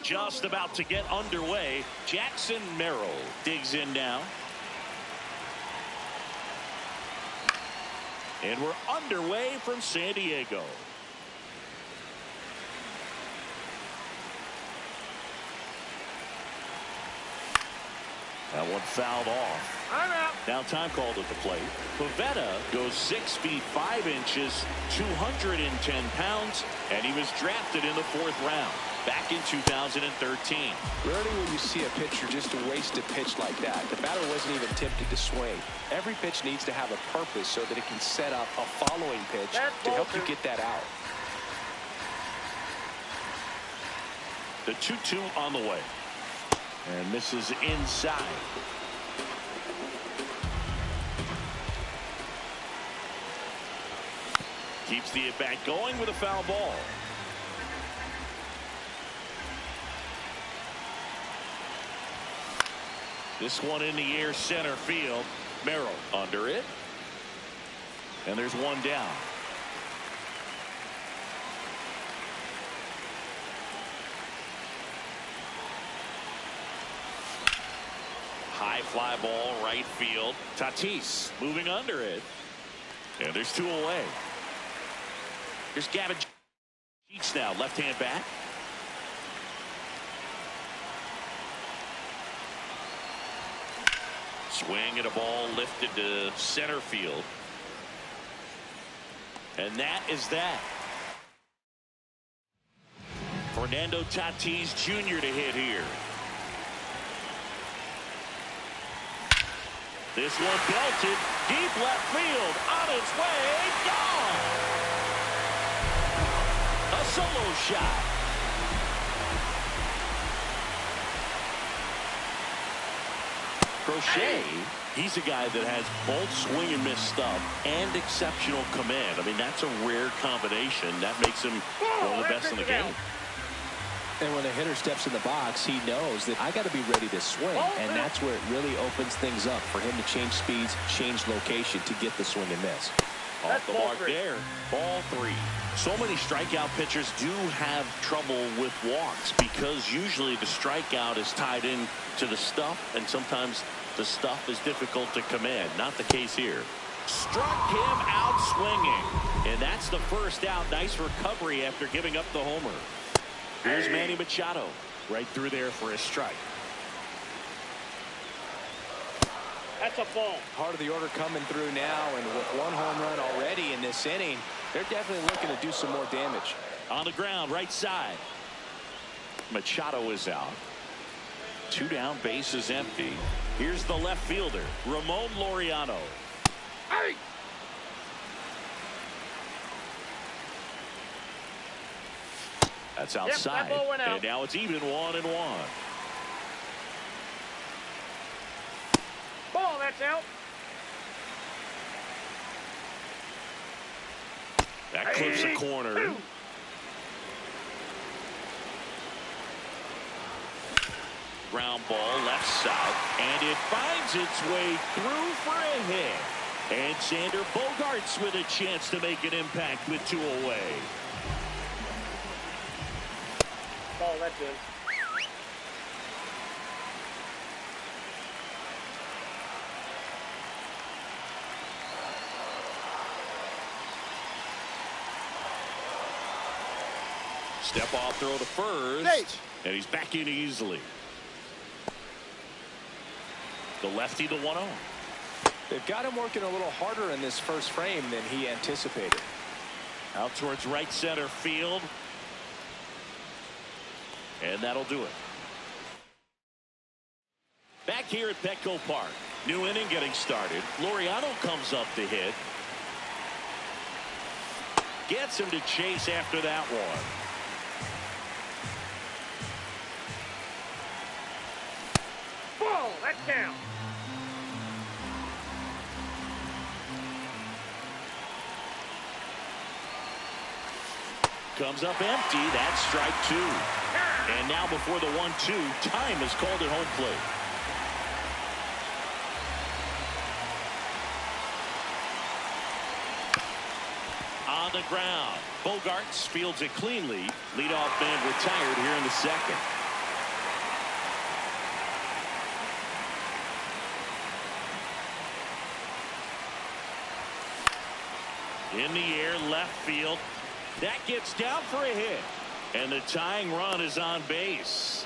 Just about to get underway. Jackson Merrill digs in now. And we're underway from San Diego. That one fouled off. Now time called at the plate. Pivetta goes 6 feet 5 inches, 210 pounds, and he was drafted in the 4th round back in 2013. Rarely will you see a pitcher just waste a pitch like that. The batter wasn't even tempted to swing. Every pitch needs to have a purpose so that it can set up a following pitch to help you get that out. The 2-2 on the way. And misses inside. Keeps the at-bat going with a foul ball. This one in the air, center field. Merrill under it. And there's one down. High fly ball, right field. Tatis moving under it. And there's 2 away. Here's Gavin Sheets now, left-hand bat. Swing at a ball lifted to center field. And that is that. Fernando Tatis Jr. to hit here. This one belted deep left field, on its way, gone. A solo shot. Crochet, he's a guy that has both swing and miss stuff and exceptional command. I mean, that's a rare combination. That makes him one of the best in the game. And when a hitter steps in the box, he knows that I got to be ready to swing, and that's where it really opens things up for him to change speeds, change location to get the swing and miss. Off the mark there. Ball 3. So many strikeout pitchers do have trouble with walks because usually the strikeout is tied in to the stuff, and sometimes the stuff is difficult to command. Not the case here. Struck him out swinging, and that's the first out. Nice recovery after giving up the homer. Here's Manny Machado right through there for a strike. That's a ball. Part of the order coming through now, and with 1 home run already in this inning, they're definitely looking to do some more damage. On the ground, right side. Machado is out. 2 down, base is empty. Here's the left fielder, Ramon Laureano. Hey! That's outside. Yep, that ball went out. And now it's even 1-1. Ball, that's out. That clips the corner. Ground ball left side, and it finds its way through for a hit. And Xander Bogaerts with a chance to make an impact with 2 away. Ball, that's in. Step off throw to first, and he's back in easily. The lefty, the 1-0. They've got him working a little harder in this first frame than he anticipated. Out towards right center field. And that'll do it. Back here at Petco Park. New inning getting started. Laureano comes up to hit. Gets him to chase after that one. Ball, that's down. comes up empty. That's strike two. And now before the 1-2, time is called at home plate. On the ground, Bogarts fields it cleanly. Leadoff man retired here in the second. In the air, left field. That gets down for a hit. And the tying run is on base.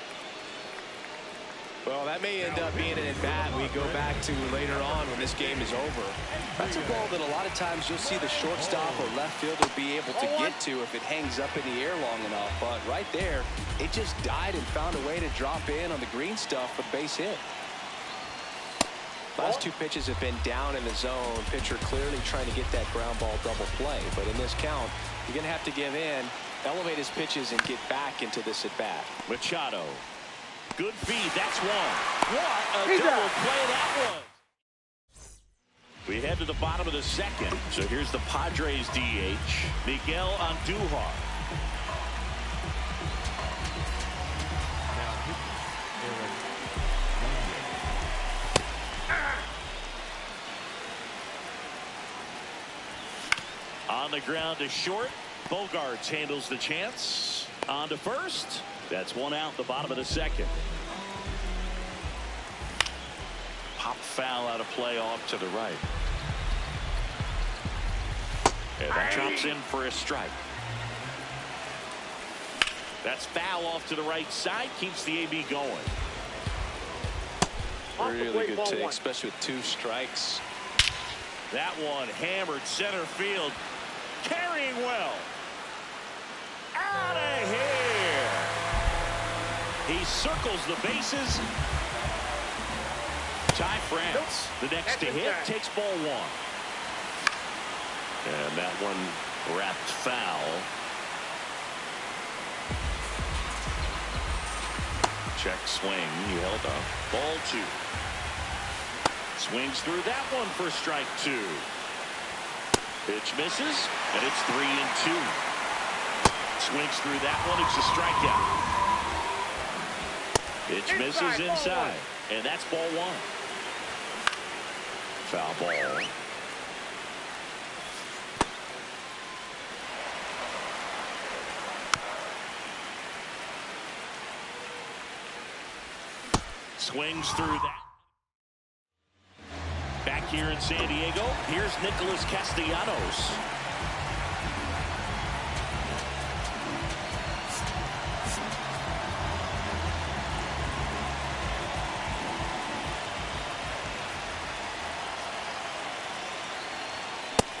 Well, that may end up being an at-bat we go back to later on when this game is over. That's a ball that a lot of times you'll see the shortstop or left fielder be able to get to if it hangs up in the air long enough. But right there, it just died and found a way to drop in on the green stuff for base hit. Last two pitches have been down in the zone. Pitcher clearly trying to get that ground ball double play. But in this count, you're going to have to give in, elevate his pitches, and get back into this at-bat. Machado. Good feed. That's one. What a double play that was. We head to the bottom of the second. So here's the Padres DH, Miguel Andujar. On the ground to short. Bogarts handles the chance. On to first. That's one out, the bottom of the second. Pop foul out of play off to the right. And that drops in for a strike. That's foul off to the right side. Keeps the AB going. Really good take, especially with two strikes. That one hammered center field. Carrying well. Out of here. He circles the bases. Ty France, the next to hit, takes ball one. And that one wrapped foul. Check swing. He held up. Ball two. Swings through that one for strike two. Pitch misses, and it's 3-2. Swings through that one. It's a strikeout. Pitch misses inside, and that's ball one. Foul ball. Swings through that. Back here in San Diego, here's Nicholas Castellanos.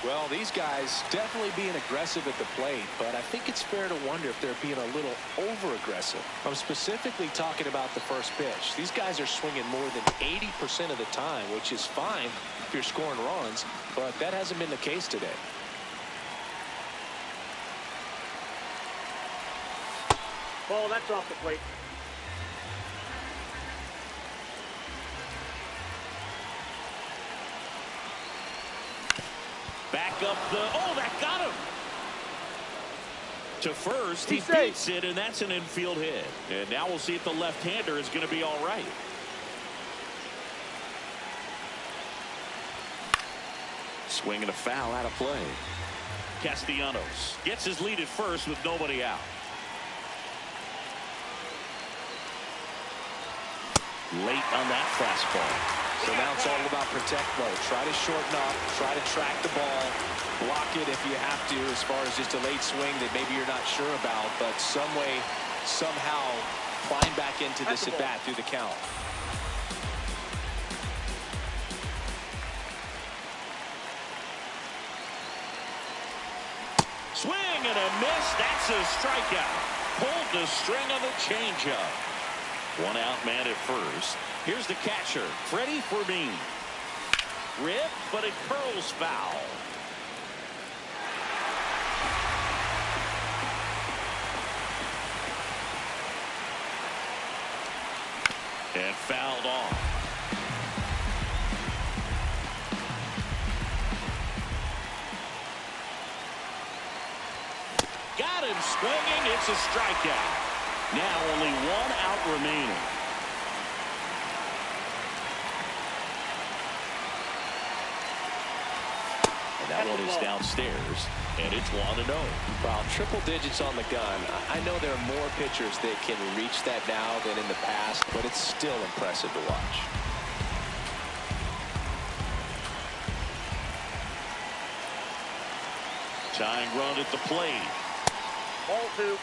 Well, these guys definitely being aggressive at the plate, but I think it's fair to wonder if they're being a little over-aggressive. I'm specifically talking about the first pitch. These guys are swinging more than 80% of the time, which is fine if you're scoring runs, but that hasn't been the case today. Ball, that's off the plate. Back up the, oh, that got him. To first, he safe. beats it, and that's an infield hit. And now we'll see if the left-hander is going to be all right. Swinging a foul out of play. Castellanos gets his lead at first with nobody out. Late on that fastball. So now it's all about protect mode. Try to shorten up, try to track the ball, block it if you have to, as far as just a late swing that maybe you're not sure about, but some way, somehow climb back into this at bat through the count. Swing and a miss. That's a strikeout. Pulled the string on the changeup. One out man at first. Here's the catcher, Freddie Fermin. Rip, but it curls foul. And fouled off. Got him swinging. It's a strikeout. Now only one out remaining. And that one is downstairs, and it's 1-0. Well, triple digits on the gun. I know there are more pitchers that can reach that now than in the past, but it's still impressive to watch. Tying run at the plate. Ball 2.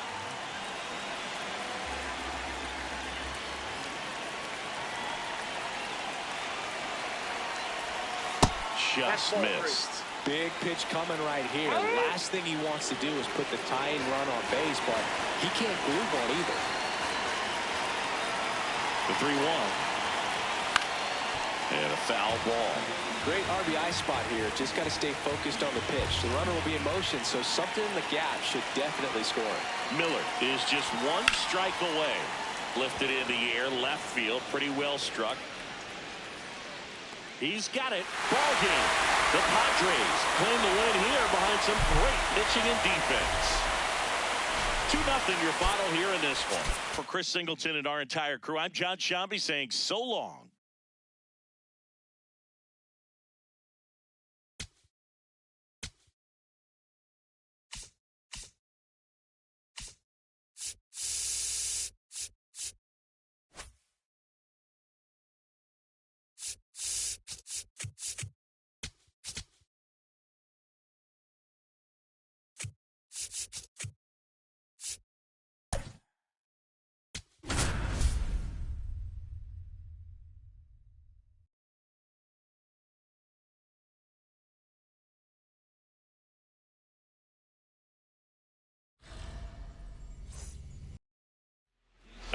Just missed. Big pitch coming right here. Last thing he wants to do is put the tying run on base, but he can't groove one either. The 3-1. And a foul ball. Great RBI spot here. Just got to stay focused on the pitch. The runner will be in motion, so something in the gap should definitely score. Miller is just one strike away. Lifted in the air, left field, pretty well struck. He's got it. Ball game. The Padres claim the win here behind some great pitching and defense. 2-0 your final here in this one. For Chris Singleton and our entire crew, I'm John Shambi saying so long.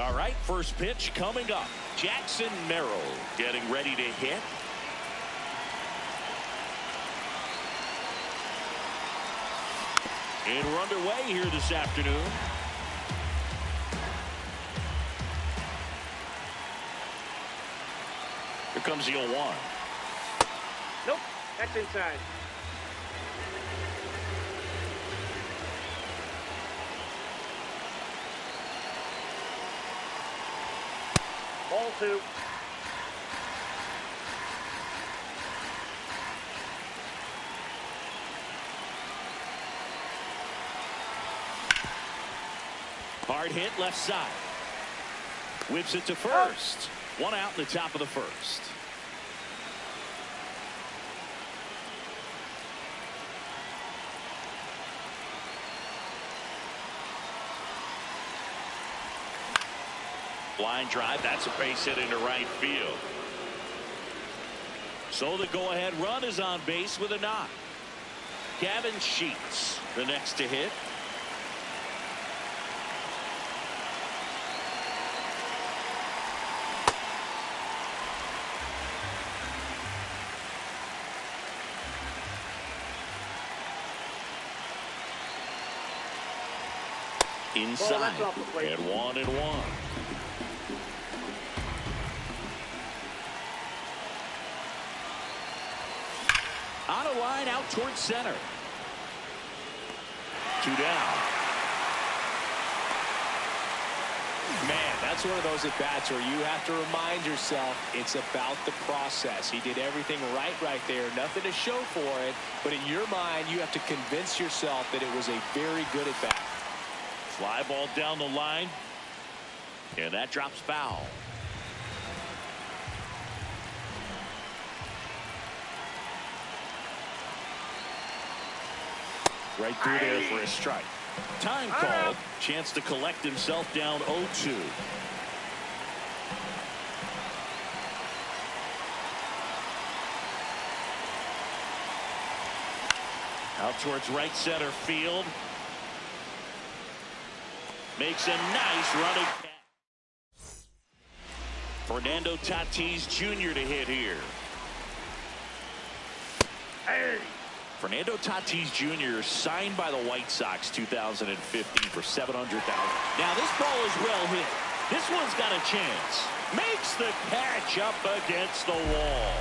All right, first pitch coming up. Jackson Merrill getting ready to hit. And we're underway here this afternoon. Here comes the 0-1. Nope, that's inside. Ball 2. Hard hit left side. Whips it to first. One out in the top of the first. Line drive, that's a base hit into right field. So the go-ahead run is on base with a knock. Gavin Sheets, the next to hit. Inside, and 1-1. On a line out towards center. 2 down. Man, that's one of those at-bats where you have to remind yourself it's about the process. He did everything right there. Nothing to show for it. But in your mind, you have to convince yourself that it was a very good at-bat. Fly ball down the line. And that drops foul. Right through there for a strike. Time called. Chance to collect himself down 0-2. Out towards right center field. Makes a nice running catch. Fernando Tatis Jr. to hit here. Fernando Tatis Jr. signed by the White Sox 2015 for $700,000. Now this ball is well hit. This one's got a chance. Makes the catch up against the wall.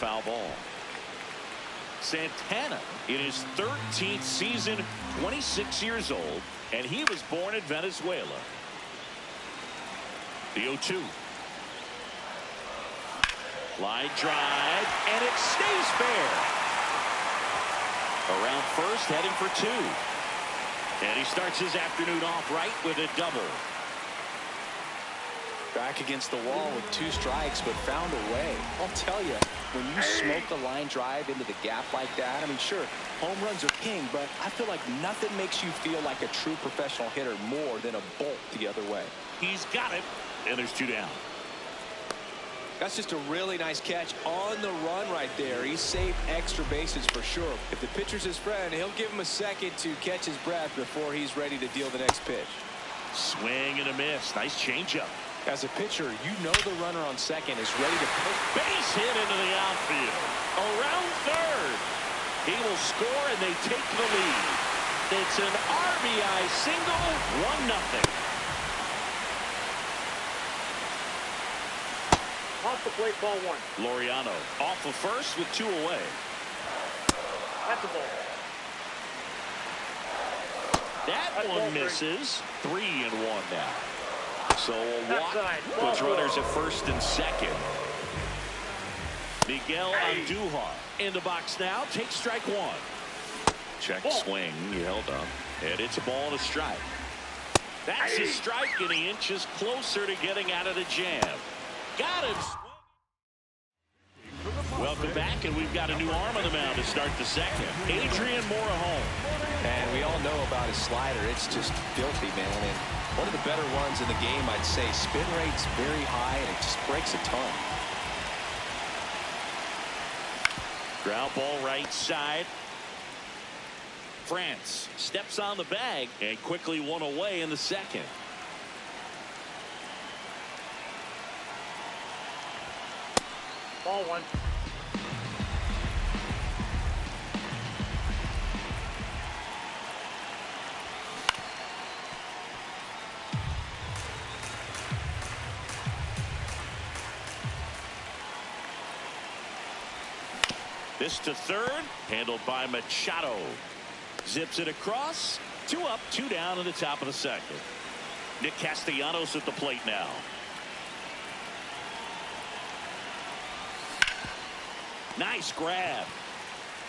foul ball. Santana in his 13th season, 26 years old, and he was born in Venezuela. The 0-2. Line drive, and it stays fair. Around first, heading for 2. And he starts his afternoon off right with a double. Back against the wall with 2 strikes, but found a way. I'll tell you, when you smoke a line drive into the gap like that, I mean, sure, home runs are king, but I feel like nothing makes you feel like a true professional hitter more than a bolt the other way. He's got it, and there's 2 down. That's just a really nice catch on the run right there. He saved extra bases for sure. If the pitcher's his friend, he'll give him a second to catch his breath before he's ready to deal the next pitch. Swing and a miss. Nice changeup. As a pitcher, you know the runner on second is ready to pitch. Base hit into the outfield. Around third. He will score, and they take the lead. It's an RBI single, 1-0. Off the plate, ball 1. Laureano off of first with 2 away. That's a ball. That That's one ball 3. misses. 3-1 now. So a walk Outside. puts Ball runners 4. at first and second. Miguel Andujar in the box now. Takes strike 1. Check swing. He held up. And it's a ball and a strike. That's a strike, and he inches closer to getting out of the jam. Got him. Welcome back, and we've got a new arm on the mound to start the second. Adrian Morejon. And we all know about his slider. It's just filthy, man. And one of the better ones in the game, I'd say. Spin rate's very high, and it just breaks a ton. Ground ball right side. France steps on the bag and quickly 1 away in the second. Ball 1. This to third, handled by Machado. Zips it across. 2 up, 2 down in the top of the second. Nick Castellanos at the plate now. Nice grab.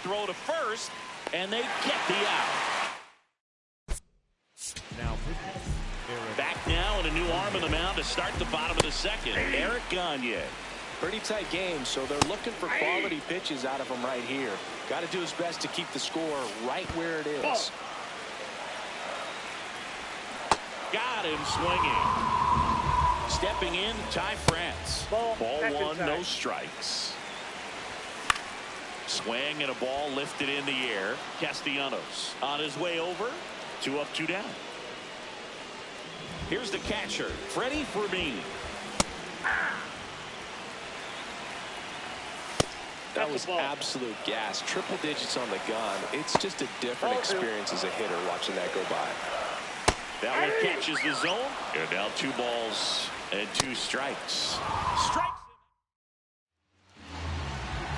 Throw to first, and they get the out. Now, back now, and a new arm on the mound to start the bottom of the second. Eric Gagne. Pretty tight game, so they're looking for quality pitches out of him right here. Got to do his best to keep the score right where it is. Got him swinging. Stepping in, Ty France. Ball 1, no strikes. Swing and a ball lifted in the air. Castellanos on his way over. 2 up, 2 down. Here's the catcher, Freddie Fermin. That was absolute gas. Triple digits on the gun. It's just a different experience as a hitter watching that go by. That one catches the zone. And now 2 balls and 2 strikes.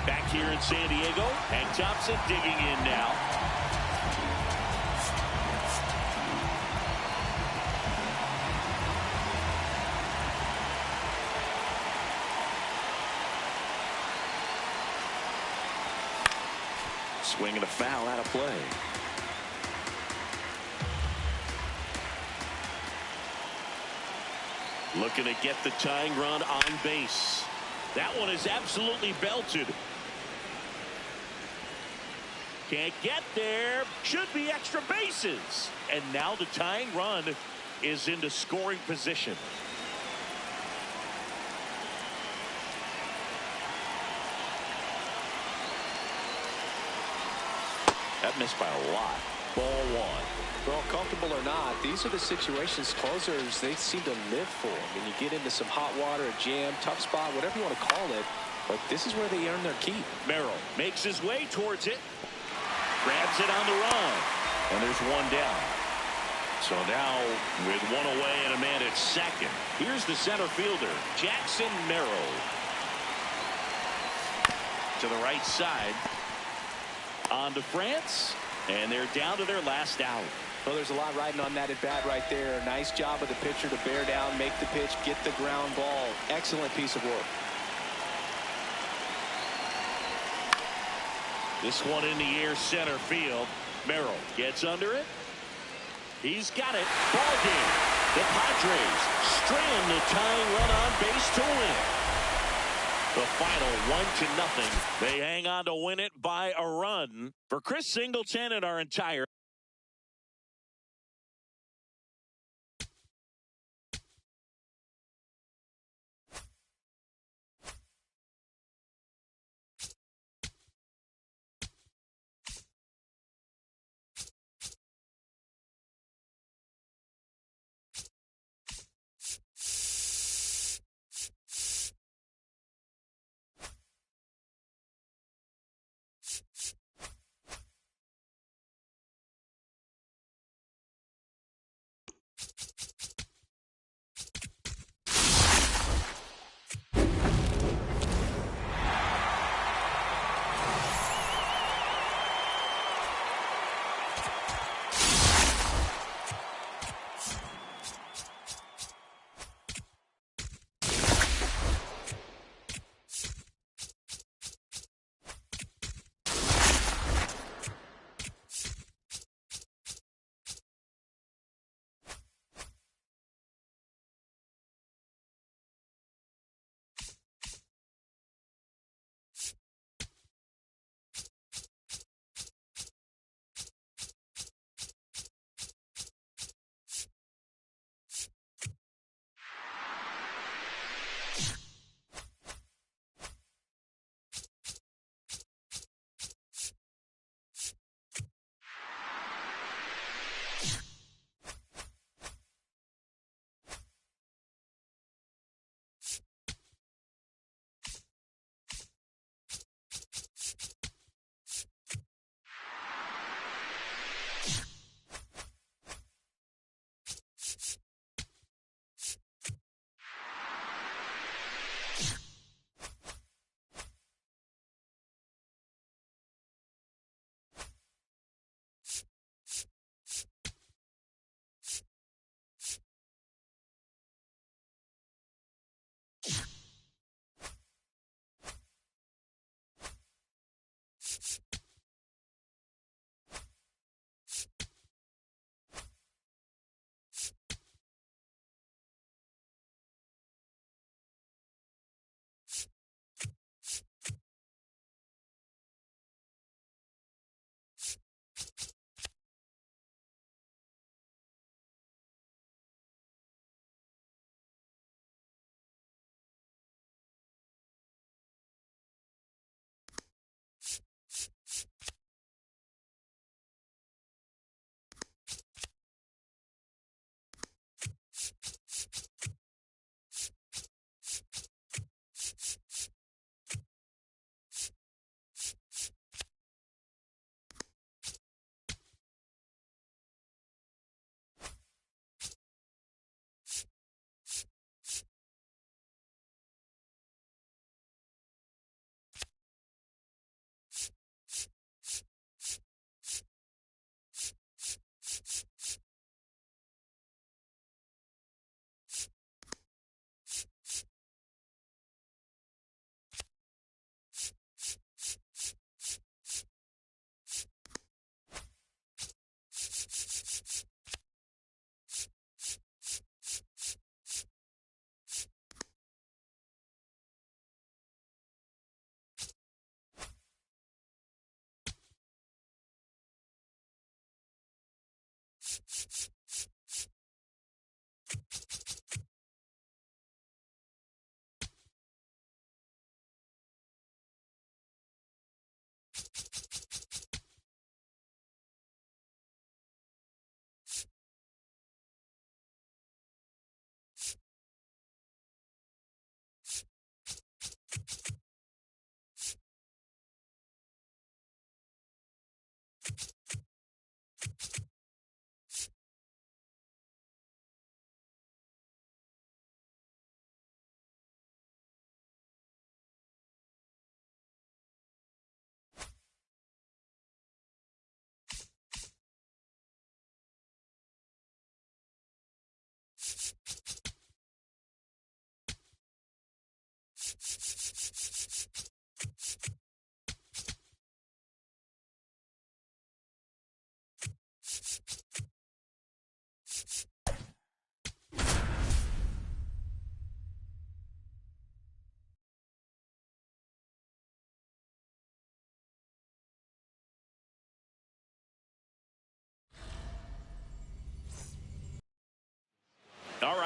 Back here in San Diego, and Thompson digging in now. Swing and a foul out of play. Looking to get the tying run on base. That one is absolutely belted. Can't get there. Should be extra bases. And now the tying run is into scoring position. That missed by a lot. Ball 1. Well, comfortable or not, these are the situations closers they seem to live for. I mean, you get into some hot water, a jam, tough spot, whatever you want to call it, but this is where they earn their keep. Merrill makes his way towards it. Grabs it on the run. And there's 1 down. So now with 1 away and a man at second. Here's the center fielder, Jackson Merrill. to the right side. On to France, and they're down to their last out. Well, there's a lot riding on that at bat right there. Nice job of the pitcher to bear down, make the pitch, get the ground ball. Excellent piece of work. This one in the air, center field. Merrill gets under it. He's got it. Ball game. The Padres strand the tying run on base to win. The final 1-0. They hang on to win it by a run. For Chris Singleton and our entire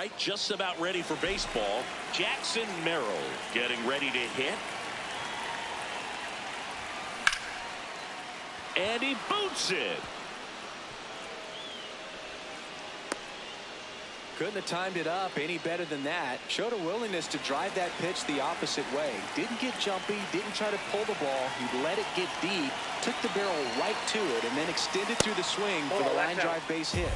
right, just about ready for baseball. Jackson Merrill getting ready to hit. And he boots it. Couldn't have timed it up any better than that. Showed a willingness to drive that pitch the opposite way. Didn't get jumpy, didn't try to pull the ball. He let it get deep, took the barrel right to it, and then extended through the swing for the line drive base hit.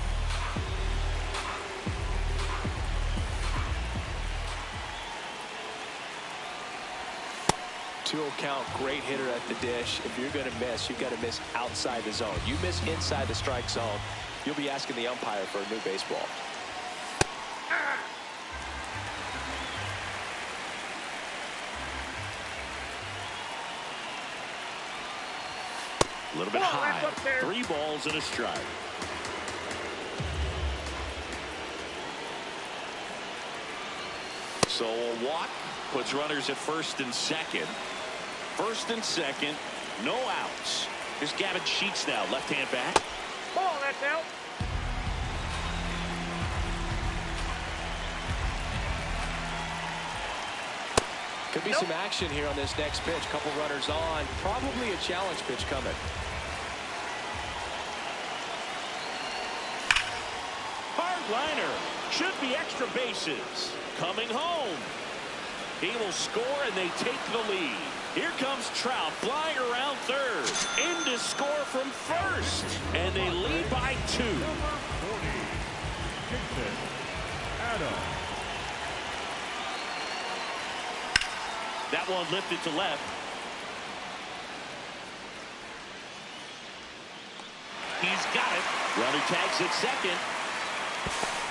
Two-0 count, great hitter at the dish. If you're going to miss, you've got to miss outside the zone. You miss inside the strike zone, you'll be asking the umpire for a new baseball. A little bit high. 3 balls and a strike. So a walk puts runners at first and second. First and second, no outs. Here's Gavin Sheets now, left-hand bat. Ball, that's out. Could be some action here on this next pitch. Couple runners on. Probably a challenge pitch coming. Hard liner. Should be extra bases. Coming home. He will score and they take the lead. Here comes Trout flying around third. In to score from first. And they lead by 2. That one lifted to left. He's got it. Runner tags at second.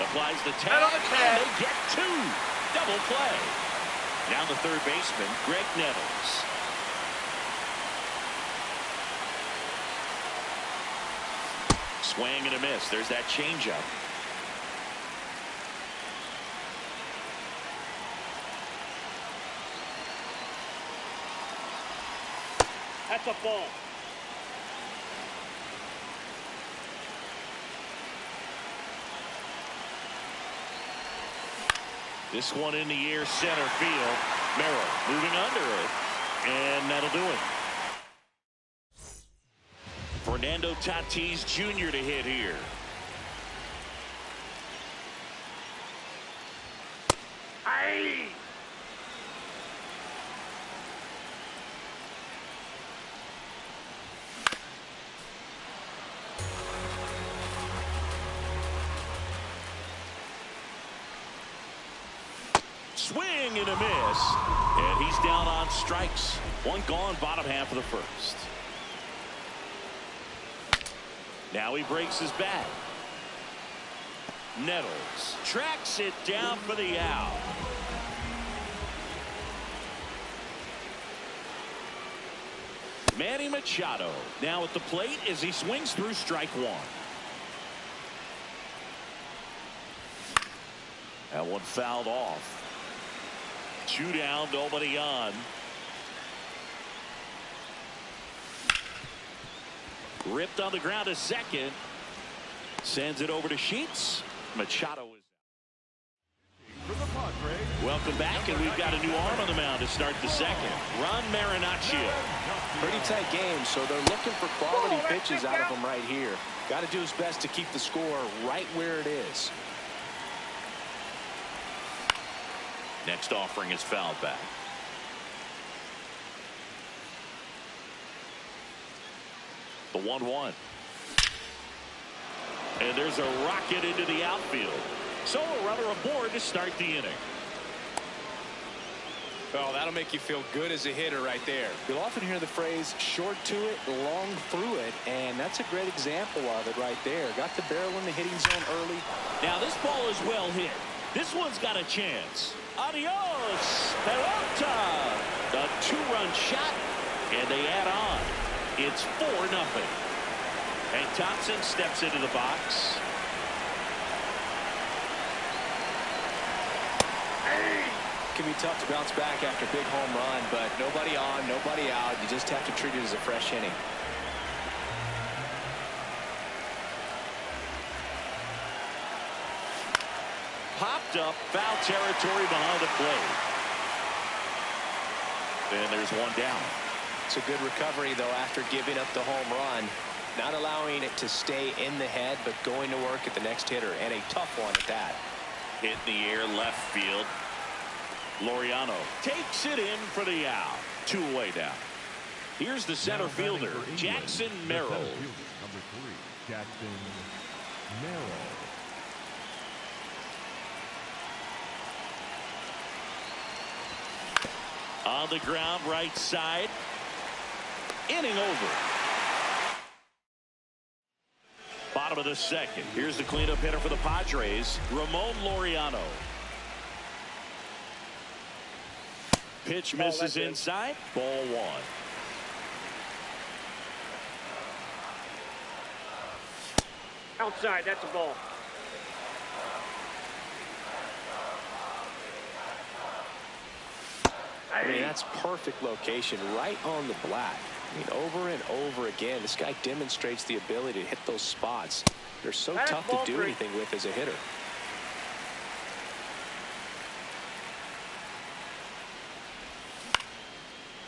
Applies the tag. And they get 2. Double play. Down the third baseman, Greg Nettles. Swing and a miss. There's that changeup. That's a ball. This one in the air, center field. Merrill moving under it, and that'll do it. Fernando Tatis Jr. to hit here. Aye. Swing and a miss. And he's down on strikes. One gone, bottom half of the first. Now he breaks his bat. Nettles tracks it down for the out. Manny Machado now at the plate as he swings through strike 1. That one fouled off. 2 down, nobody on. Ripped on the ground to second. Sends it over to Sheets. Machado is welcome back, and we've got a new arm on the mound to start the second. Ron Marinaccio. Pretty tight game, so they're looking for quality pitches out of him right here. Got to do his best to keep the score right where it is. Next offering is fouled back. The 1-1. And there's a rocket into the outfield. So a runner aboard to start the inning. Oh, that'll make you feel good as a hitter right there. You'll often hear the phrase short to it, long through it, and that's a great example of it right there. Got the barrel in the hitting zone early. Now this ball is well hit. This one's got a chance. Adios, Peralta. A 2-run shot, and they add on. It's 4-0. And Thompson steps into the box. Can be tough to bounce back after a big home run, but nobody on, nobody out. You just have to treat it as a fresh inning. popped up, foul territory behind the plate. And there's one down. It's a good recovery, though, after giving up the home run. Not allowing it to stay in the head, but going to work at the next hitter, and a tough one at that. Hit in the air, left field. Laureano takes it in for the out. 2 away now. Here's the center fielder, Jackson Merrill. Number 3, Jackson Merrill. On the ground, right side. Inning over. Bottom of the second. Here's the cleanup hitter for the Padres, Ramon Laureano. Pitch misses inside. Ball 1. Outside, that's a ball. I mean, that's perfect location, right on the black. I mean, over and over again, this guy demonstrates the ability to hit those spots. They're so tough to do anything with as a hitter.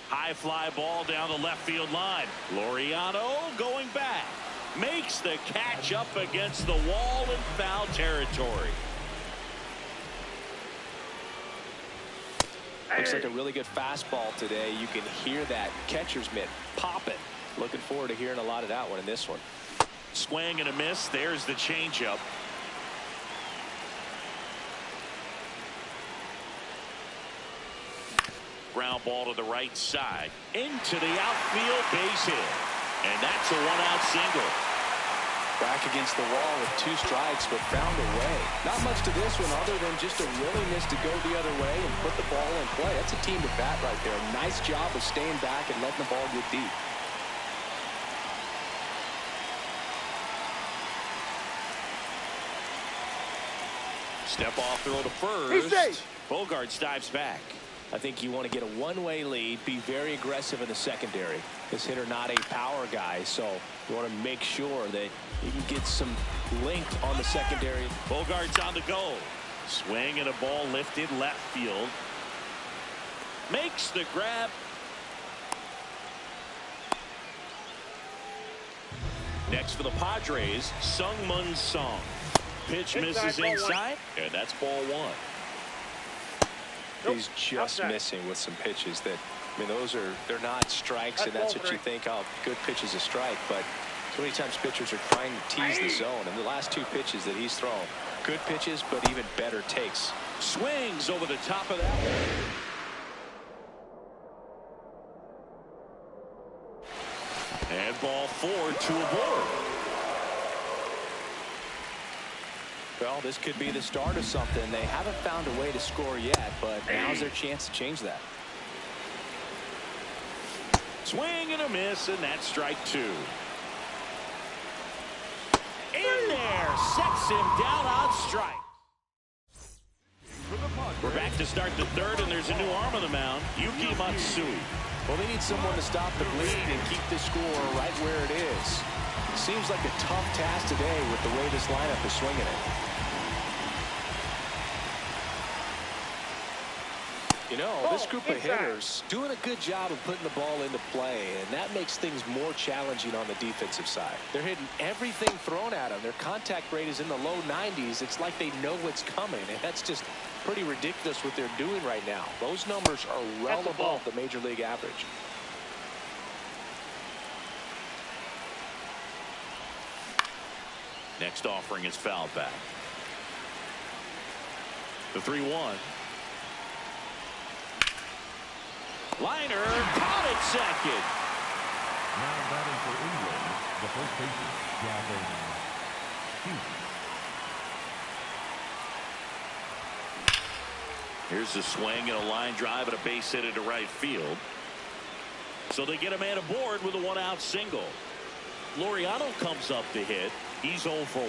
High fly ball down the left field line. Laureano going back. Makes the catch up against the wall in foul territory. Looks like a really good fastball today. You can hear that catcher's mitt popping. Looking forward to hearing a lot of that one in this one. Swing and a miss. There's the changeup. Ground ball to the right side. Into the outfield, base hit. And that's a 1-out single. Back against the wall with 2 strikes, but found a way. Not much to this one other than just a willingness to go the other way and put the ball in play. That's a team at bat right there. Nice job of staying back and letting the ball get deep. Step off throw to first. Bogart dives back. I think you want to get a one-way lead, be very aggressive in the secondary. This hitter not a power guy, so you want to make sure that you can get some length on the secondary. Bogart's on the go. Swing and a ball lifted left field. Makes the grab. Next for the Padres, Sung-Mun Song. Pitch misses inside, and that's ball 1. He's just missing with some pitches that, I mean, they're not strikes, and that's what you think, oh, good pitch is a strike, but so many times pitchers are trying to tease the zone, and the last 2 pitches that he's thrown, good pitches, but even better takes. Swings over the top of that. And ball 4, 2 aboard. Well, this could be the start of something. They haven't found a way to score yet, but now's their chance to change that. Swing and a miss, and that's strike 2. In there, sets him down on strike. We're back to start the 3rd, and there's a new arm on the mound, Yuki Matsui. Well, they need someone to stop the bleed and keep the score right where it is. Seems like a tough task today with the way this lineup is swinging it. You know, this group of hitters doing a good job of putting the ball into play, and that makes things more challenging on the defensive side. They're hitting everything thrown at them. Their contact rate is in the low 90s. It's like they know what's coming, and that's just pretty ridiculous what they're doing right now. Those numbers are well above the major league average. Next offering is fouled back. The 3-1. Liner caught at second. Now batting for England, the first baseman, Gavin Hughes. Here's the swing and a line drive and a base hit into right field. So they get a man aboard with a 1-out single. Laureano comes up to hit. He's 0 for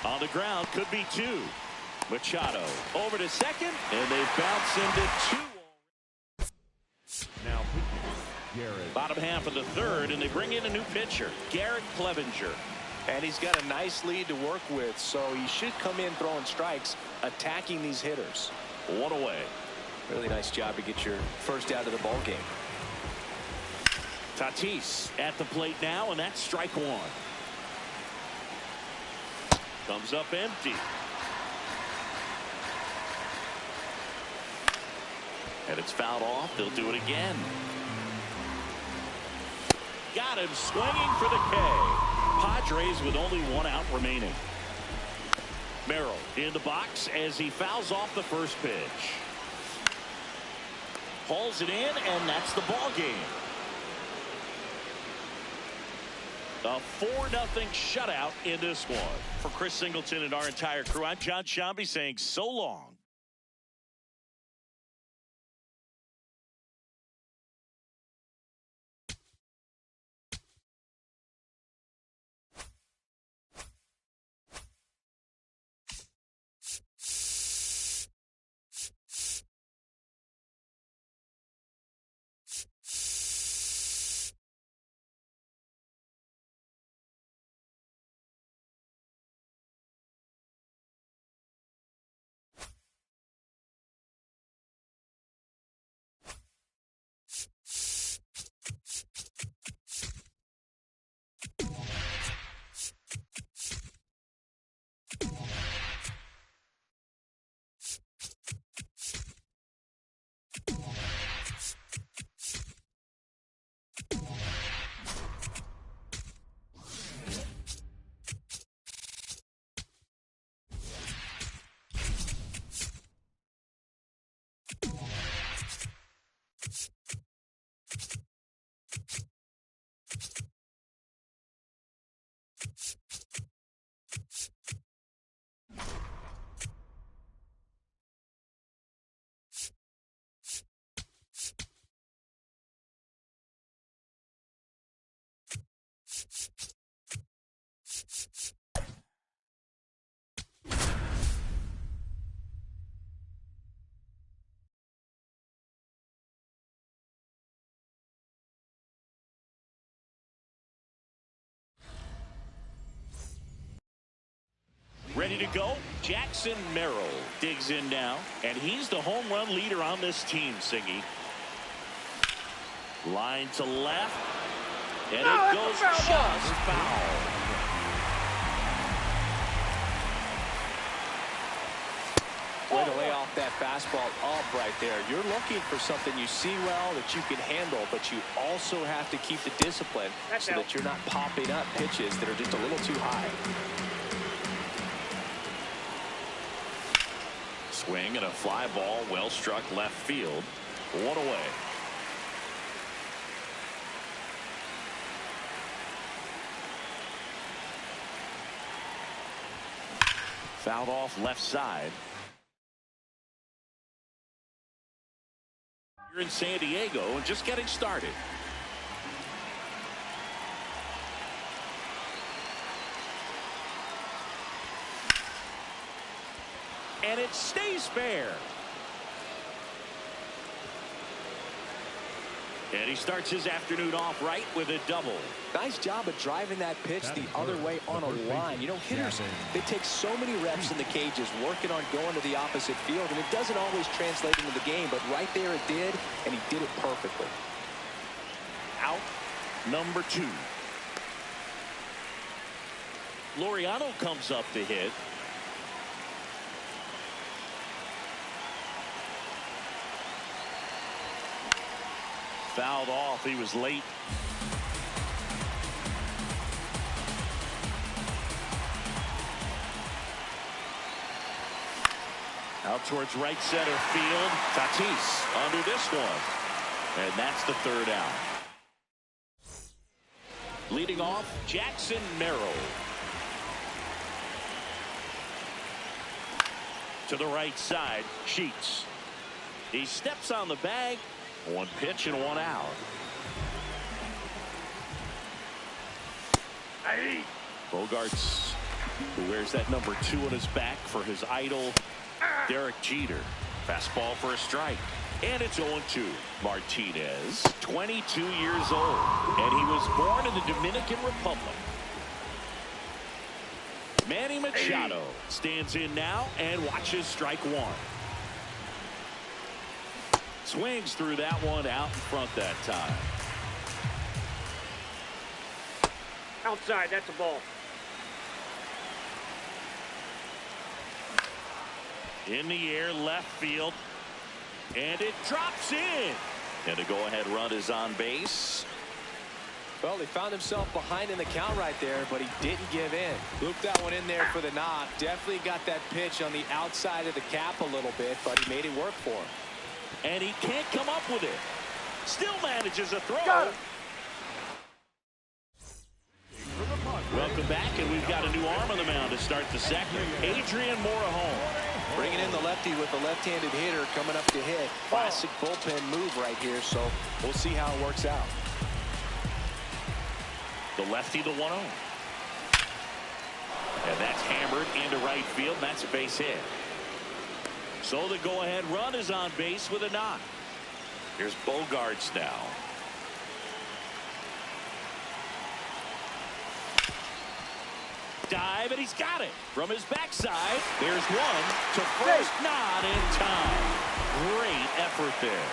1. On the ground, could be 2. Machado over to second, and they bounce into 2. Now pitching, Garrett. Bottom half of the 3rd, and they bring in a new pitcher, Garrett Clevenger. And he's got a nice lead to work with, so he should come in throwing strikes, attacking these hitters. One away. Really nice job to get your first out of the ball game. Tatis at the plate now, and that's strike one. Comes up empty. And it's fouled off. They'll do it again. Got him swinging for the K. Padres with only one out remaining. Merrill in the box as he fouls off the first pitch. Hauls it in, and that's the ball game. A 4-0 shutout in this one. For Chris Singleton and our entire crew, I'm John Shambi saying so long. Ready to go. Jackson Merrill digs in now, and he's the home run leader on this team, Singy. Line to left, and it goes just foul. Way to lay off that fastball up right there. You're looking for something you see well that you can handle, but you also have to keep the discipline so that you're not popping up pitches that are just a little too high. Swing and a fly ball, well struck left field. One away. Fouled off left side. You're in San Diego and just getting started. And it stays fair. And he starts his afternoon off right with a double. Nice job of driving that pitch the other way on a line. You know, hitters, they take so many reps in the cages working on going to the opposite field, and it doesn't always translate into the game, but right there it did, and he did it perfectly. Out number 2. Laureano comes up to hit. Fouled off. He was late. Out towards right center field. Tatis under this one. And that's the 3rd out. Leading off, Jackson Merrill. To the right side, Sheets. He steps on the bag. 1 pitch and 1 out. Bogarts, who wears that number 2 on his back for his idol, Derek Jeter. Fastball for a strike. And it's 0-2. Martinez, 22 years old, and he was born in the Dominican Republic. Manny Machado stands in now and watches strike one. Swings through that one out in front that time. Outside, that's a ball. In the air, left field. And it drops in. And the go-ahead run is on base. Well, he found himself behind in the count right there, but he didn't give in. Looped that one in there for the knock. Definitely got that pitch on the outside of the cap a little bit, but he made it work for him. And he can't come up with it. Still manages a throw. Welcome back, and we've got a new arm on the mound to start the second. Adrian Morejon. Bringing in the lefty with the left-handed hitter coming up to hit. Classic bullpen move right here, so we'll see how it works out. The lefty, the 1-0. And that's hammered into right field. That's a base hit. So the go-ahead run is on base with a knock. Here's Bogarts now. Dive, and he's got it from his backside. There's one to first, not in time. Great effort there.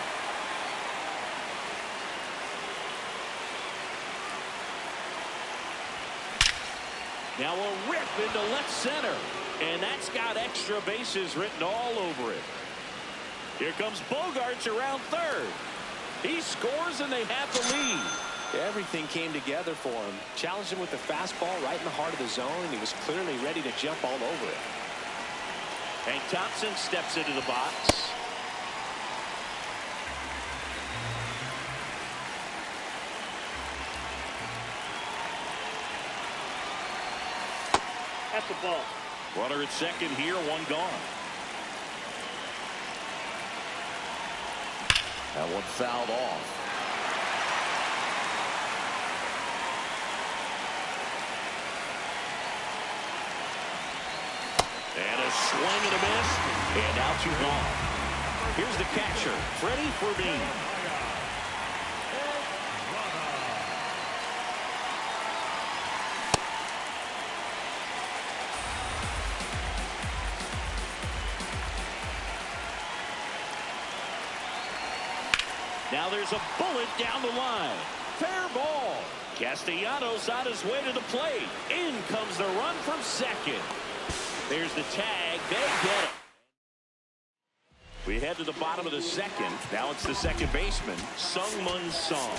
Now a rip into left center, and that's got extra bases written all over it. Here comes Bogarts around third. He scores, and they have the lead. Everything came together for him. Challenged him with the fastball right in the heart of the zone, and he was clearly ready to jump all over it. Hank Thompson steps into the box. That's a ball. Runner at second here, one gone. That one fouled off. And a swing and a miss. And now two gone. Here's the catcher, Freddie Fermin. Now there's a bullet down the line. Fair ball. Castellanos on his way to the plate. In comes the run from second. There's the tag. They get it. We head to the bottom of the second. Now it's the second baseman, Sungmun Song.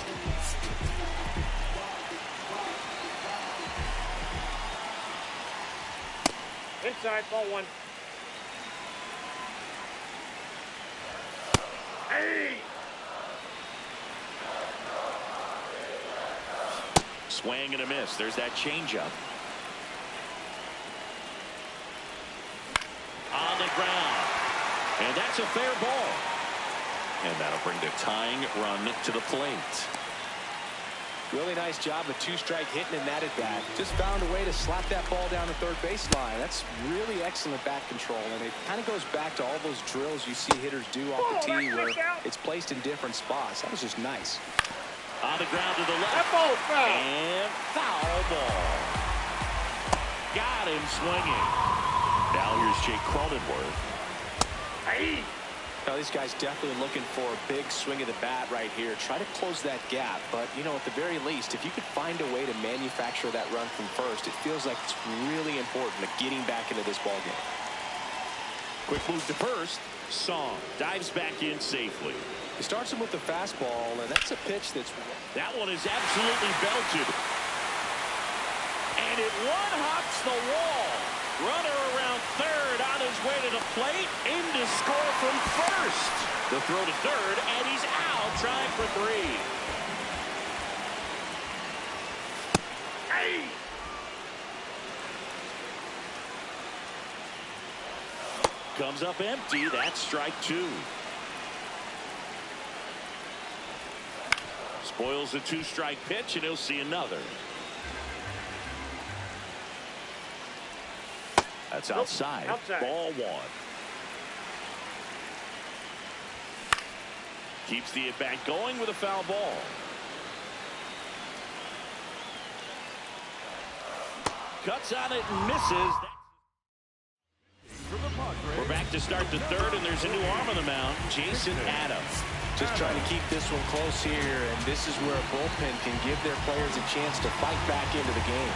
Inside, ball one. Hey! Swing and a miss. There's that changeup. On the ground. And that's a fair ball. And that'll bring the tying run to the plate. Really nice job of two-strike hitting in that at bat. Just found a way to slap that ball down the third baseline. That's really excellent bat control, and it kind of goes back to all those drills you see hitters do off the tee where it's placed in different spots. That was just nice. On the ground to the left. That ball's foul. And foul ball. Got him swinging. Now here's Jake Cronenworth. Hey! Now these guys definitely looking for a big swing of the bat right here. Try to close that gap, but you know, at the very least, if you could find a way to manufacture that run from first, it feels like it's really important to getting back into this ball game. Quick move to first. Song dives back in safely. He starts him with the fastball, and that's a pitch that's... That one is absolutely belted. And it one-hops the wall. Runner around third on his way to the plate. In to score from first. The throw to third, and he's out trying for three. Hey! Comes up empty. That's strike two. Spoils a two-strike pitch, and he'll see another. That's outside. Ball one. Keeps the at-bat going with a foul ball. Cuts on it and misses. We're back to start the third, and there's a new arm on the mound, Jason Adams. Just trying to keep this one close here, and this is where a bullpen can give their players a chance to fight back into the game.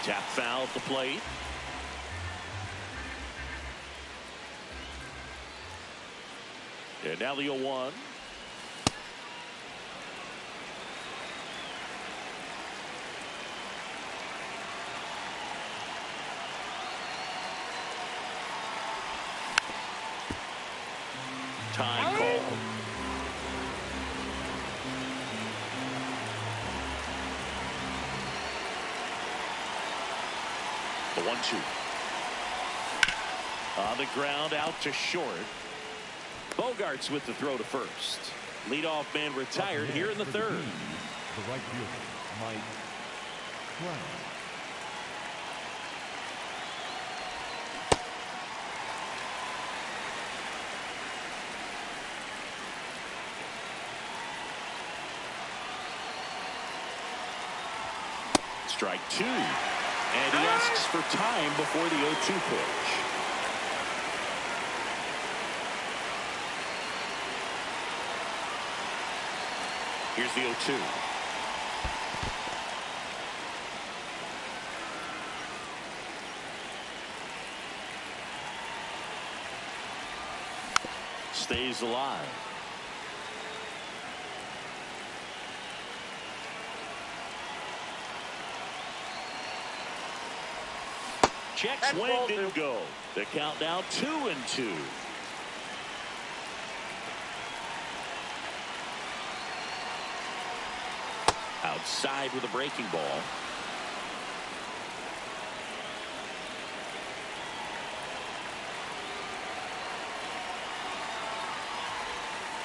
Tap foul at the plate. And now the 0-1. Time call. The 1-2. On the ground, out to short. Bogarts with the throw to first. Leadoff man retired here in the third. The right fielder, Mike Brown. Strike two. And he asks for time before the 0-2 pitch. Here's the 0-2. Stays alive. Check swing didn't go. The count now 2-2. Outside with a breaking ball.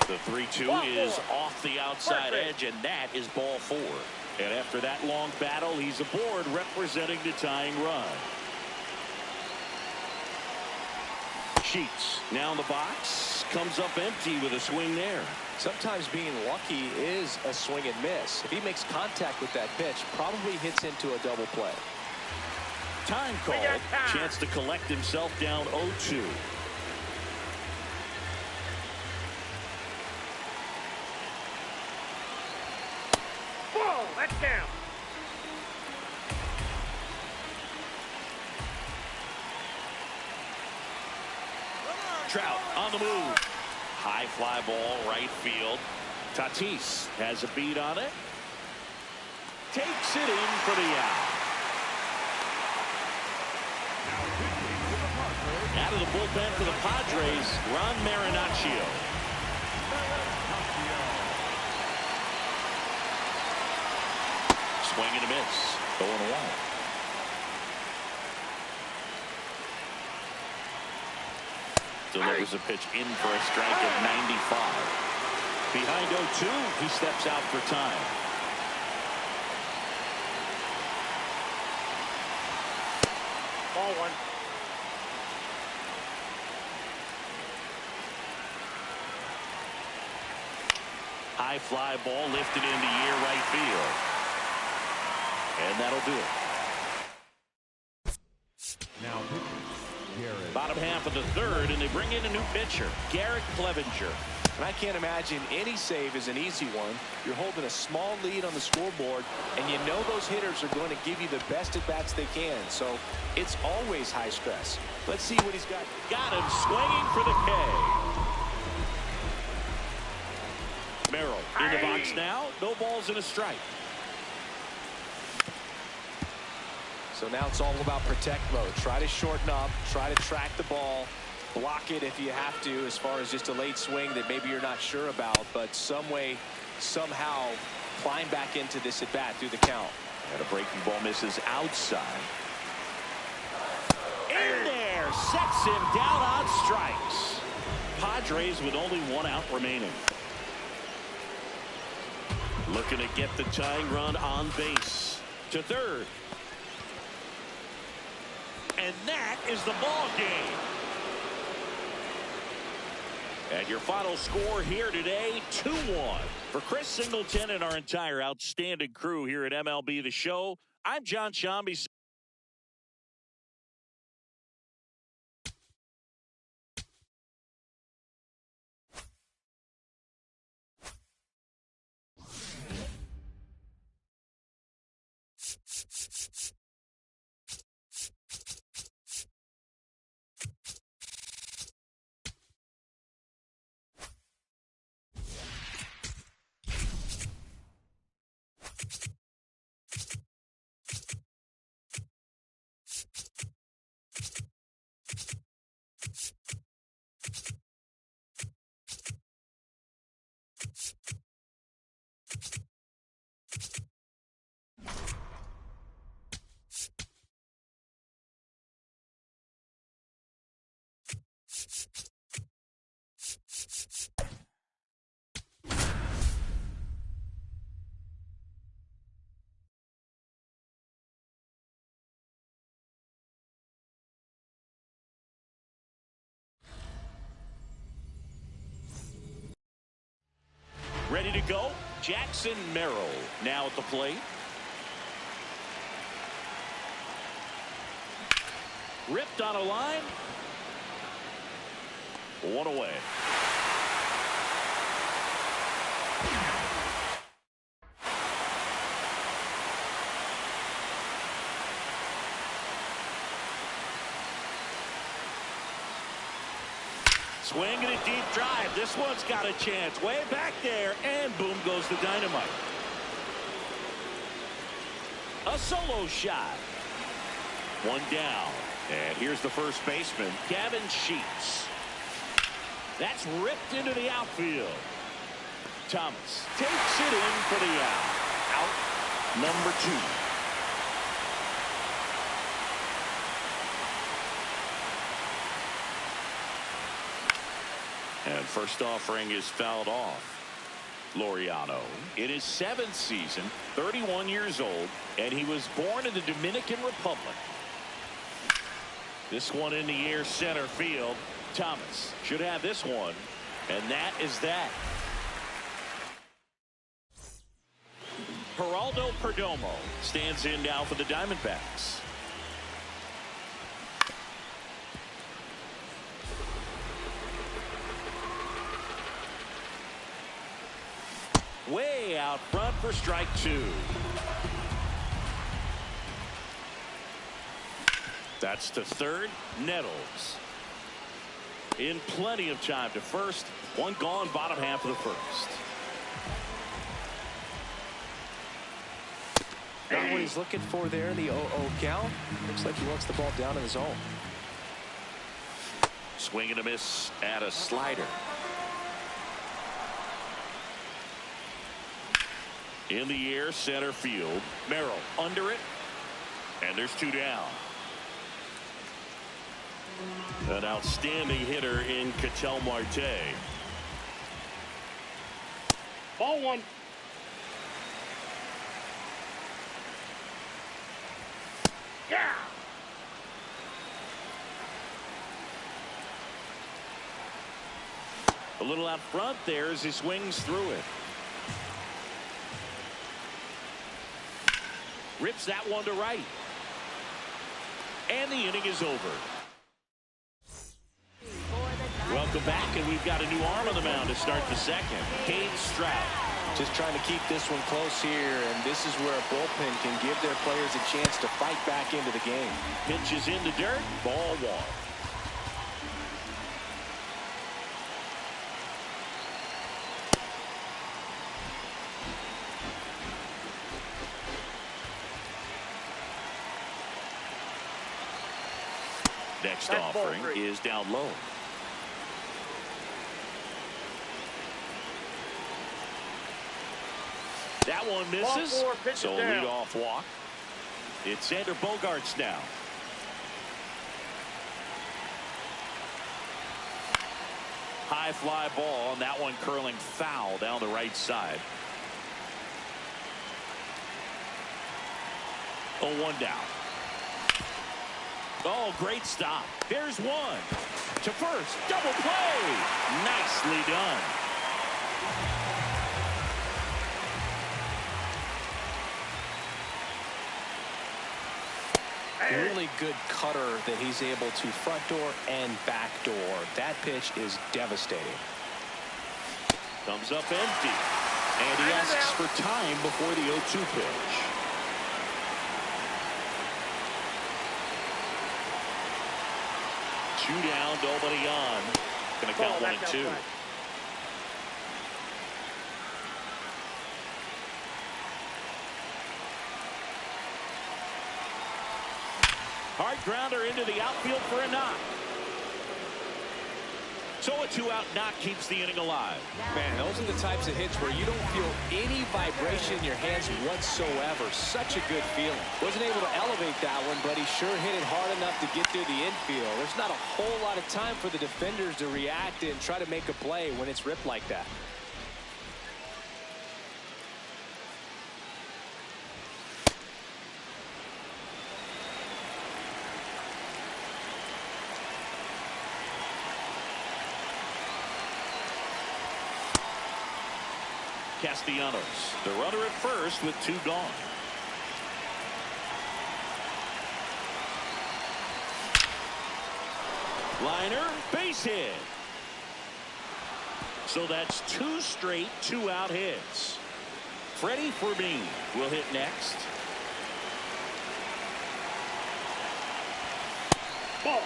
The 3-2 is off the outside edge, and that is ball 4. And after that long battle, he's aboard representing the tying run. Sheets now in the box, comes up empty with a swing there. Sometimes being lucky is a swing and miss. If he makes contact with that pitch, probably hits into a double play. Time call. Chance to collect himself down 0-2. Whoa, that's down. Trout on the move. High fly ball, right field. Tatis has a beat on it. Takes it in for the out. Out of the bullpen for the Padres, Ron Marinaccio. Swing and a miss. 0-1. Delivers a pitch in for a strike at 95. Behind 0-2, he steps out for time. Ball 1. High fly ball lifted into near right field. And that'll do it. Now Garrett. Bottom half of the third, and they bring in a new pitcher, Garrett Clevenger. And I can't imagine any save is an easy one. You're holding a small lead on the scoreboard, and you know those hitters are going to give you the best at-bats they can. So it's always high stress. Let's see what he's got. Got him swinging for the K. Merrill in the box now. No balls and a strike. So now it's all about protect mode. Try to shorten up. Try to track the ball. Block it if you have to, as far as just a late swing that maybe you're not sure about. But some way, somehow, climb back into this at-bat through the count. And a breaking ball misses outside. In there. Sets him down on strikes. Padres with only one out remaining. Looking to get the tying run on base. To third. And that is the ball game. And your final score here today, 2-1. For Chris Singleton and our entire outstanding crew here at MLB The Show, I'm John Shambi. Ready to go? Jackson Merrill now at the plate. Ripped on a line. One away. Swing and a deep drive. This one's got a chance. Way back there, and boom goes the dynamite. A solo shot. One down. And here's the first baseman, Gavin Sheets. That's ripped into the outfield. Thomas takes it in for the out. Out number 2. And first offering is fouled off. Laureano in his 7th season, 31 years old, and he was born in the Dominican Republic. This one in the air, center field. Thomas should have this one, and that is that. Geraldo Perdomo stands in now for the Diamondbacks. Way out front for strike 2. That's to third. Nettles in plenty of time to first. One gone, bottom half of the first. Not what he's looking for there in the 0-0 count. Looks like he wants the ball down in the zone. Swing and a miss at a slider. In the air, center field. Merrill under it, and there's 2 down. An outstanding hitter in Ketel Marte. Ball 1. Yeah. A little out front there as he swings through it. Rips that one to right. And the inning is over. Welcome back, and we've got a new arm on the mound to start the second. Cade Stroud. Just trying to keep this one close here, and this is where a bullpen can give their players a chance to fight back into the game. Pitch is in the dirt. Ball 1. Next offering is down low. That one misses. So lead off walk. It's Xander Bogaerts now. High fly ball, and that one curling foul down the right side. 0-1 down. Oh, great stop. There's one. To first. Double play. Nicely done. Really good cutter that he's able to front door and back door. That pitch is devastating. Comes up empty. And he asks for time before the 0-2 pitch. Two down, nobody on. Going to count 1-2. Hard grounder into the outfield for a knock. So a 2-out knock keeps the inning alive. Man, those are the types of hits where you don't feel any vibration in your hands whatsoever. Such a good feeling. Wasn't able to elevate that one, but he sure hit it hard enough to get through the infield. There's not a whole lot of time for the defenders to react and try to make a play when it's ripped like that. Castellanos, the runner at first with 2 gone. Liner, base hit. So that's 2 straight 2-out hits. Freddie Fermin will hit next. Ball.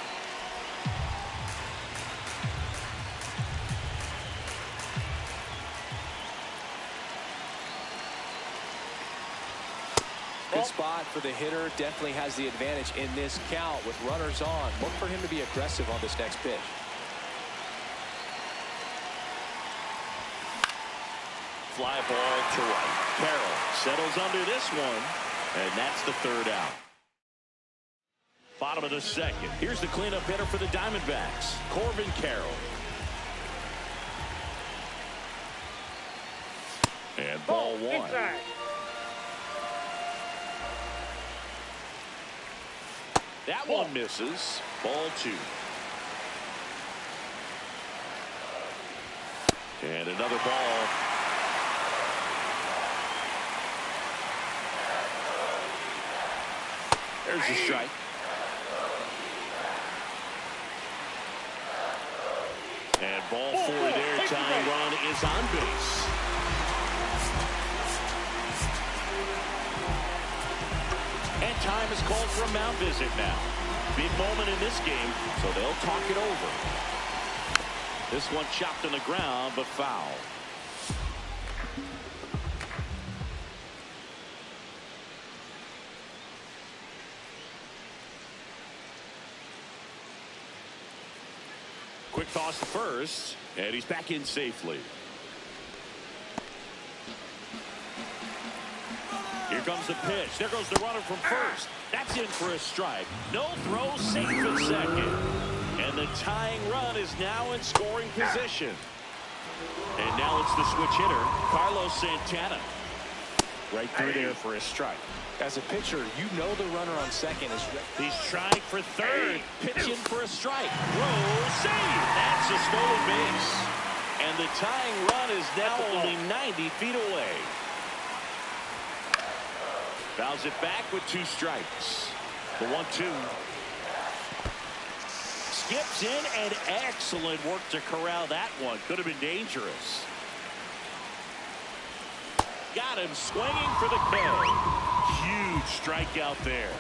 Good spot for the hitter. Definitely has the advantage in this count with runners on. Look for him to be aggressive on this next pitch. Fly ball to right. Carroll settles under this one, and that's the 3rd out. Bottom of the 2nd. Here's the cleanup hitter for the Diamondbacks, Corbin Carroll. And ball 1. Inside. That one misses. Ball 2. And another ball. There's a strike. And ball 4 there. Tying run is on base. And time is called for a mound visit now. Big moment in this game, so they'll talk it over. This one chopped on the ground, but foul. Quick toss to first, and he's back in safely. Here comes the pitch. There goes the runner from first. That's in for a strike. No throw, safe at second. And the tying run is now in scoring position. And now it's the switch hitter, Carlos Santana. Right through there for a strike. As a pitcher, you know the runner on second is ready. He's trying for third. Pitching for a strike. Throw, save. That's a stolen base. And the tying run is now only 90 feet away. Fouls it back with 2 strikes. The 1-2. Skips in, and excellent work to corral that one. Could have been dangerous. Got him swinging for the kill. Huge strikeout there.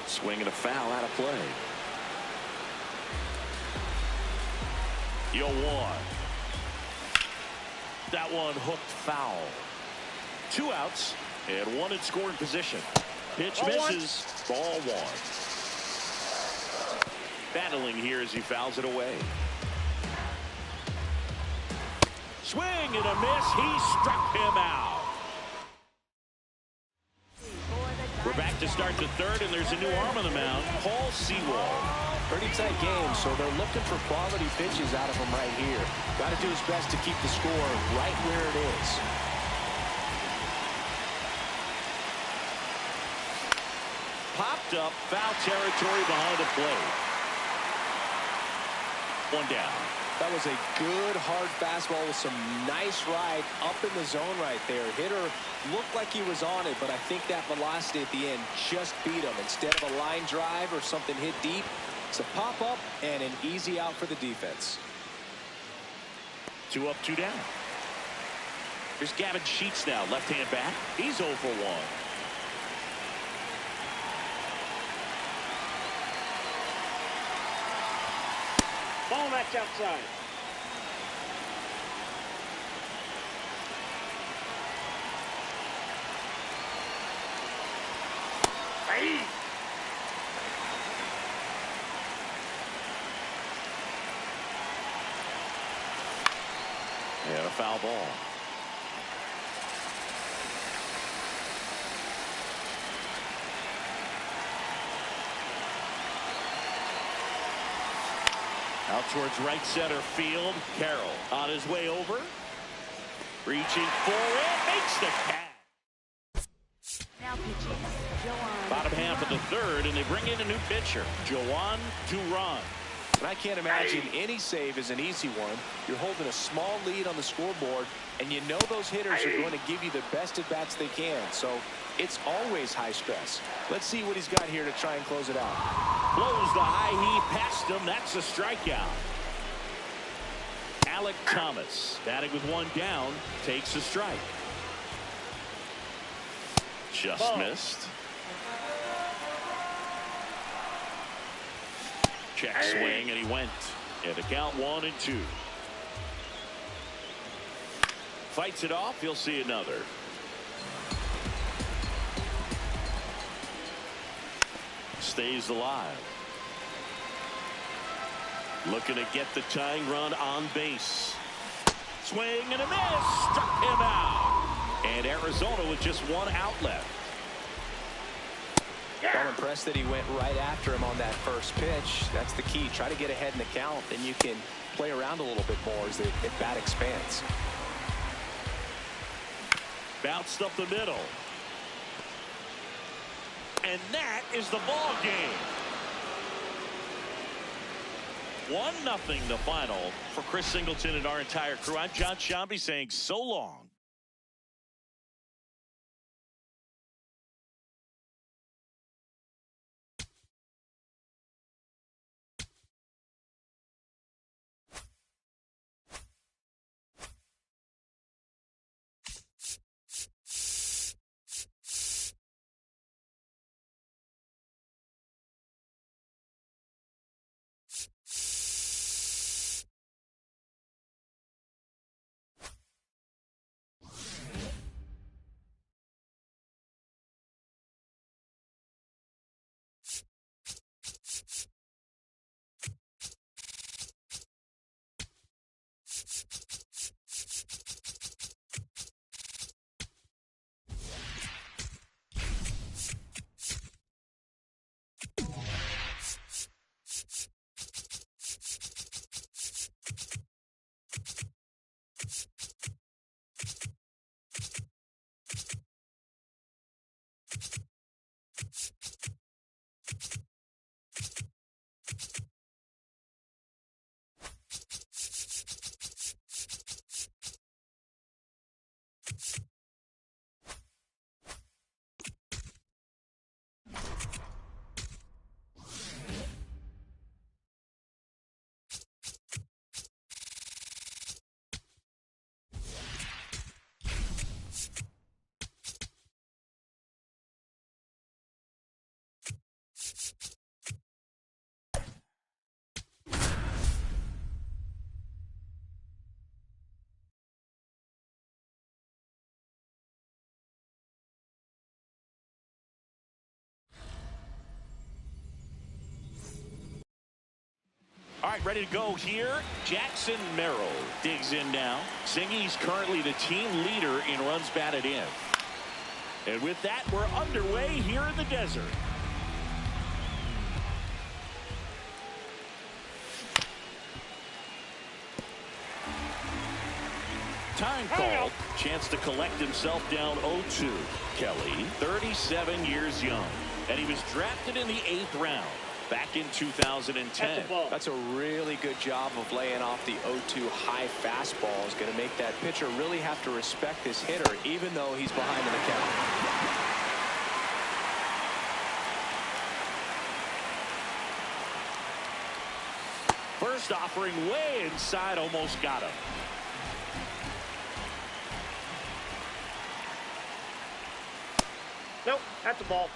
Swinging a foul out of play. 0-1. That one hooked foul. 2 outs and 1 in scoring position. Pitch misses. Ball 1. Battling here as he fouls it away. Swing and a miss. He struck him out. We're back to start the 3rd, and there's a new arm on the mound, Paul Sewald. Pretty tight game, so they're looking for quality pitches out of him right here. Got to do his best to keep the score right where it is. Popped up, foul territory behind the plate. One down. That was a good, hard fastball with some nice ride up in the zone right there. Hitter looked like he was on it, but I think that velocity at the end just beat him. Instead of a line drive or something hit deep, it's a pop-up and an easy out for the defense. 2 up, 2 down. Here's Gavin Sheets now, left-hand bat. He's 0 for 1. Ball match outside. Hey. And a foul ball. Out towards right center field. Carroll on his way over. Reaching for it. Makes the catch. Now pitching, Joan. Bottom half of the third, and they bring in a new pitcher, Joan Duran. And I can't imagine any save is an easy one. You're holding a small lead on the scoreboard, and you know those hitters are going to give you the best at bats they can. So it's always high stress. Let's see what he's got here to try and close it out. Blows the high heat past him. That's a strikeout. Alec Thomas batting with 1 down takes a strike. Just missed. Check swing, and he went. And the count 1-2. Fights it off. He'll see another. Stays alive. Looking to get the tying run on base. Swing and a miss. Struck him out. And Arizona with just 1 out left. I'm impressed that he went right after him on that first pitch. That's the key. Try to get ahead in the count, then you can play around a little bit more as the at-bat expands. Bounced up the middle. And that is the ball game. 1-0 the final for Chris Singleton and our entire crew. I'm John Shambi saying so long. All right, ready to go here. Jackson Merrill digs in now. Singy's currently the team leader in runs batted in. And with that, we're underway here in the desert. Time called. Chance to collect himself down 0-2. Kelly, 37 years young. And he was drafted in the 8th round. back in 2010. That's a really good job of laying off the 0-2 high fastball. Is going to make that pitcher really have to respect this hitter, even though he's behind in the count. First offering way inside, almost got him. Nope, that's a ball.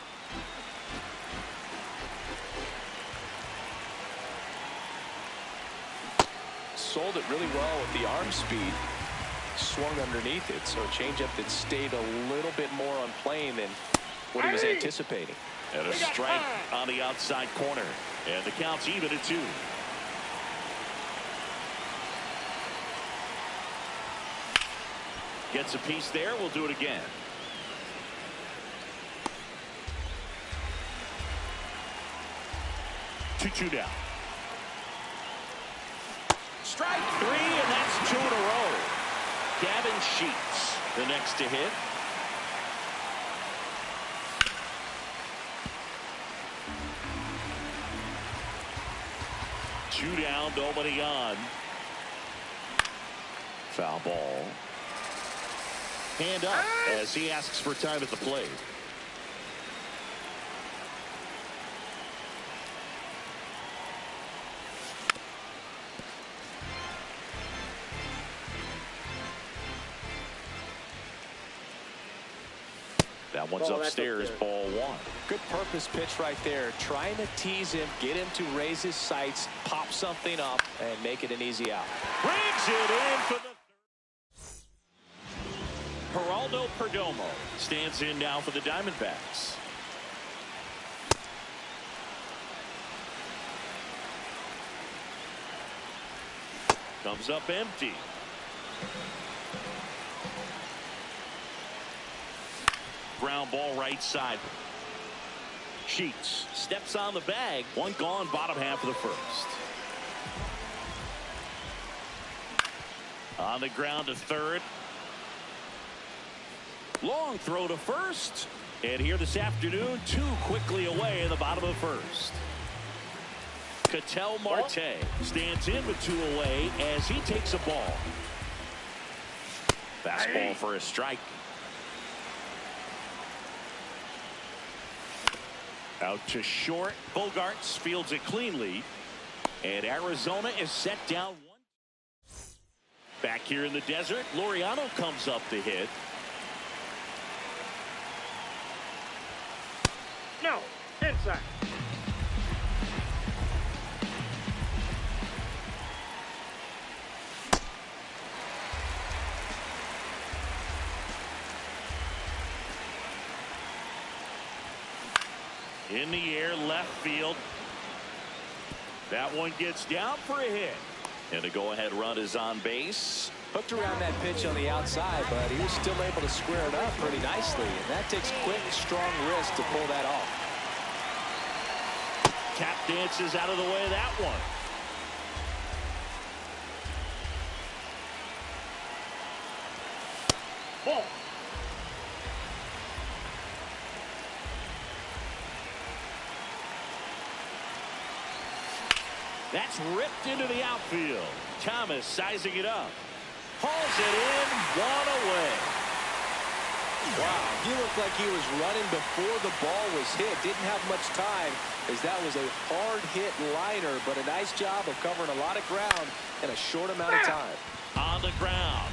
Sold it really well with the arm speed. Swung underneath it, so a changeup that stayed a little bit more on plane than what he was anticipating. And a strike on the outside corner. And the count's even at 2. Gets a piece there. We'll do it again. Two down. Strike 3, and that's 2 in a row. Gavin Sheets, the next to hit. Two down, nobody on. Foul ball. Hand up as he asks for time at the plate. That one's upstairs, ball 1. Good purpose pitch right there. Trying to tease him, get him to raise his sights, pop something up, and make it an easy out. Brings it in for the Geraldo Perdomo stands in now for the Diamondbacks. Comes up empty. Ground ball right side. Sheets steps on the bag. One gone, bottom half of the first. On the ground to third. Long throw to first. And here this afternoon, 2 quickly away in the bottom of the first. Ketel Marte stands in with 2 away as he takes a ball. Fastball for a strike. Out to short. Bogarts fields it cleanly. And Arizona is set down 1. Back here in the desert, Laureano comes up to hit. No, inside. In the air, left field. That one gets down for a hit. And the go-ahead run is on base. Hooked around that pitch on the outside, but he was still able to square it up pretty nicely. And that takes quick, strong wrist to pull that off. Tap dances out of the way of that one. Ball. That's ripped into the outfield. Thomas sizing it up. Hauls it in, 1 away. Wow, he looked like he was running before the ball was hit. Didn't have much time, as that was a hard hit liner, but a nice job of covering a lot of ground in a short amount of time. On the ground.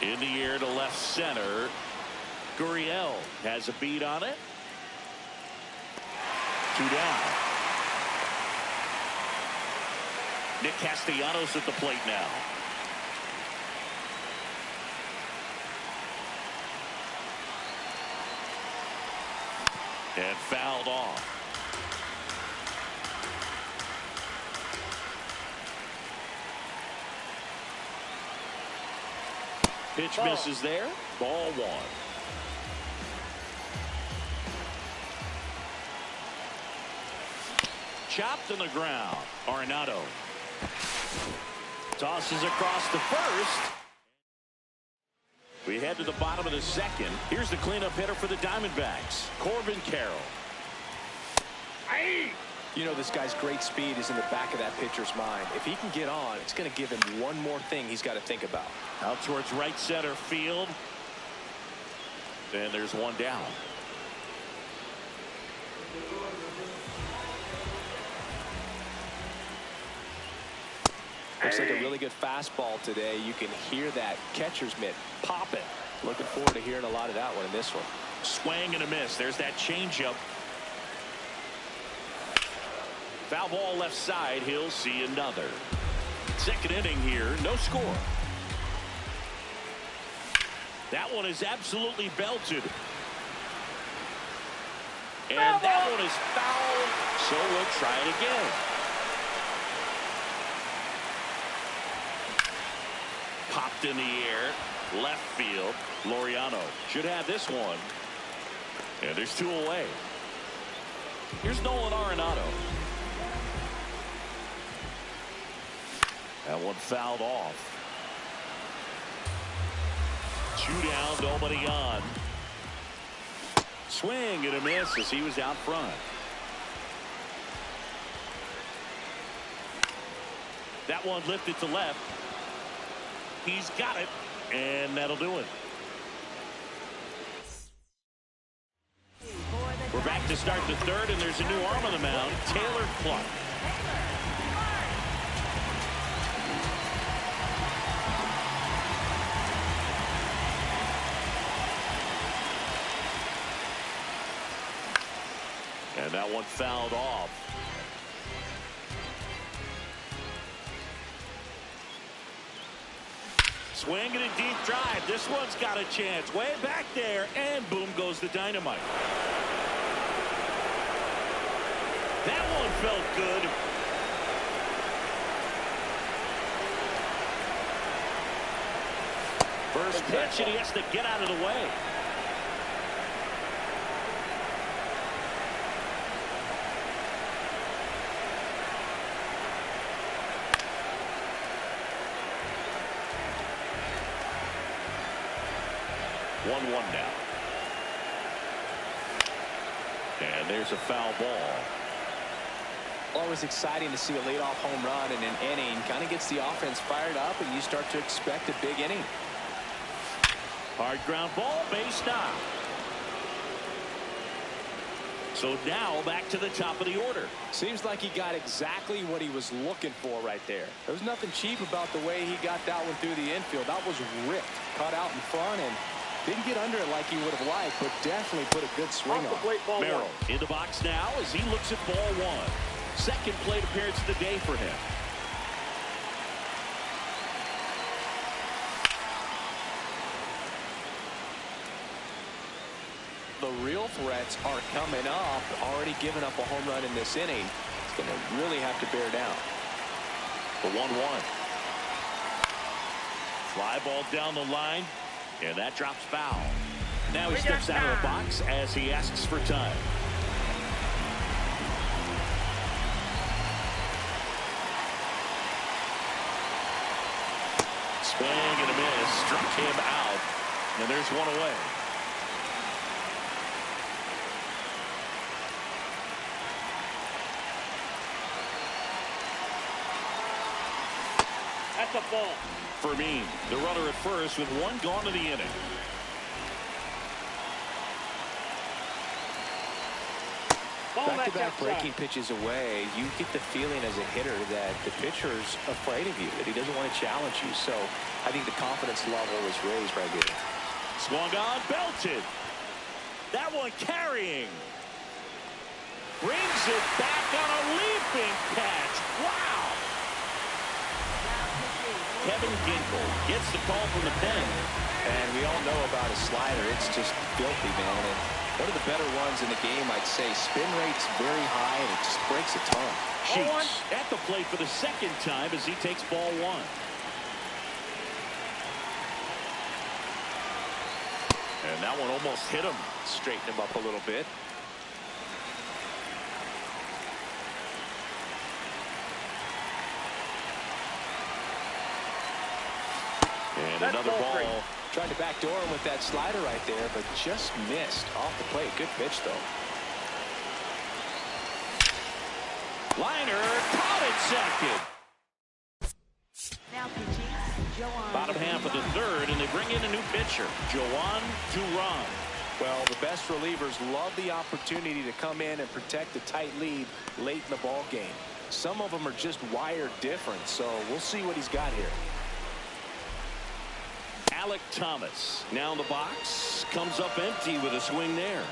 In the air to left center. Gurriel has a beat on it. 2 down. Nick Castellanos at the plate now. And fouled off. Pitch misses there. Ball 1. Chopped on the ground. Arenado tosses across the first. We head to the bottom of the second. Here's the cleanup hitter for the Diamondbacks, Corbin Carroll. You know, this guy's great speed is in the back of that pitcher's mind. If he can get on, it's going to give him one more thing he's got to think about. Out towards right center field. And there's one down. Looks like a really good fastball today. You can hear that catcher's mitt popping. Looking forward to hearing a lot of that one in this one. Swing and a miss. There's that changeup. Foul ball left side. He'll see another. Second inning here. No score. That one is absolutely belted. And that one is foul. So we'll try it again. Popped in the air. Left field. Laureano should have this one. And there's two away. Here's Nolan Arenado. That one fouled off. Two down, nobody on. Swing and a miss as he was out front. That one lifted to left. He's got it, and that'll do it. We're back to start the third, and there's a new arm on the mound, Taylor Clark. And that one fouled off. Swing and a deep drive. This one's got a chance. Way back there, and boom goes the dynamite. That one felt good. First pitch, and he has to get out of the way. One now. And there's a foul ball. Always exciting to see a leadoff home run in an inning. Kind of gets the offense fired up, and you start to expect a big inning. Hard ground ball, base knock. So now back to the top of the order. Seems like he got exactly what he was looking for right there. There's nothing cheap about the way he got that one through the infield. That was ripped, cut out in front, and didn't get under it like he would have liked, but definitely put a good swing on. Merrill in the box now as he looks at ball one. Second plate appearance of the day for him. The real threats are coming up. Already giving up a home run in this inning. It's going to really have to bear down. The 1-1. Fly ball down the line. And that drops foul. Now he steps out of the box as he asks for time. Swing and a miss. Struck him out. And there's one away. That's a ball. Fermin, the runner at first with one gone in the inning. Back-to-back breaking pitches away, you get the feeling as a hitter that the pitcher's afraid of you, that he doesn't want to challenge you. So I think the confidence level is raised right here. Swung on, belted. That one carrying. Brings it back on a leaping catch. Wow. Kevin Ginkel gets the call from the pen. And we all know about his slider. It's just filthy, man. And one of the better ones in the game, I'd say. Spin rate's very high, and it just breaks a ton. Sheets at the plate for the second time as he takes ball one. And that one almost hit him. Straighten him up a little bit. And another ball Tried to backdoor him with that slider right there, but just missed off the plate. Good pitch, though. Liner caught at second. Now pitching, Joan. Bottom half of the third, and they bring in a new pitcher, Joan Duran. Well, the best relievers love the opportunity to come in and protect a tight lead late in the ball game. Some of them are just wired different, so we'll see what he's got here. Alec Thomas now in the box, comes up empty with a swing there.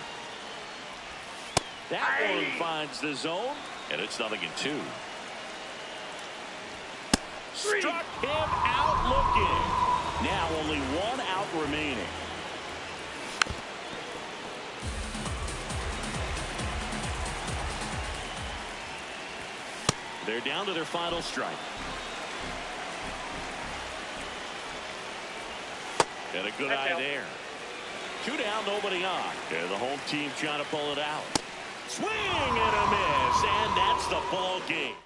That one finds the zone, and it's 0-2. Struck him out looking. Now only 1 out remaining. They're down to their final strike. And a good eye there. 2 down, nobody on. And the home team trying to pull it out. Swing and a miss, and that's the ball game.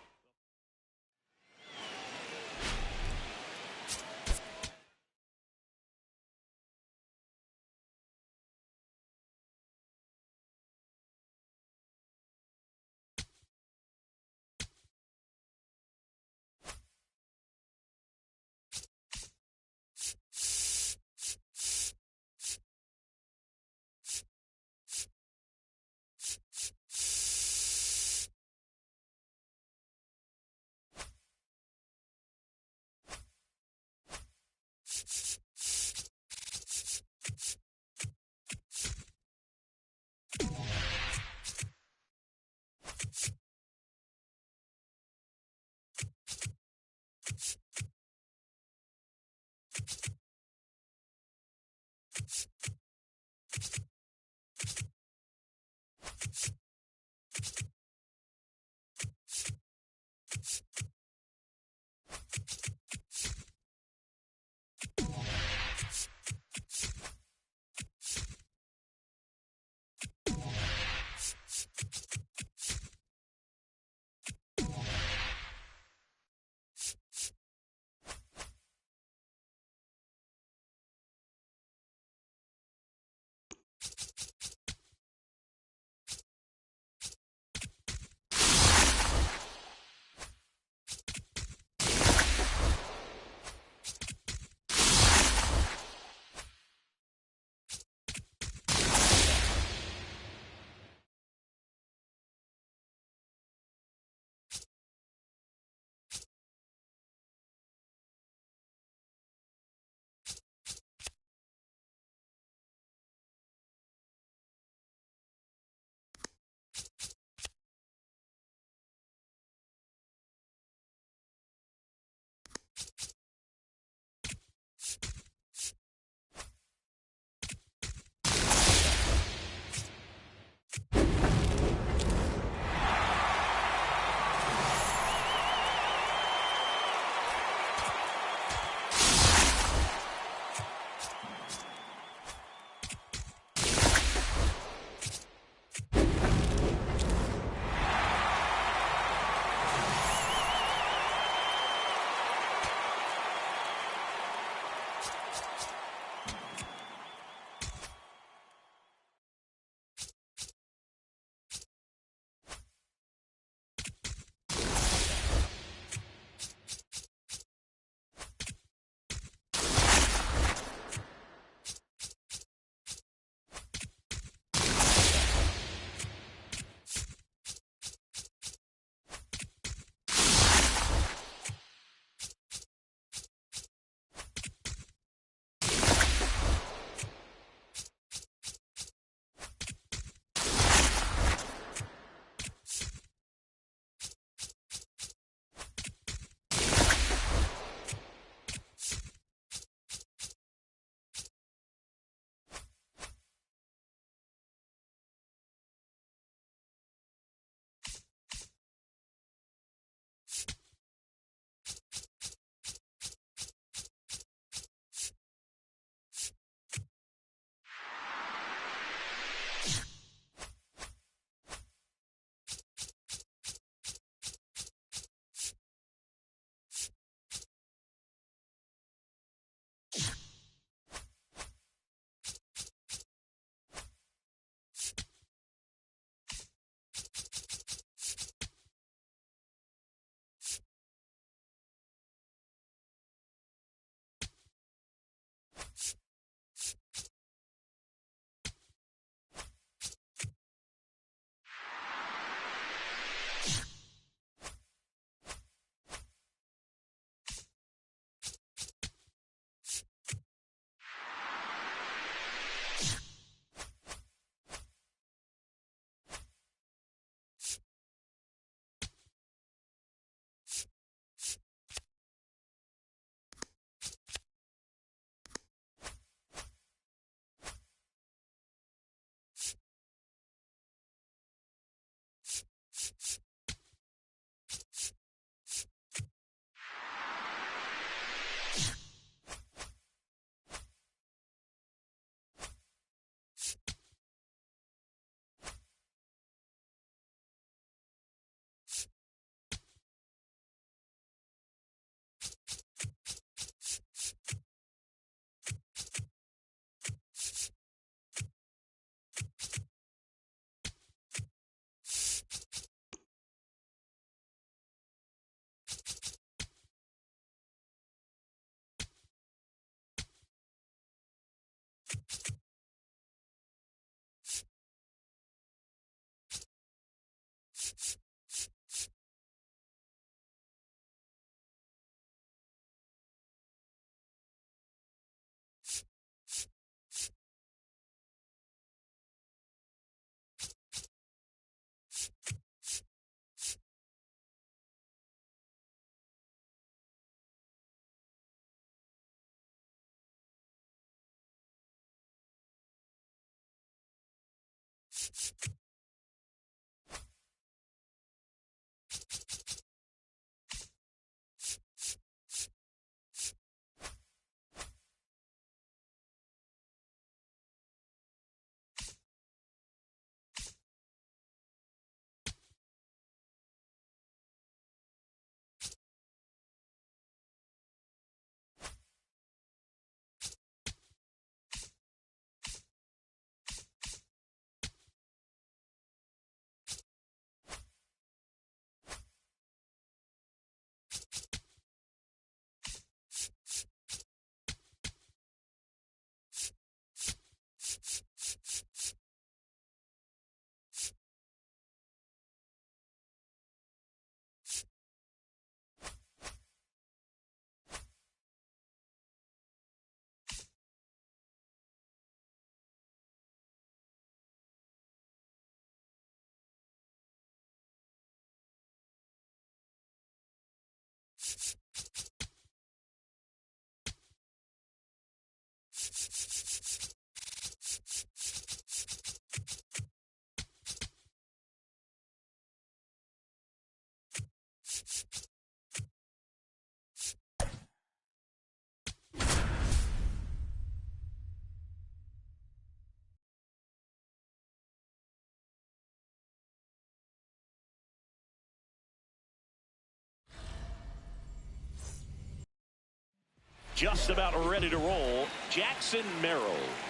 Just about ready to roll. Jackson Merrill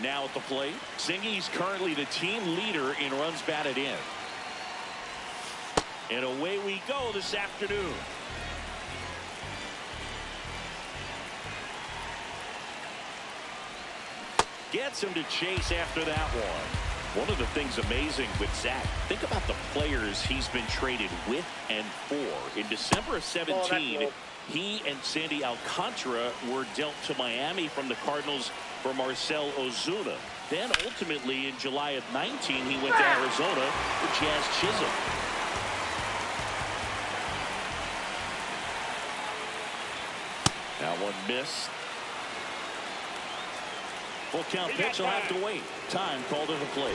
now at the plate. Zingy's currently the team leader in runs batted in. And away we go this afternoon. Gets him to chase after that one. One of the things amazing with Zach, think about the players he's been traded with and for. In December of 17, he and Sandy Alcantara were dealt to Miami from the Cardinals for Marcell Ozuna. Then ultimately in July of 19, he went to Arizona for Jazz Chisholm. That one missed. Full count pitch will have to wait. Time called at the plate.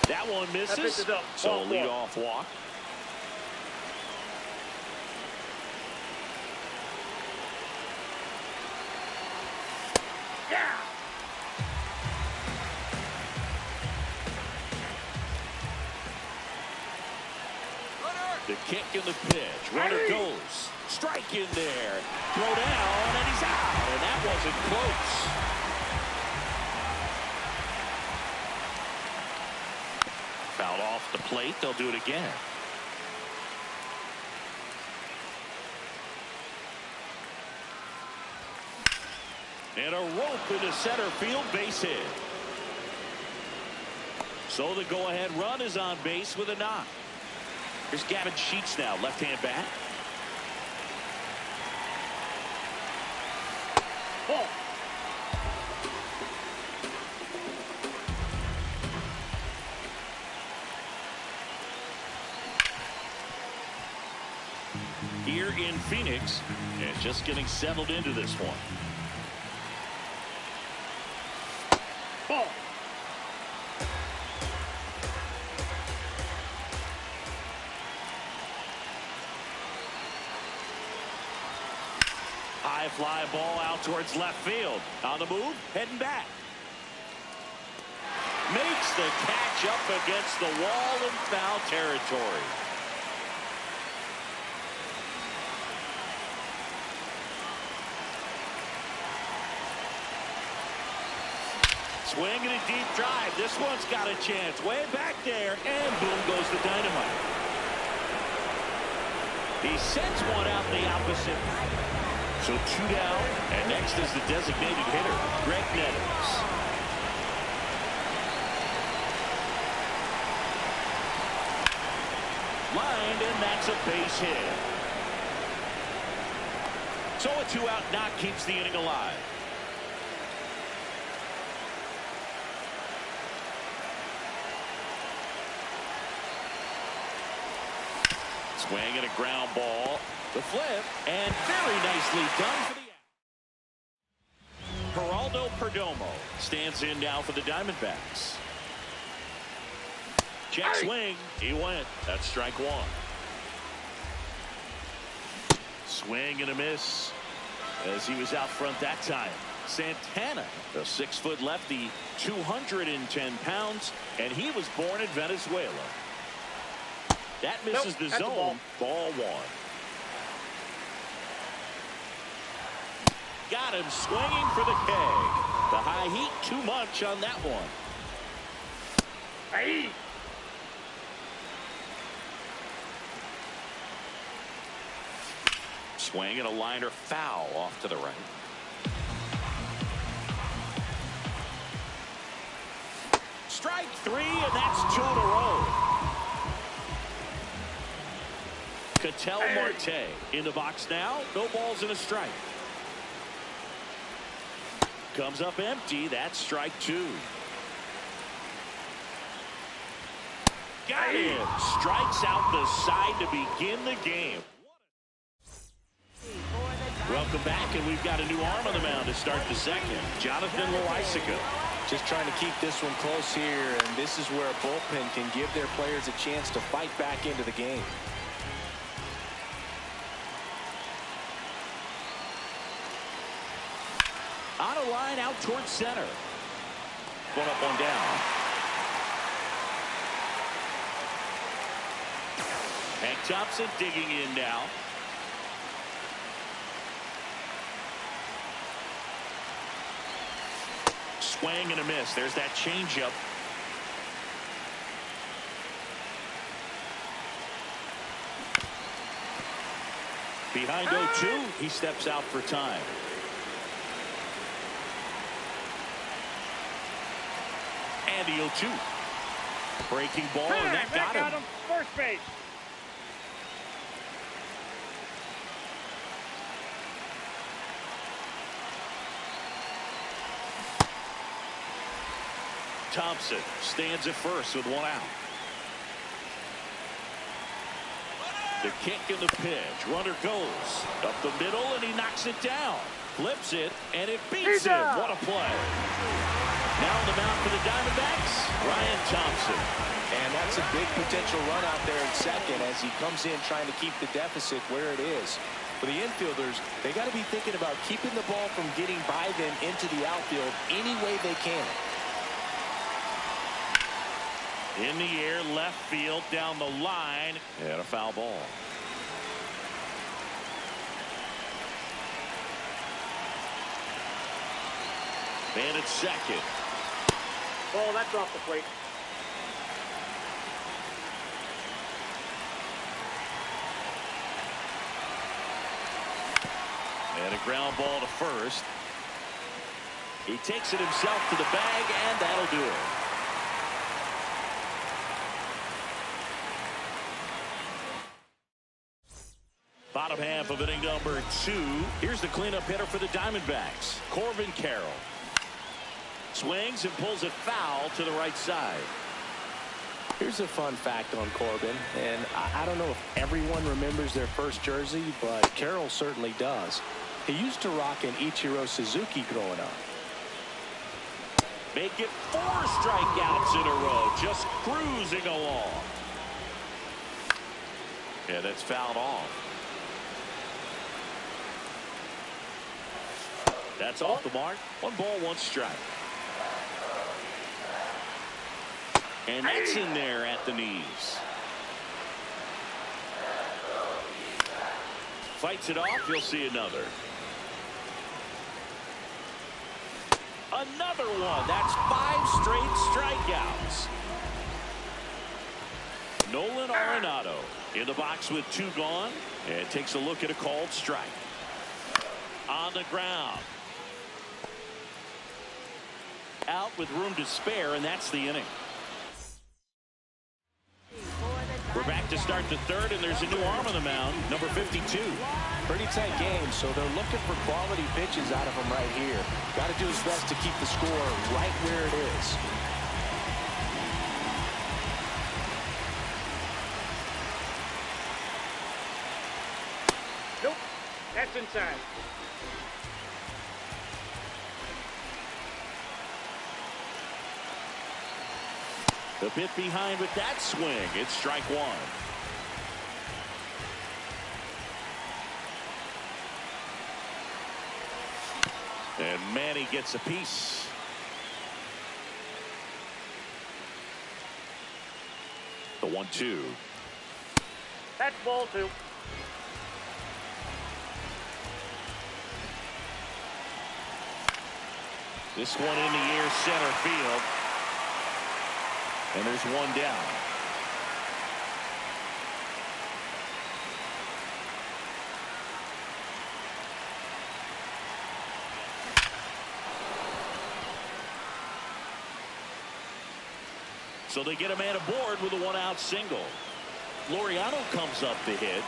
That one misses. So lead off walk. Yeah. The kick and the pitch. Runner goes. Strike in there. Throw down, and he's out. And that wasn't close. Foul off the plate. They'll do it again. And a rope into center field, base hit. So the go-ahead run is on base with a knock. Here's Gavin Sheets now, left-hand bat. Ball. Here in Phoenix, and just getting settled into this one. Ball. High fly ball out towards left field. On the move, heading back. Makes the catch up against the wall in foul territory. Swing and a deep drive. This one's got a chance. Way back there, and boom goes the dynamite. He sends one out the opposite. So 2 down, and next is the designated hitter, Greg Nettles. Lined, and that's a base hit. So a 2-out knock keeps the inning alive. Swing and a ground ball. The flip, and very nicely done for the out. Perdomo stands in now for the Diamondbacks. Check swing. He went. That's strike one. Swing and a miss as he was out front that time. Santana, a 6-foot lefty, 210 pounds, and he was born in Venezuela. That misses the zone. Ball one. Got him swinging for the K. The high heat, too much on that one. Hey. Swing and a liner foul off to the right. Strike three, and that's 2 in a row. Ketel Marte in the box now. No balls and a strike. Comes up empty. That's strike 2. Got him. Strikes out the side to begin the game. Welcome back, and we've got a new arm on the mound to start the second. Jonathan Loaisiga. Just trying to keep this one close here, and this is where a bullpen can give their players a chance to fight back into the game. On a line out towards center. One up, one down. Hank Thompson digging in now. Swing and a miss. There's that changeup. Behind 0-2, he steps out for time. And the 0-2. Breaking ball, and that got him. First base. Thompson stands at first with 1 out. The kick and the pitch. Runner goes up the middle, and he knocks it down. Flips it, and it beats him. What a play. Now on the mound for the Diamondbacks, Ryan Thompson. And that's a big potential run out there in second as he comes in trying to keep the deficit where it is. For the infielders, they got to be thinking about keeping the ball from getting by them into the outfield any way they can. In the air, left field, down the line, and a foul ball. And it's second. Oh, that's off the plate. And a ground ball to first. He takes it himself to the bag, and that'll do it. Bottom half of inning number 2. Here's the cleanup hitter for the Diamondbacks, Corbin Carroll. Swings and pulls it foul to the right side. Here's a fun fact on Corbin, and I don't know if everyone remembers their first jersey, but Carroll certainly does. He used to rock an Ichiro Suzuki growing up. Make it 4 strikeouts in a row, just cruising along. Yeah, that's fouled off. That's off the mark. 1 ball, 1 strike. And that's in there at the knees. Fights it off. You'll see another. Another one. That's 5 straight strikeouts. Nolan Arenado in the box with 2 gone. And takes a look at a called strike. On the ground. Out with room to spare, and that's the inning. We're back to start the 3rd, and there's a new arm on the mound, number 52. Pretty tight game, so they're looking for quality pitches out of him right here. Got to do his best to keep the score right where it is. Nope, that's inside. A bit behind with that swing. It's strike one. And Manny gets a piece. The 1-2. That's ball two. This one in the air, center field. And there's one down. So they get a man aboard with a one-out single. Laureano comes up to hit.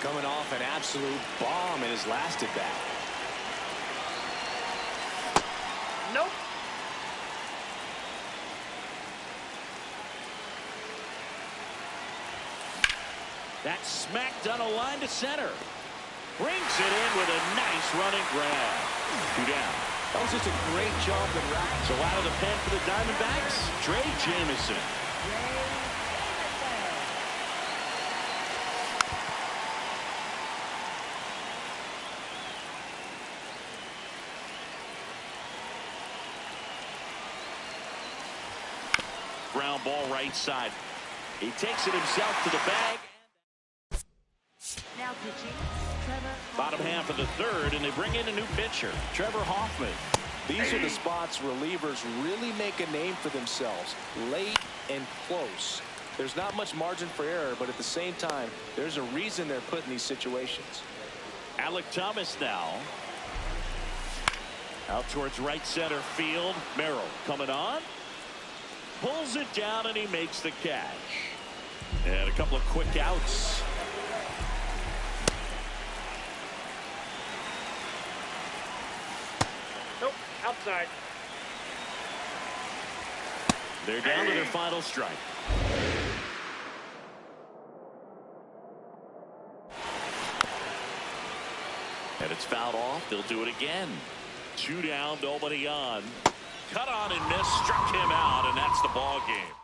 Coming off an absolute bomb in his last at bat. Nope. That smacked on a line to center. Brings it in with a nice running grab. 2 down. That was just a great jump and ride. So out of the pen for the Diamondbacks, Trey Jamison. Ground ball right side. He takes it himself to the bag. Now pitching, Trevor. Bottom half of the third, and they bring in a new pitcher, Trevor Hoffman. These are the spots relievers really make a name for themselves. Late and close. There's not much margin for error, but at the same time, there's a reason they're put in these situations. Alec Thomas now. Out towards right center field. Merrill coming on. Pulls it down, and he makes the catch. And a couple of quick outs. Nope. Outside. They're down to their final strike. And it's fouled off. They'll do it again. 2 down, nobody on. Cut on and miss, struck him out, and that's the ball game.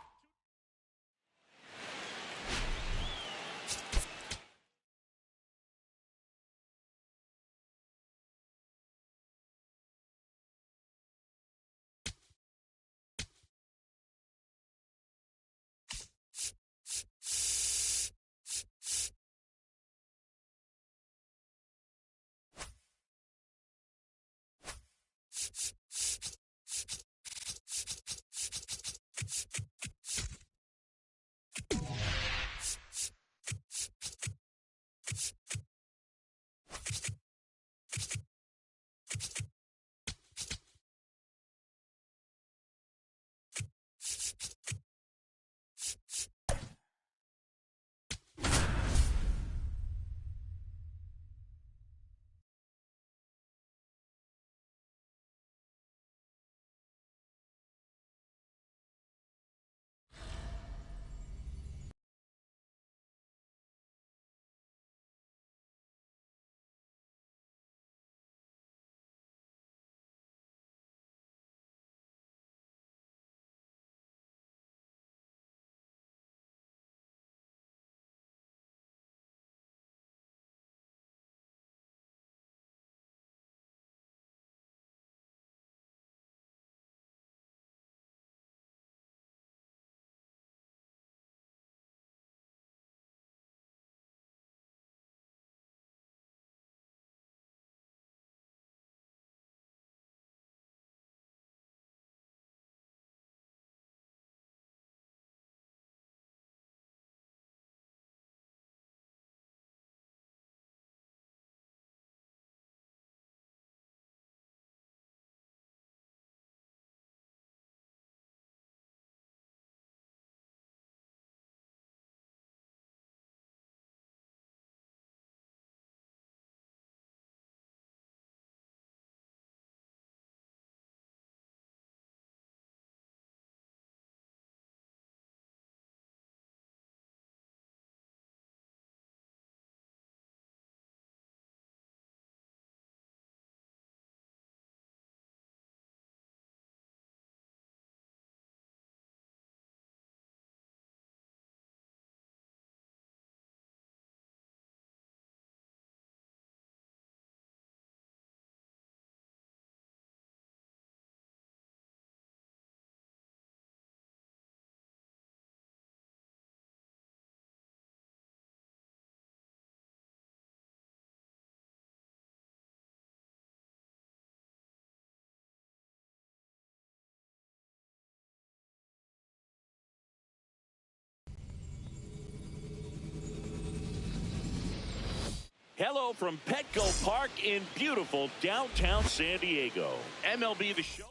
Hello from Petco Park in beautiful downtown San Diego. MLB The Show.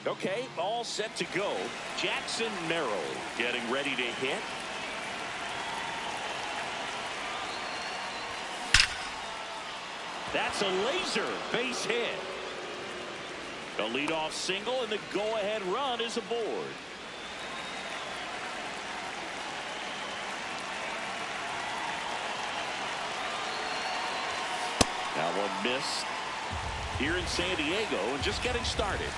Okay, all set to go. Jackson Merrill getting ready to hit. That's a laser base hit. The leadoff single and the go-ahead run is aboard. Now one missed here in San Diego and just getting started.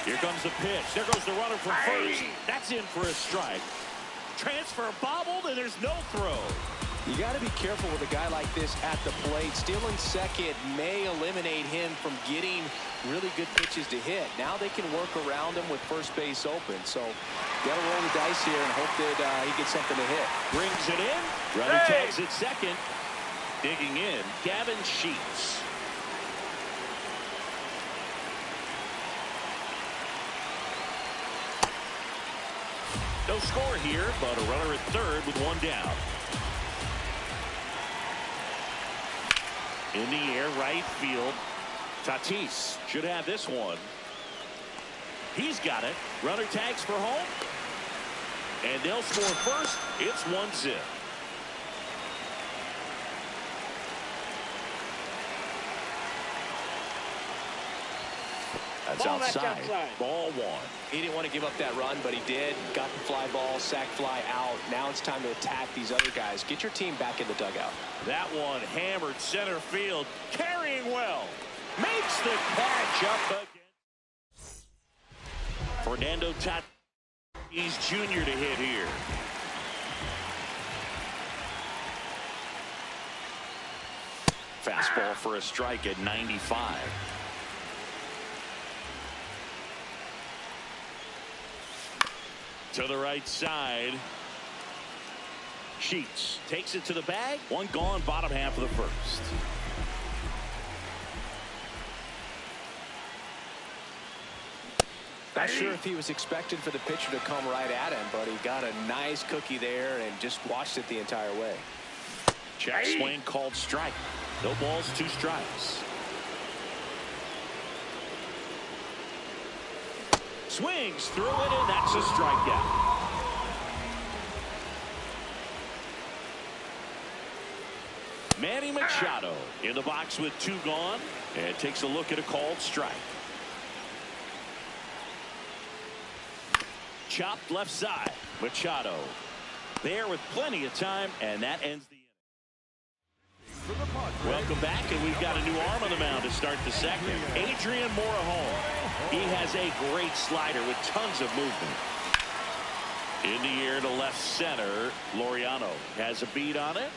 Here comes the pitch. There goes the runner from first. That's in for a strike. Transfer bobbled and there's no throw. You got to be careful with a guy like this at the plate. Stealing second may eliminate him from getting really good pitches to hit. Now they can work around him with first base open. So got to roll the dice here and hope that he gets something to hit. Brings it in. Runner tags it second. Digging in, Gavin Sheets. No score here, but a runner at third with one down. In the air, right field. Tatis should have this one. He's got it. Runner tags for home. And they'll score first. It's 1-0. That's outside. Ball one. He didn't want to give up that run, but he did. Got the fly ball, sac fly out. Now it's time to attack these other guys. Get your team back in the dugout. That one hammered center field. Carrying well. Makes the catch up again. Fernando Tatis Jr. to hit here. Fastball for a strike at 95. To the right side. Sheets takes it to the bag. One gone, bottom half of the first. Not sure if he was expecting for the pitcher to come right at him, but he got a nice cookie there and just watched it the entire way. Check swing called strike. No balls, 2 strikes. Swings through it, and that's a strikeout. Manny Machado in the box with 2 gone, and takes a look at a called strike. Chopped left side. Machado there with plenty of time, and that ends the inning. Welcome back, and we've got a new arm on the mound to start the second. Adrian Morejon. He has a great slider with tons of movement. In the air to left center. Laureano has a beat on it.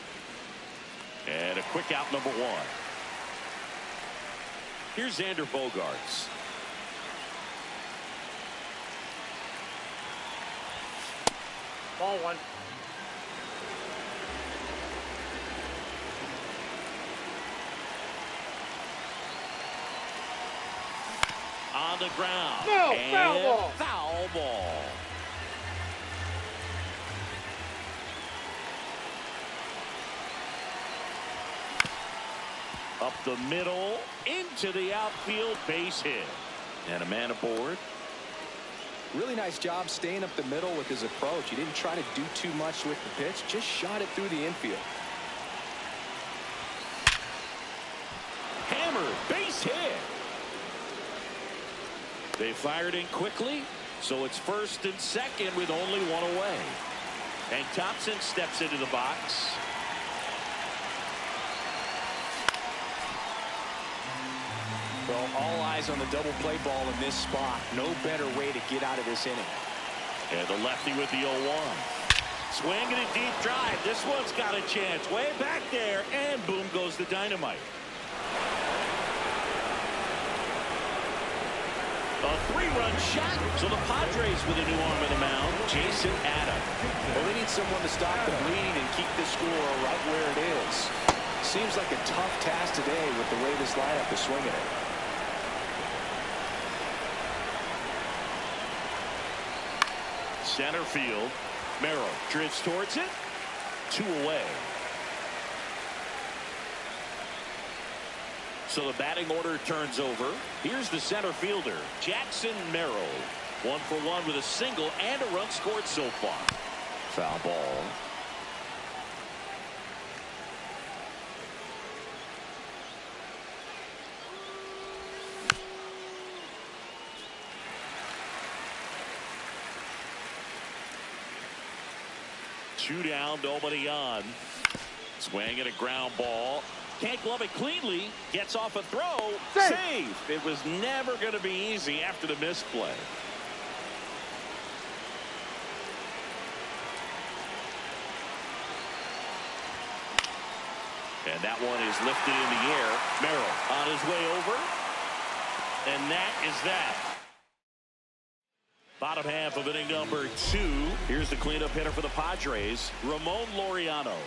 And a quick out, number 1. Here's Xander Bogaerts. Ball 1. On the ground. No, and foul ball. Foul ball. Up the middle, into the outfield, base hit. And a man aboard. Really nice job staying up the middle with his approach. He didn't try to do too much with the pitch, just shot it through the infield. Hammer, base hit. They fired in quickly, so it's first and second with only 1 away. And Thompson steps into the box. Well, all eyes on the double play ball in this spot. No better way to get out of this inning. And the lefty with the 0-1. Swinging a deep drive. This one's got a chance. Way back there, and boom goes the dynamite. A 3-run shot. So the Padres with a new arm on the mound, Jason Adam. Well, they need someone to stop the bleeding and keep the score right where it is. Seems like a tough task today with the way this lineup is swinging it. Center field. Merrill drifts towards it. 2 away. So the batting order turns over. Here's the center fielder, Jackson Merrill. 1 for 1 with a single and a run scored so far. Foul ball. Two down, nobody on. Swing and a ground ball. Can't glove it cleanly. Gets off a throw. Save. It was never going to be easy after the misplay. And that one is lifted in the air. Merrill on his way over. And that is that. Bottom half of inning number 2. Here's the cleanup hitter for the Padres, Ramon Laureano.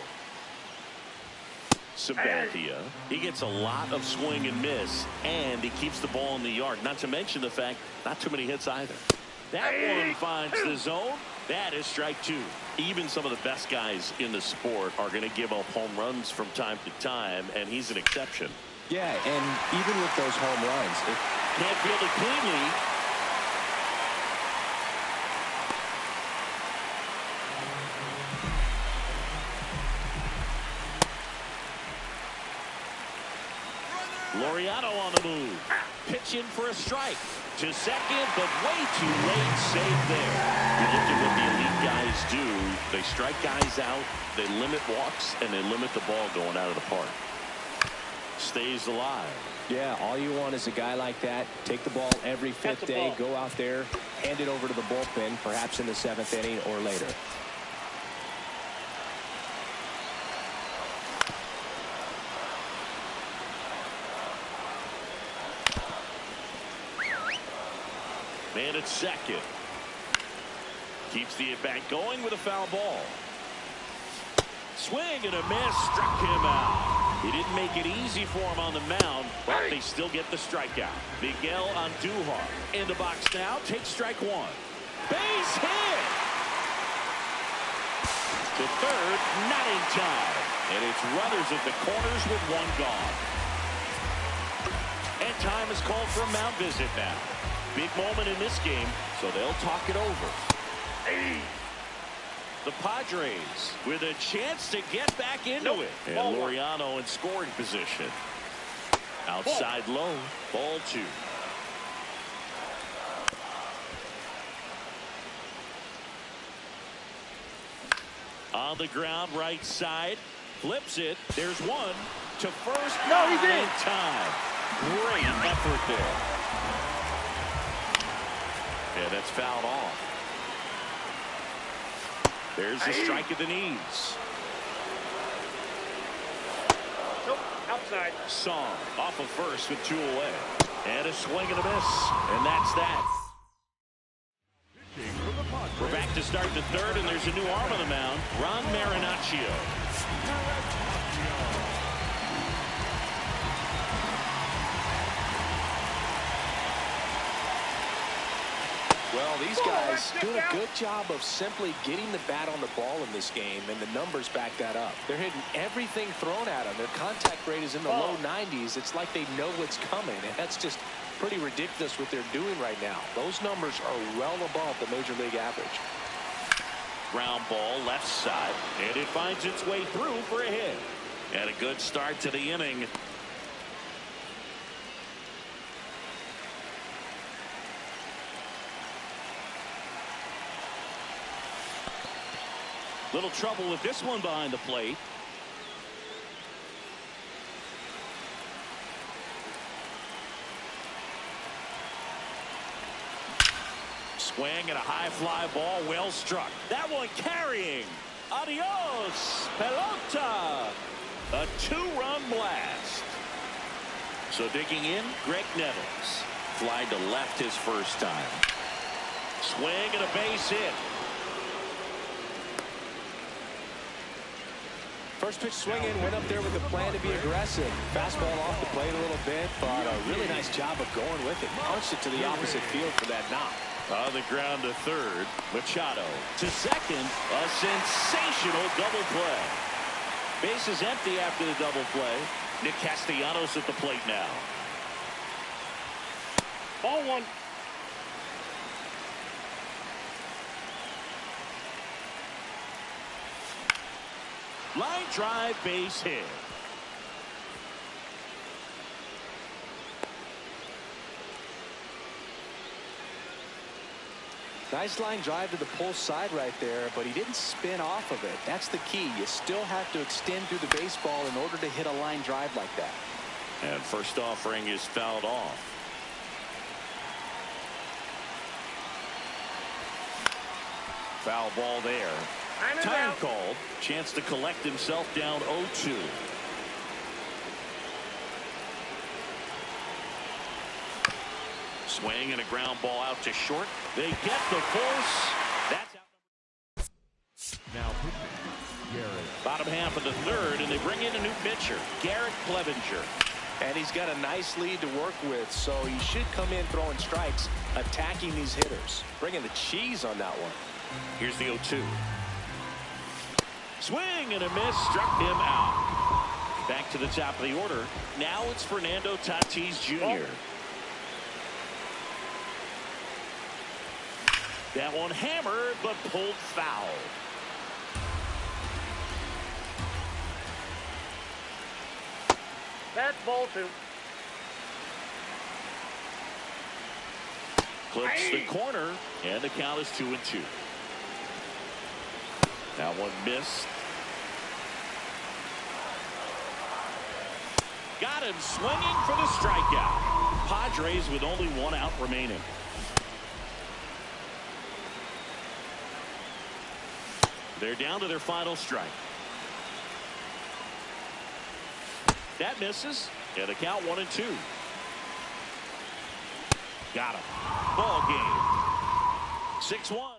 Sabathia. He gets a lot of swing and miss, and he keeps the ball in the yard. Not to mention the fact, not too many hits either. That one finds the zone. That is strike 2. Even some of the best guys in the sport are going to give up home runs from time to time, and he's an exception. Yeah, and even with those home runs, can't field it cleanly. Laureano on the move. Pitch in for a strike. To second, but way too late. Save there. You look at what the elite guys do. They strike guys out, they limit walks, and they limit the ball going out of the park. Stays alive. Yeah, all you want is a guy like that. Take the ball every 5th day, go out there, hand it over to the bullpen, perhaps in the 7th inning or later. Man at second. Keeps the at-bat going with a foul ball. Swing and a miss. Struck him out. He didn't make it easy for him on the mound, but they still get the strikeout. Miguel Andujar in the box now. Takes strike 1. Base hit. To third, not in time. And it's runners at the corners with 1 gone. And time is called for a mound visit now. Big moment in this game, so they'll talk it over. The Padres with a chance to get back into it. And Laureano in scoring position. Outside low, ball 2. On the ground, right side. Flips it. There's one to first. No, he did. In time. Great effort there. Yeah, that's fouled off. There's the strike at the knees. Nope, outside. Song off of first with 2 away. And a swing and a miss. And that's that. We're back to start the 3rd, and there's a new arm on the mound. Ron Marinaccio. Well, these guys do a good job of simply getting the bat on the ball in this game, and the numbers back that up. They're hitting everything thrown at them. Their contact rate is in the low 90s. It's like they know what's coming, and that's just pretty ridiculous what they're doing right now. Those numbers are well above the major league average. Ground ball left side, and it finds its way through for a hit. And a good start to the inning. Little trouble with this one behind the plate. Swing and a high fly ball, well struck. That one carrying. Adios, pelota. A 2-run blast. So digging in, Greg Nettles. Fly to left his first time. Swing and a base hit. First pitch swinging, went up there with the plan to be aggressive. Fastball off the plate a little bit, but a really nice job of going with it. Punched it to the opposite field for that knock. On the ground to third. Machado to second. A sensational double play. Base is empty after the double play. Nick Castellanos at the plate now. Ball one. Line drive, base hit. Nice line drive to the pull side right there, but he didn't spin off of it. That's the key. You still have to extend through the baseball in order to hit a line drive like that. And first offering is fouled off. Foul ball there. Time called. Chance to collect himself down 0-2. Swing and a ground ball out to short. They get the force. That's out. Now pitching, Garrett. Bottom half of the third, and they bring in a new pitcher, Garrett Clevenger. And he's got a nice lead to work with, so he should come in throwing strikes, attacking these hitters. Bringing the cheese on that one. Here's the 0-2. Swing and a miss, struck him out. Back to the top of the order. Now it's Fernando Tatis Jr. That one hammered, but pulled foul. That's ball two. Clips the corner, and the count is 2-2. That one missed. Got him swinging for the strikeout. Padres with only one out remaining. They're down to their final strike. That misses. And the count 1-2. Got him. Ball game. 6-1.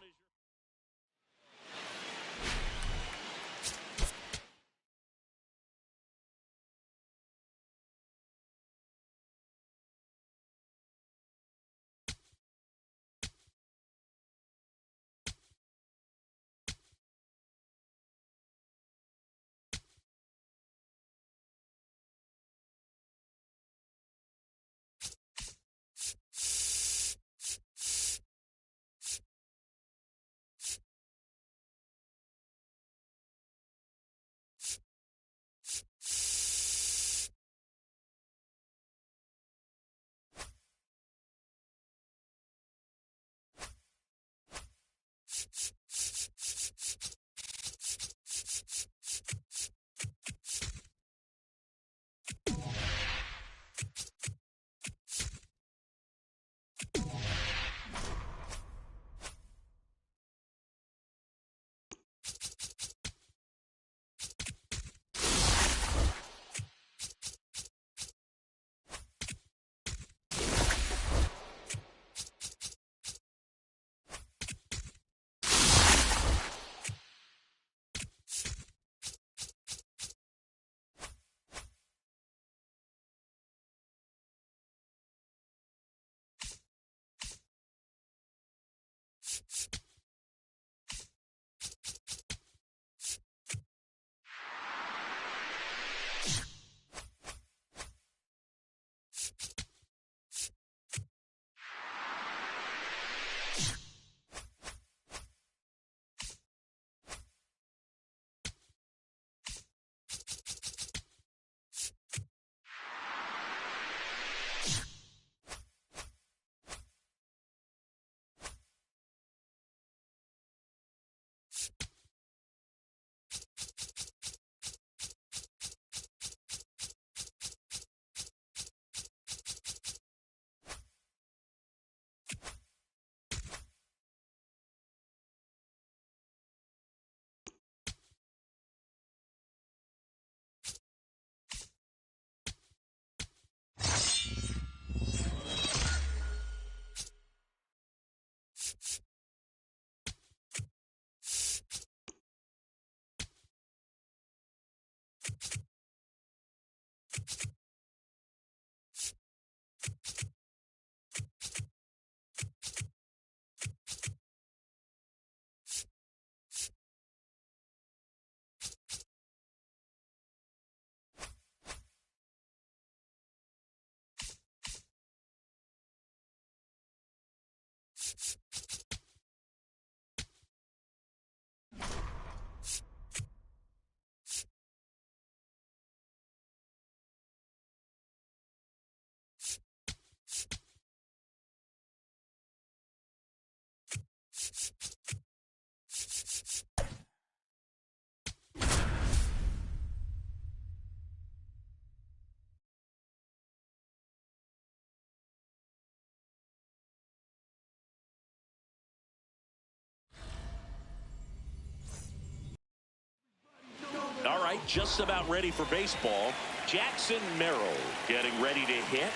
All right, just about ready for baseball. Jackson Merrill getting ready to hit.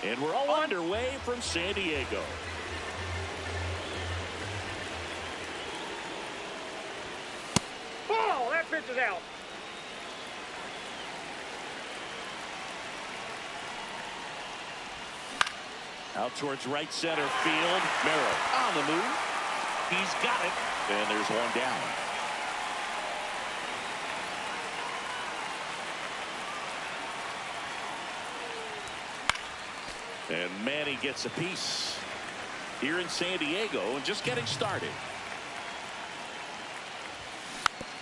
And we're all underway from San Diego. Ball! That pitch is out. Out towards right center field. Merrill on the move. He's got it. And there's one down. And Manny gets a piece here in San Diego and just getting started.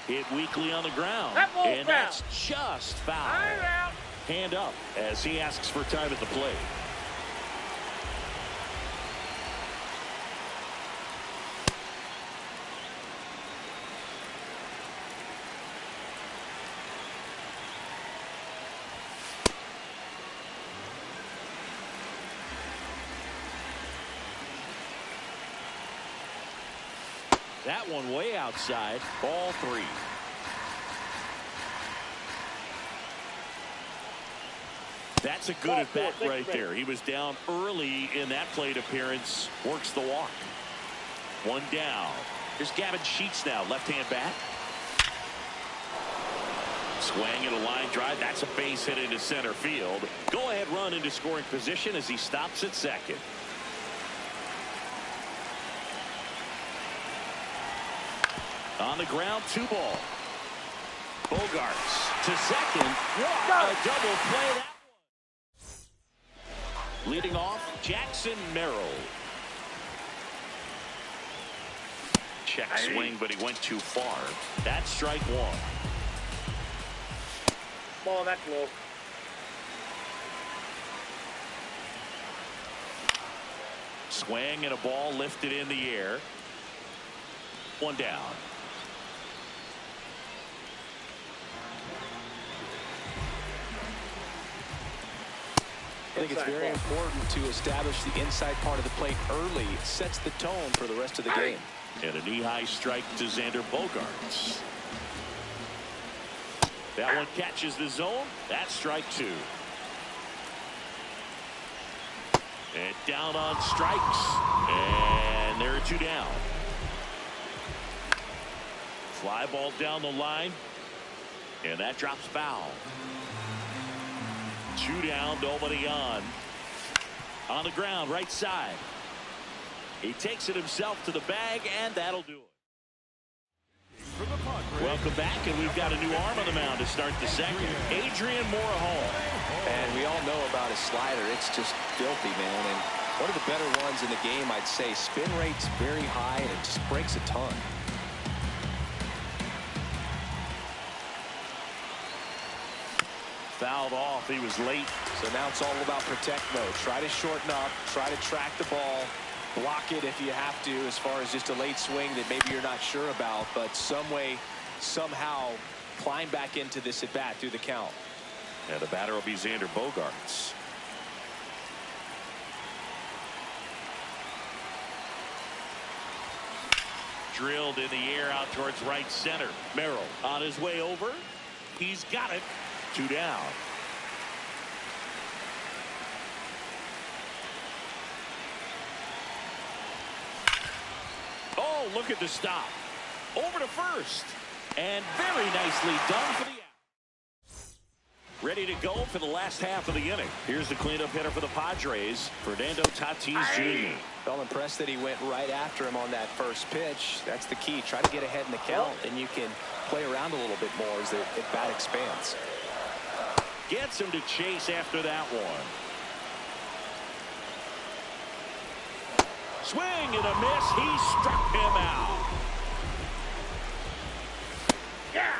Hit weakly on the ground. And that's just foul. Hand up as he asks for time at the plate. That one way outside. Ball 3. That's a good at bat right there. He was down early in that plate appearance. Works the walk. One down. Here's Gavin Sheets now. Left-hand bat. Swing and a line drive. That's a base hit into center field. Go ahead run into scoring position as he stops at second. On the ground, 2 ball. Bogarts to second. What a double play that one. Leading off, Jackson Merrill. Check swing, but he went too far. That's strike 1. Ball, that's low. Swing and a ball lifted in the air. One down. I think it's very important to establish the inside part of the plate early. It sets the tone for the rest of the game. And a knee-high strike to Xander Bogaerts. That one catches the zone. That's strike 2. And down on strikes. And there are 2 down. Fly ball down the line. And that drops foul. 2 down, nobody on. On the ground, right side. He takes it himself to the bag, and that'll do it. Welcome back, and we've got a new arm on the mound to start the second. Adrian Morejon. And we all know about his slider. It's just filthy, man. And one of the better ones in the game, I'd say. Spin rate's very high, and it just breaks a ton. Fouled off. He was late. So now it's all about protect mode. Try to shorten up. Try to track the ball. Block it if you have to, as far as just a late swing that maybe you're not sure about. But some way, somehow, climb back into this at bat through the count. And the batter will be Xander Bogaerts. Drilled in the air out towards right center. Merrill on his way over. He's got it. 2 down. Oh, look at the stop. Over to first. And very nicely done for the out. Ready to go for the last half of the inning. Here's the cleanup hitter for the Padres, Fernando Tatis Jr. Felt impressed that he went right after him on that first pitch. That's the key. Try to get ahead in the count, and you can play around a little bit more as the bat expands. Gets him to chase after that one. Swing and a miss. He struck him out. Yeah.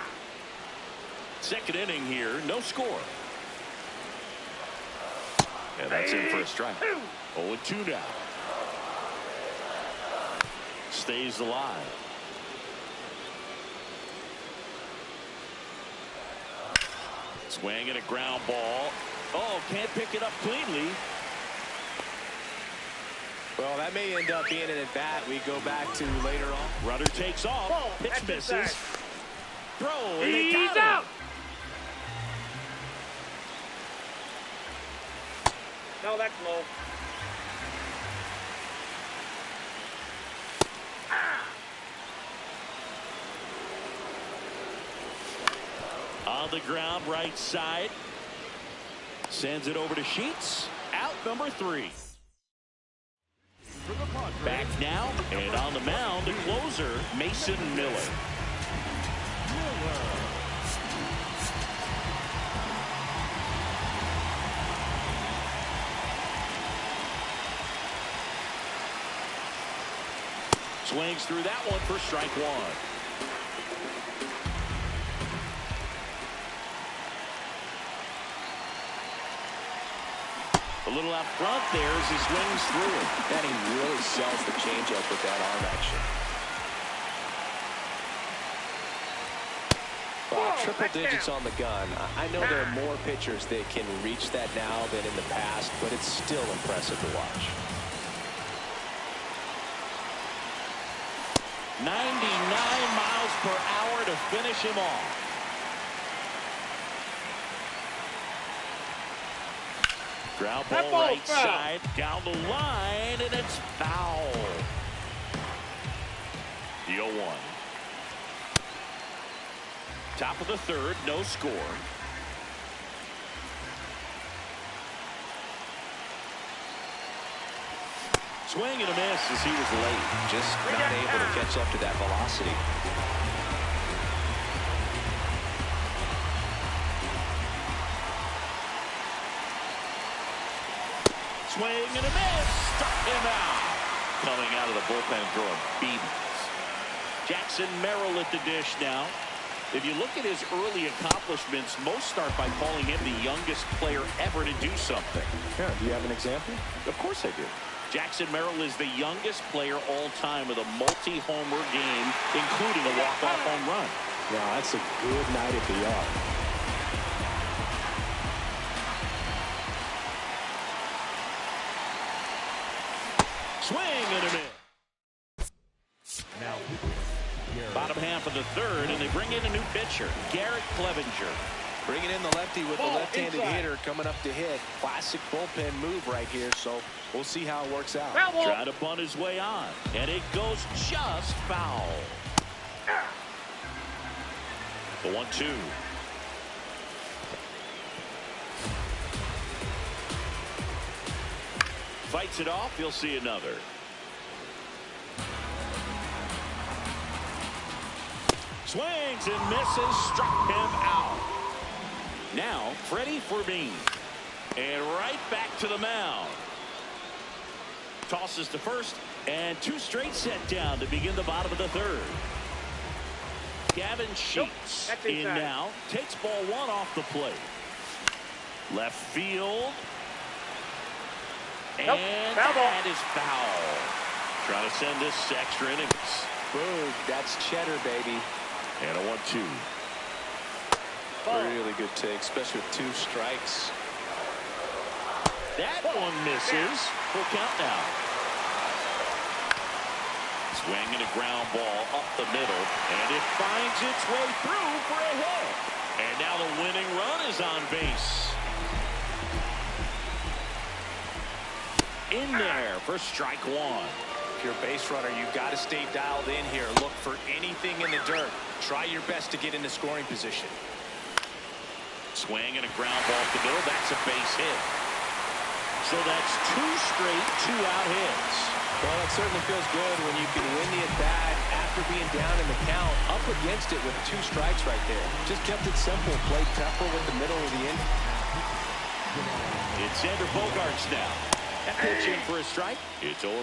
Second inning here, no score. And that's in for a strike. 0-2 now. Stays alive. Swing and a ground ball. Oh, can't pick it up cleanly. Well, that may end up being an at-bat we go back to later on. Runner takes off. Ball. Pitch That's misses. inside. Throw, and they He's got out. him. No, that's low. On the ground, right side. Sends it over to Sheets. Out number 3. Back now, and on the mound, the closer, Mason Miller. Swings through that one for strike 1. A little out front there as he swings through it. And he really sells the changeup with that arm action. Well, triple digits on the gun. I know there are more pitchers that can reach that now than in the past, but it's still impressive to watch. 99 miles per hour to finish him off. Ground ball right side, down the line, and it's foul. The 0-1. Top of the third, no score. Swing and a miss as he was late. Just not able to catch up to that velocity. Swing and a miss. Struck him out. Coming out of the bullpen throwing beatings. Jackson Merrill at the dish now. If you look at his early accomplishments, most start by calling him the youngest player ever to do something. Yeah, do you have an example? Of course I do. Jackson Merrill is the youngest player all time with a multi-homer game, including a walk-off home run. Yeah, that's a good night at the yard. Swing and a miss. Now, Bottom half of the third, and they bring in a new pitcher, Garrett Clevenger. Bringing in the lefty with the left-handed hitter coming up to hit. Classic bullpen move right here, so we'll see how it works out. Trying to bunt his way on, and it goes just foul. The 1-2. Fights it off, you'll see another. Swings and misses, struck him out. Now, Freddie Fermin. And right back to the mound. Tosses to first, and 2 straight set down to begin the bottom of the third. Gavin Sheets in now. Takes ball 1 off the plate. Left field. And that is foul. Trying to send this extra innings. Boom, that's cheddar, baby. And a 1-2. Really good take, especially with 2 strikes. That one misses. Full count now. Swing and a ground ball up the middle, and it finds its way through for a hit. And now the winning run is on base. In there for strike 1. If you're a base runner, you've got to stay dialed in here. Look for anything in the dirt. Try your best to get into scoring position. Swing and a ground ball up the middle. That's a base hit. So that's 2 straight 2-out hits. Well, it certainly feels good when you can win the at-bat after being down in the count, up against it with 2 strikes right there. Just kept it simple, played tougher with the middle of the inning. It's Xander Bogaerts now. That pitch in for a strike. It's 0-1.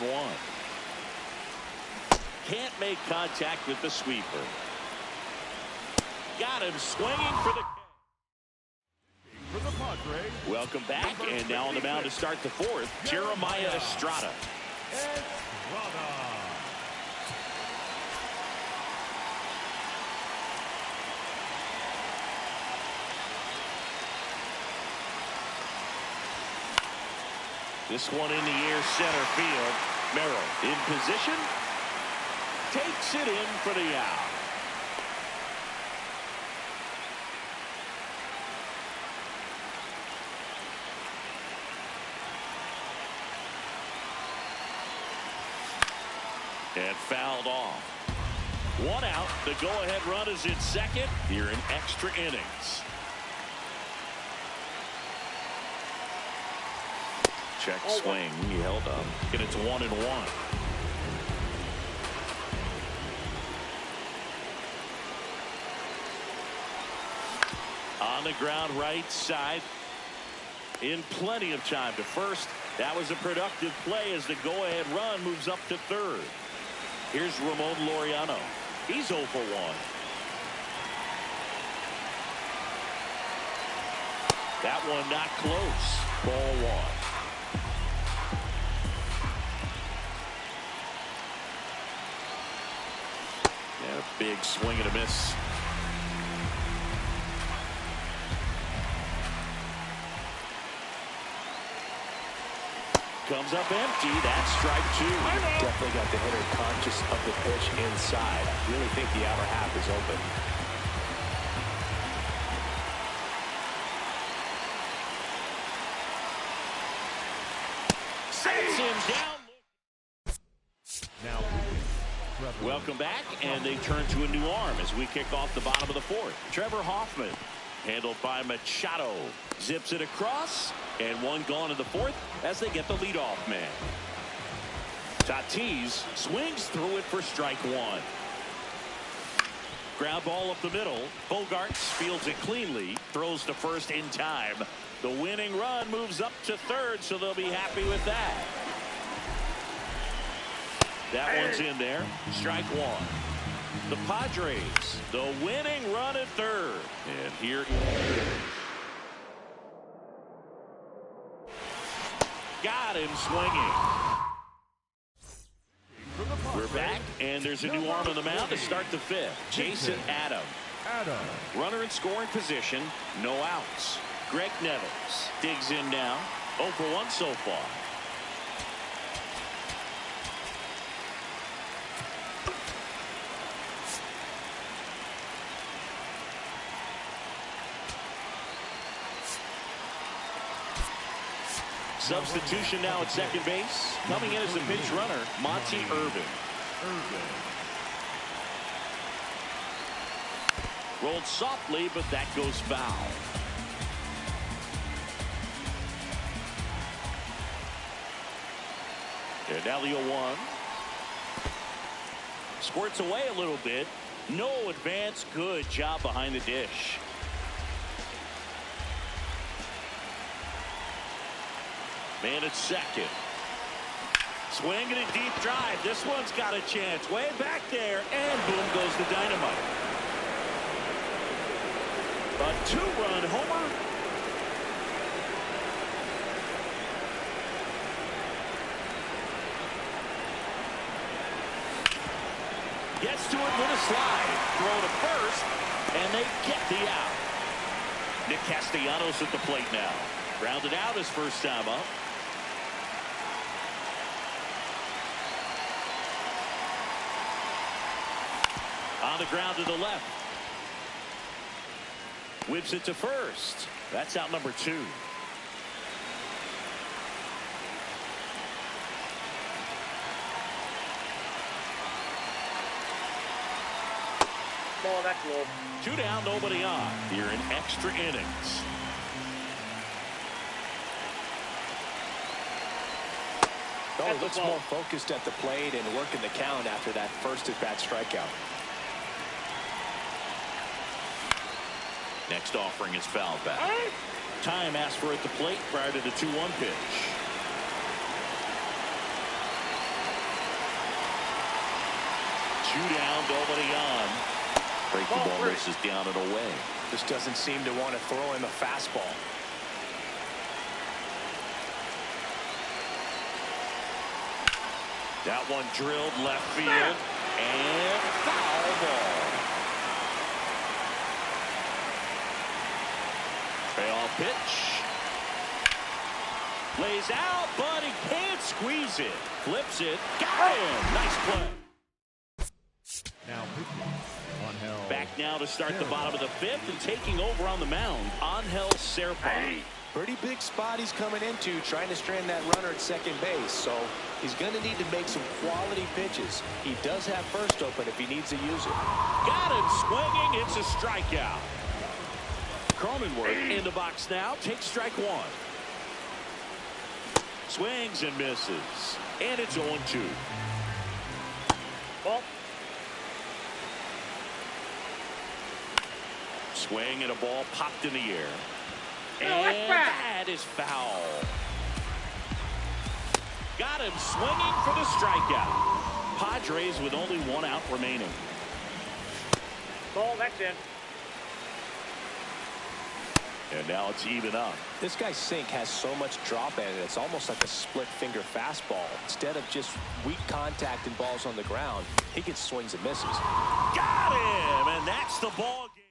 Can't make contact with the sweeper. Got him swinging for the... Welcome back, and now on the mound to start the fourth, Jeremiah Estrada. This one in the air, center field. Merrill in position. Takes it in for the out. And fouled off. One out. The go-ahead run is in second here in extra innings. Check swing. He held up. And it's 1-1. On the ground right side. In plenty of time to first. That was a productive play as the go-ahead run moves up to third. Here's Ramon Laureano. He's 0 for 1. That one not close. Ball 1. Yeah, big swing and a miss. Comes up empty. That's strike 2. Definitely got the hitter conscious of the pitch inside. I really think the outer half is open. Sets him down. Now, Welcome back, and they turn to a new arm as we kick off the bottom of the fourth. Trevor Hoffman, handled by Machado, zips it across, and one gone in the fourth as they get the leadoff man. Tatis swings through it for strike 1. Ground ball up the middle. Bogarts fields it cleanly, throws to first in time. The winning run moves up to third, so they'll be happy with that. That one's in there. Strike 1. The Padres, the winning run at third. And here... Got him swinging. We're back, and there's a new arm on the mound to start the fifth. Jason Adam. Runner in scoring position, no outs. Greg Nettles digs in now. 0 for 1 so far. Substitution now at second base. Coming in as the pinch runner, Monty Irvin. Rolled softly, but that goes foul. And now the 0-1. Squirts away a little bit. No advance. Good job behind the dish. Man at second. Swinging a deep drive. This one's got a chance. Way back there. And boom goes the dynamite. A 2-run homer. Gets to it with a slide. Throw to first. And they get the out. Nick Castellanos at the plate now. Grounded out his first time up. On the ground to the left. Whips it to first. That's out number 2. Ball, that's low. 2 down, nobody on. Here in extra innings. Oh, looks more focused at the plate and working the count after that first at-bat strikeout. Next offering is fouled back. Time asked for at the plate prior to the 2-1 pitch. 2 down, nobody on. Breaking ball misses down and away. Just doesn't seem to want to throw him a fastball. That one drilled left field and foul ball. Payoff pitch. Lays out, but he can't squeeze it. Flips it. Got him. Nice play. Now pitching, Angel. Back now to start the bottom of the 5th and taking over on the mound, Angel Serpa. Pretty big spot he's coming into, trying to strand that runner at second base. So he's going to need to make some quality pitches. He does have first open if he needs to use it. Got him swinging. It's a strikeout. Cronenworth in the box now. Takes strike 1. Swings and misses. And it's 0-2. Ball. Swing and a ball popped in the air. And that is foul. Got him swinging for the strikeout. Padres with only 1 out remaining. Ball, that's in. And now it's even up. This guy's sink has so much drop in it. It's almost like a split finger fastball. Instead of just weak contact and balls on the ground, he gets swings and misses. Got him, and that's the ball game.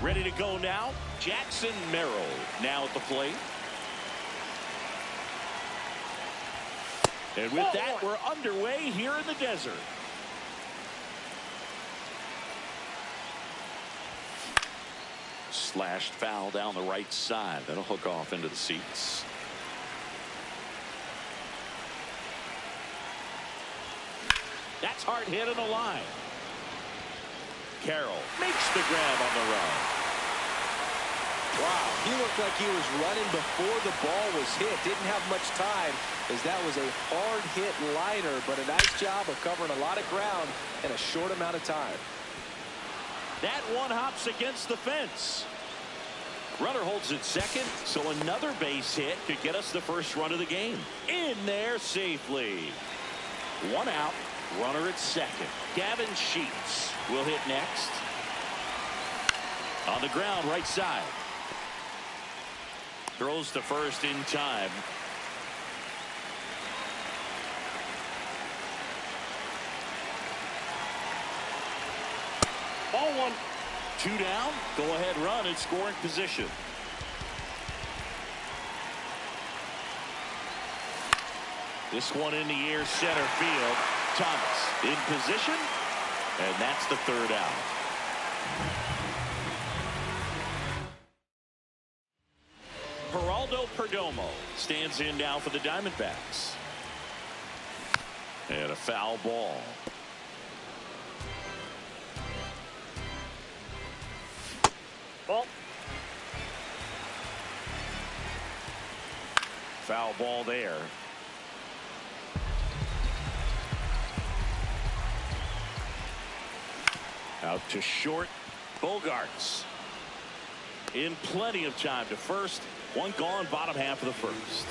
Ready to go now. Jackson Merrill now at the plate. And with that, we're underway here in the desert. Slashed foul down the right side. That'll hook off into the seats. That's hard hit on the line. Carroll makes the grab on the run. Wow, he looked like he was running before the ball was hit. Didn't have much time, as that was a hard hit liner, but a nice job of covering a lot of ground in a short amount of time. That one hops against the fence. Runner holds at second, so another base hit could get us the first run of the game. In there safely. 1 out, runner at second. Gavin Sheets will hit next. On the ground, right side. Throws to first in time. Ball 1. 2 down. Go ahead run in scoring position. This one in the air, center field. Thomas in position, and that's the 3rd out. Perdomo stands in now for the Diamondbacks. And a foul ball. Ball. Foul ball there. Out to short. Bogarts in plenty of time to first. One gone, bottom half of the first.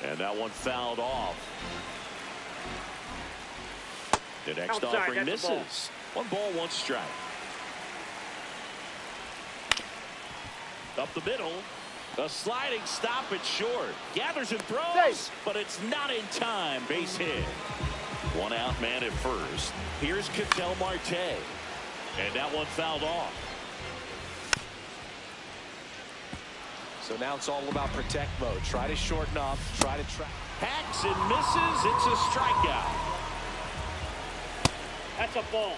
And that one fouled off. The next offering misses. One ball, one strike. Up the middle. A sliding stop at short. Gathers and throws, but it's not in time. Base hit. One out, man at first. Here's Ketel Marte. And that one fouled off. So now it's all about protect mode. Try to shorten up. Try to track. Hacks and misses. It's a strikeout. That's a ball.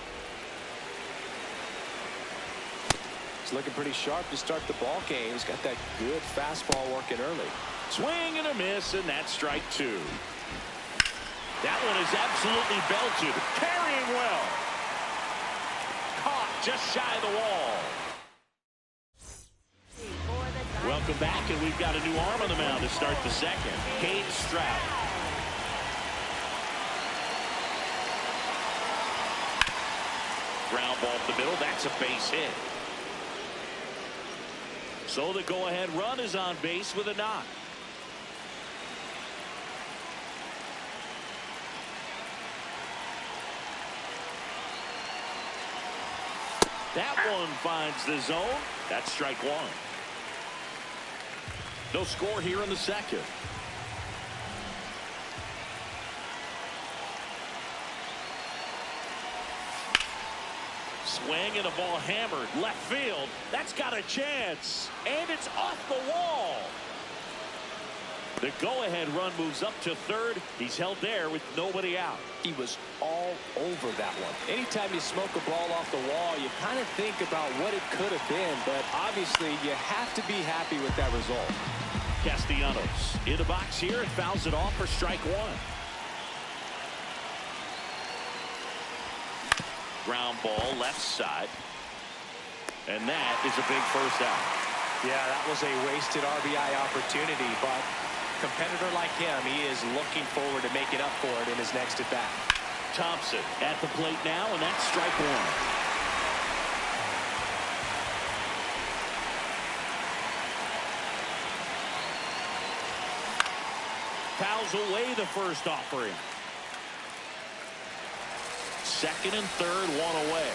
He's looking pretty sharp to start the ball game. He's got that good fastball working early. Swing and a miss, and that's strike two. That one is absolutely belted. Carrying well. Caught just shy of the wall. Welcome back, and we've got a new arm on the mound to start the second. Cade Stroud. Ground ball up the middle. That's a base hit. So the go-ahead run is on base with a knock. That one finds the zone. That's strike one. No score here in the second. Swing and a ball hammered left field. That's got a chance, and it's off the wall. The go-ahead run moves up to third. He's held there with nobody out. He was all over that one. Anytime you smoke a ball off the wall, you kind of think about what it could have been, but obviously you have to be happy with that result. Castellanos in the box here and fouls it off for strike one. Ground ball left side. And that is a big first out. Yeah, that was a wasted RBI opportunity, but competitor like him, he is looking forward to making up for it in his next at bat. Thompson at the plate now, and that's strike one. Fouls away the first offering. Second and third, one away.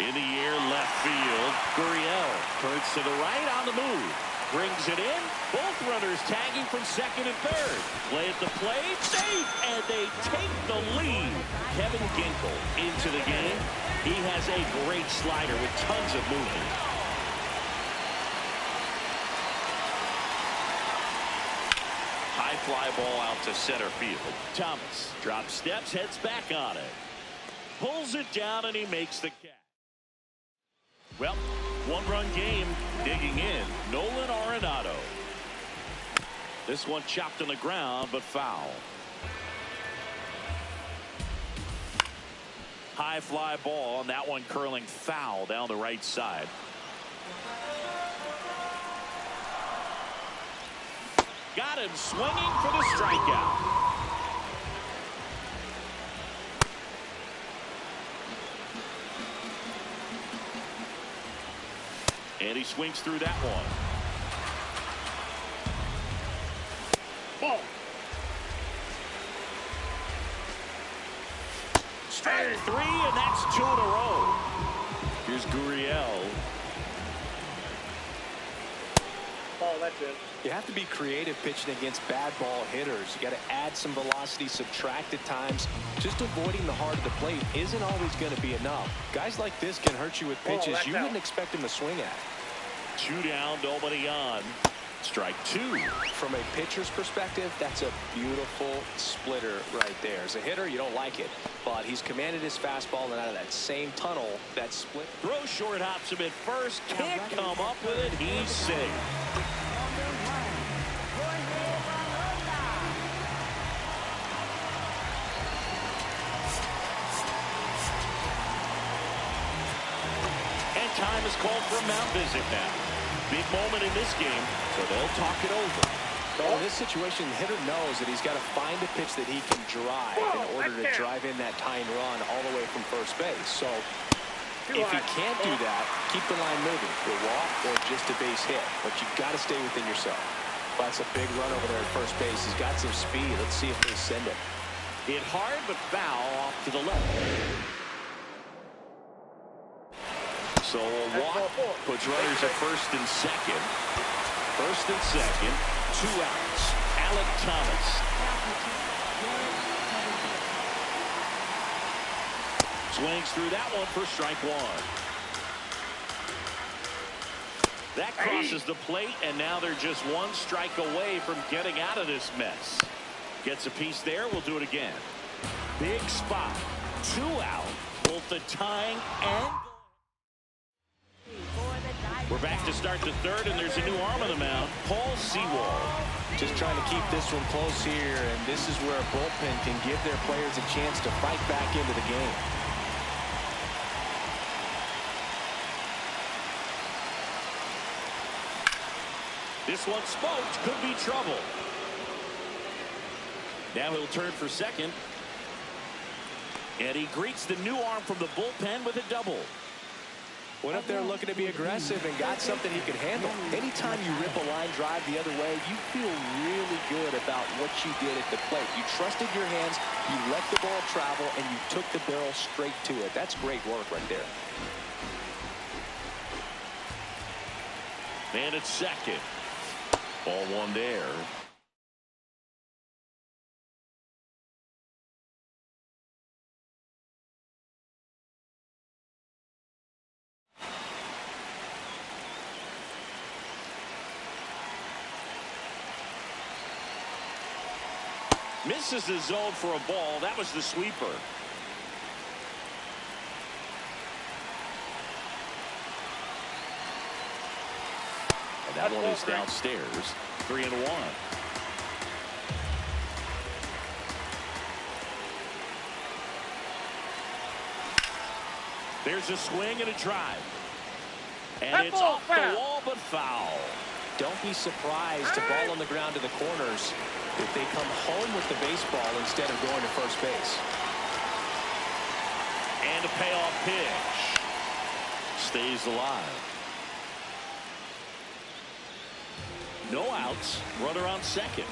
In the air, left field. Gurriel turns to the right on the move. Brings it in. Both runners tagging from second and third. Play at the plate. Safe. And they take the lead. Kevin Ginkel into the game. He has a great slider with tons of movement. High fly ball out to center field. Thomas drops steps, heads back on it. Pulls it down, and he makes the catch. Well, one-run game, digging in. Nolan Arenado. This one chopped on the ground, but foul. High fly ball, and that one curling foul down the right side. Got him swinging for the strikeout. And he swings through that one. Ball. Strike three, and that's two in a row. Here's Gurriel. Ball, that's it. You have to be creative pitching against bad ball hitters. You got to add some velocity, subtract at times. Just avoiding the heart of the plate isn't always going to be enough. Guys like this can hurt you with pitches you wouldn't expect him to swing at. Two down, nobody on. Strike two. From a pitcher's perspective, that's a beautiful splitter right there. As a hitter, you don't like it, but he's commanded his fastball, and out of that same tunnel, that split. Throw short, hops him at first. Can't come up with it. He's safe. And time is called for a mound visit now. Big moment in this game, so they'll talk it over. Well, in this situation, the hitter knows that he's got to find a pitch that he can drive in order to drive in that tying run all the way from first base. So if he can't do that, keep the line moving. A walk or just a base hit. But you've got to stay within yourself. That's a big run over there at first base. He's got some speed. Let's see if they send it. Hit hard but foul off to the left. So a walk puts runners at first and second. First and second, 2 outs. Alec Thomas. Swings through that one for strike one. That crosses the plate, and now they're just 1 strike away from getting out of this mess. Gets a piece there. We'll do it again. Big spot. 2 out. Both the tying and... We're back to start the third, and there's a new arm on the mound, Paul Sewald. Just trying to keep this one close here, and this is where a bullpen can give their players a chance to fight back into the game. This one smoked, could be trouble. Now he'll turn for second. And he greets the new arm from the bullpen with a double. Went up there looking to be aggressive and got something he could handle. Anytime you rip a line drive the other way, you feel really good about what you did at the plate. You trusted your hands, you let the ball travel, and you took the barrel straight to it. That's great work right there. Man at second. Ball one there. Misses the zone for a ball. That was the sweeper. And that one is downstairs. 3-1. There's a swing and a drive. And it's off the wall, but foul. Don't be surprised to ball on the ground to the corners if they come home with the baseball instead of going to first base. And a payoff pitch. Stays alive. No outs. Runner on second.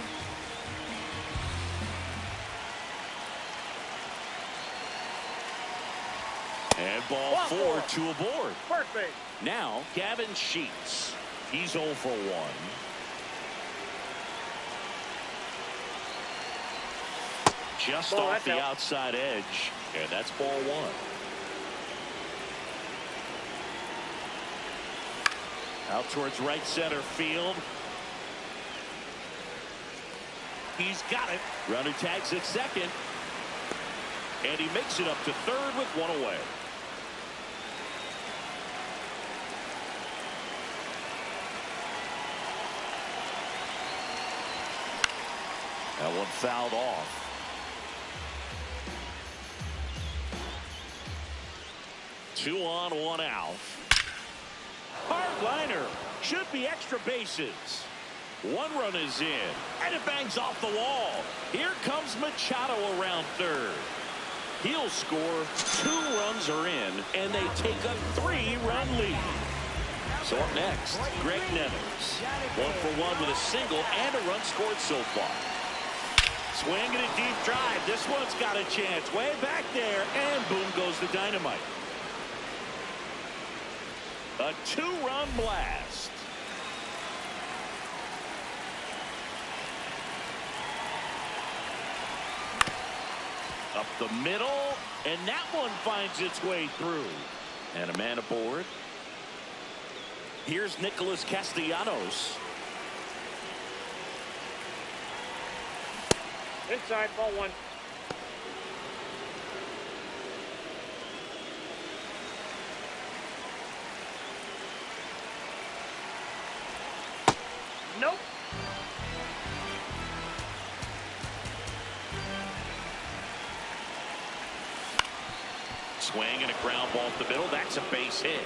And ball 4, 2 aboard. First base. Now, Gavin Sheets. He's 0 for 1. Just off the outside edge, and that's ball 1. Out towards right center field. He's got it. Runner tags at second. And he makes it up to third with 1 away. That one fouled off. Two on, 1 out. Hard liner. Should be extra bases. 1 run is in, and it bangs off the wall. Here comes Machado around third. He'll score. 2 runs are in, and they take a 3-run lead. So up next, Greg Nettles. 1 for 1 with a single and a run scored so far. Swing and a deep drive. This one's got a chance. Way back there, and boom goes the dynamite. A 2-run blast. Up the middle, and that one finds its way through. And a man aboard. Here's Nicholas Castellanos. Inside, ball one. Nope. Swing and a ground ball up the middle. That's a base hit.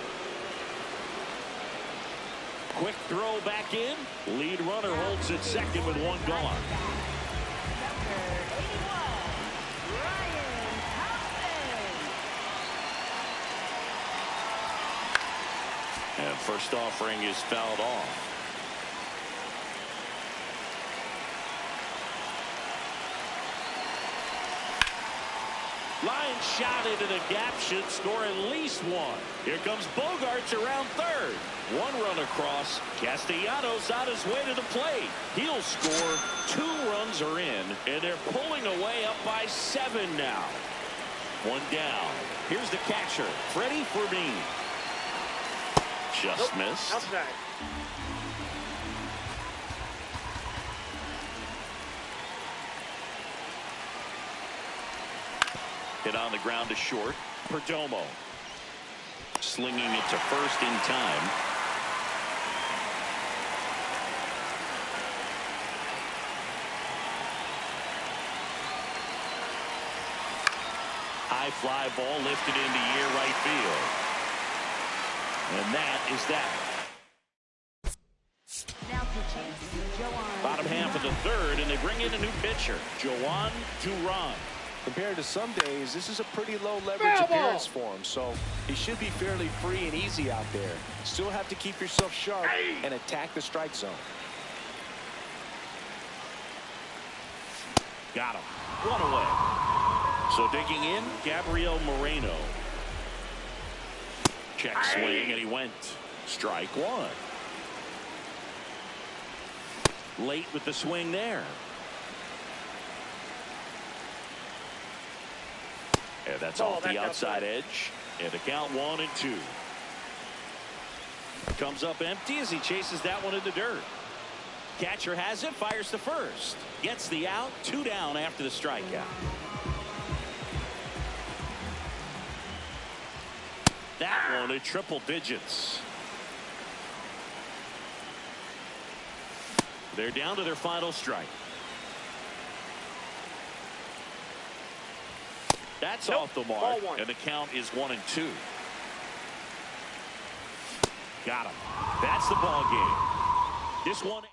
Quick throw back in. Lead runner holds at second with one gone. Number 81, Ryan Thompson. And first offering is fouled off. Line shot into the gap, should score at least one. Here comes Bogarts around third. One run across. Castellanos on his way to the plate. He'll score. 2 runs are in, and they're pulling away up by 7 now. One down. Here's the catcher, Freddie Fermin. Just missed. Outside. Hit on the ground to short. Perdomo slinging it to first in time. High fly ball lifted into air right field. And that is that. Now pitching, Joan. Bottom half of the third, and they bring in a new pitcher, Joan Duran. Compared to some days, this is a pretty low leverage appearance for him, so he should be fairly free and easy out there. Still have to keep yourself sharp and attack the strike zone. Got him. One away. So digging in, Gabriel Moreno. Check swing, and he went. Strike one. Late with the swing there. And that's off the outside edge. And the count 1-2. Comes up empty as he chases that one in the dirt. Catcher has it, fires to first. Gets the out, 2 down after the strikeout. That one at triple digits. They're down to their final strike. That's off the mark, and the count is 1-2. Got him. That's the ball game. This one.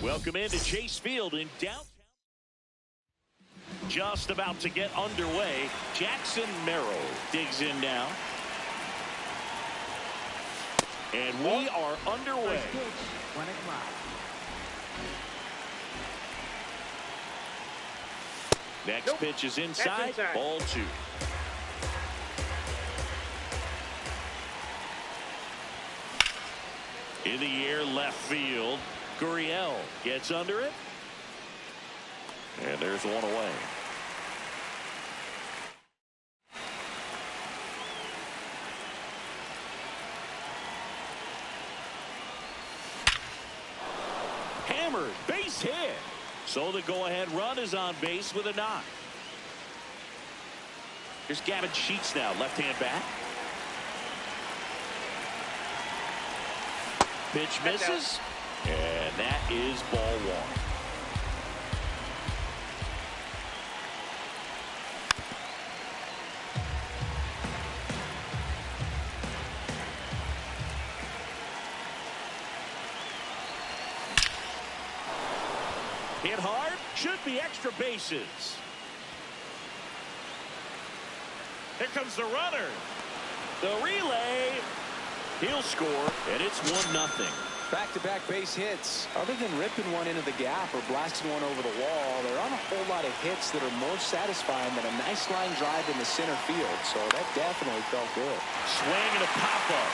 Welcome into Chase Field in downtown. Just about to get underway. Jackson Merrill digs in now. And we are underway. First pitch, 1 o'clock. Next pitch is inside. Ball 2. In the air, left field. Gurriel gets under it. And there's one away. Hammered, base hit. So the go-ahead run is on base with a knock. Here's Gavin Sheets now, left-hand bat. Pitch misses, and that is ball 1. Hit hard, should be extra bases. Here comes the runner. The relay. He'll score, and it's 1-0. Back-to-back base hits. Other than ripping one into the gap or blasting one over the wall, there aren't a whole lot of hits that are more satisfying than a nice line drive in the center field. So that definitely felt good. Swing and a pop-up.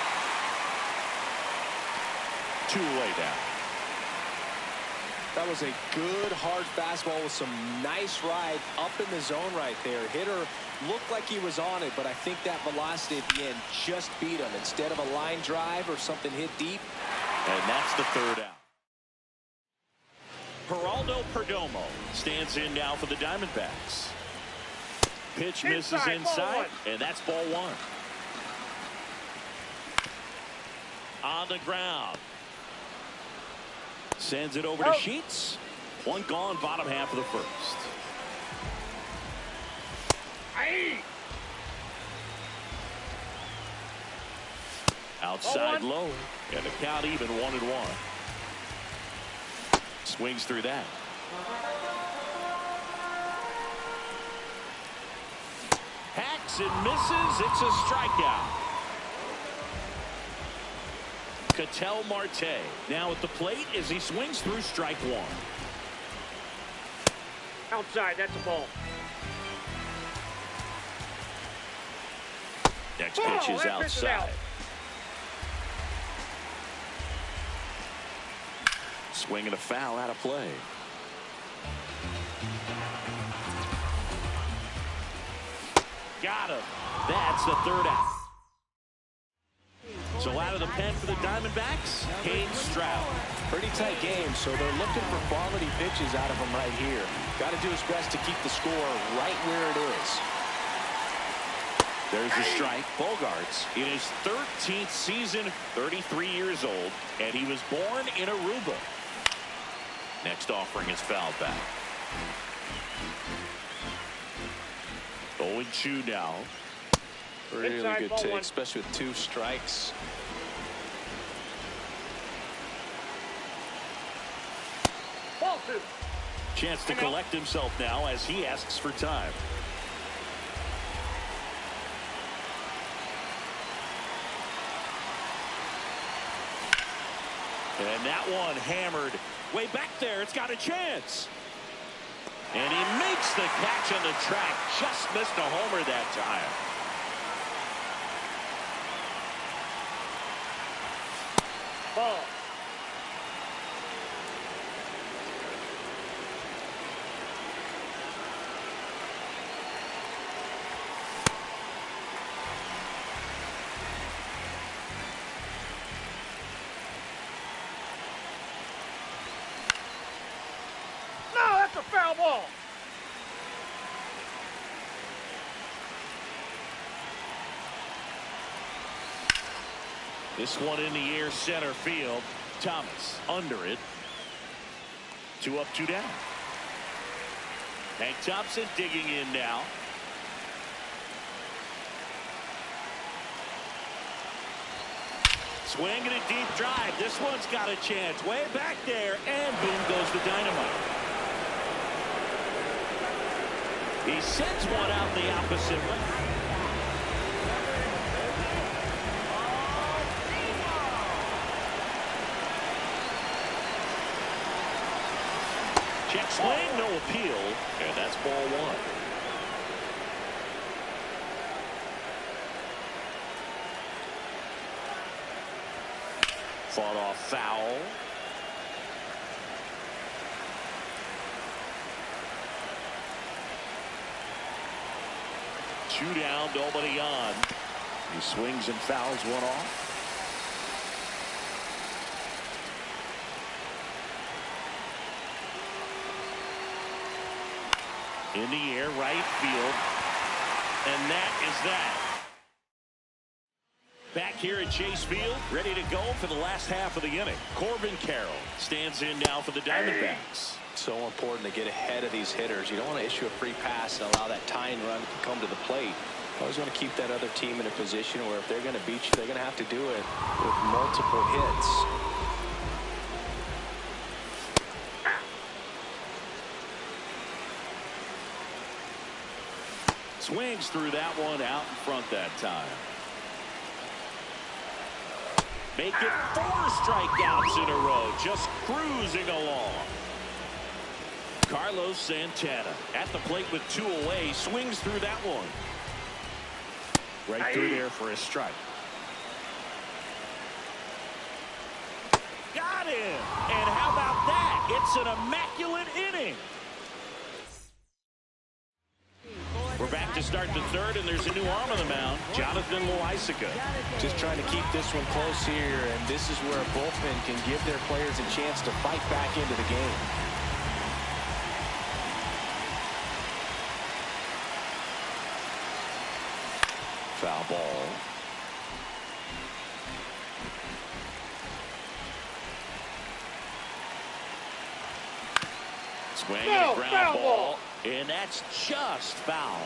2 away now. That was a good, hard fastball with some nice ride up in the zone right there. Hitter looked like he was on it, but I think that velocity at the end just beat him. Instead of a line drive or something hit deep. And that's the 3rd out. Geraldo Perdomo stands in now for the Diamondbacks. Pitch misses inside, and that's ball 1. On the ground. Sends it over to Sheets. 1 gone, bottom half of the 1st. Outside low, and the count even 1-1. Swings through that. Hacks and misses. It's a strikeout. Ketel Marte now at the plate as he swings through strike 1. Outside, that's a ball. Next pitch is outside. Swing and a foul out of play. Got him. That's the 3rd out. So out of the pen for the Diamondbacks, Cade Stroud. Pretty tight game, so they're looking for quality pitches out of him right here. Got to do his best to keep the score right where it is. There's the strike. Bogarts in his 13th season, 33 years old, and he was born in Aruba. Next offering is fouled back. 0-2 now. Really good take, especially with 2 strikes. Ball 2. Chance to collect himself now as he asks for time. And that one hammered way back there. It's got a chance. And he makes the catch on the track. Just missed a homer that time. Ball. No, that's a foul ball. This one in the air, center field. Thomas under it. 2 up, 2 down. Hank Thompson digging in now. Swing and a deep drive. This one's got a chance. Way back there, and boom goes the dynamite. He sends one out the opposite way. Check swing, no appeal, and that's ball one. Fought off foul. Two down, nobody on. He swings and fouls one off. In the air, right field. And that is that. Back here at Chase Field, ready to go for the last half of the inning. Corbin Carroll stands in now for the Diamondbacks. So important to get ahead of these hitters. You don't want to issue a free pass and allow that tying run to come to the plate. You always want to keep that other team in a position where if they're going to beat you, they're going to have to do it with multiple hits. Swings through that one out in front that time. Make it 4 strikeouts in a row, just cruising along. Carlos Santana at the plate with 2 away, swings through that one. Right through there for a strike. Got him! And how about that? It's an immaculate inning. We're back to start the third, and there's a new arm on the mound, Jonathan Loaisiga. Just trying to keep this one close here, and this is where both men can give their players a chance to fight back into the game. Foul ball. Swing and a ground ball. And that's just foul.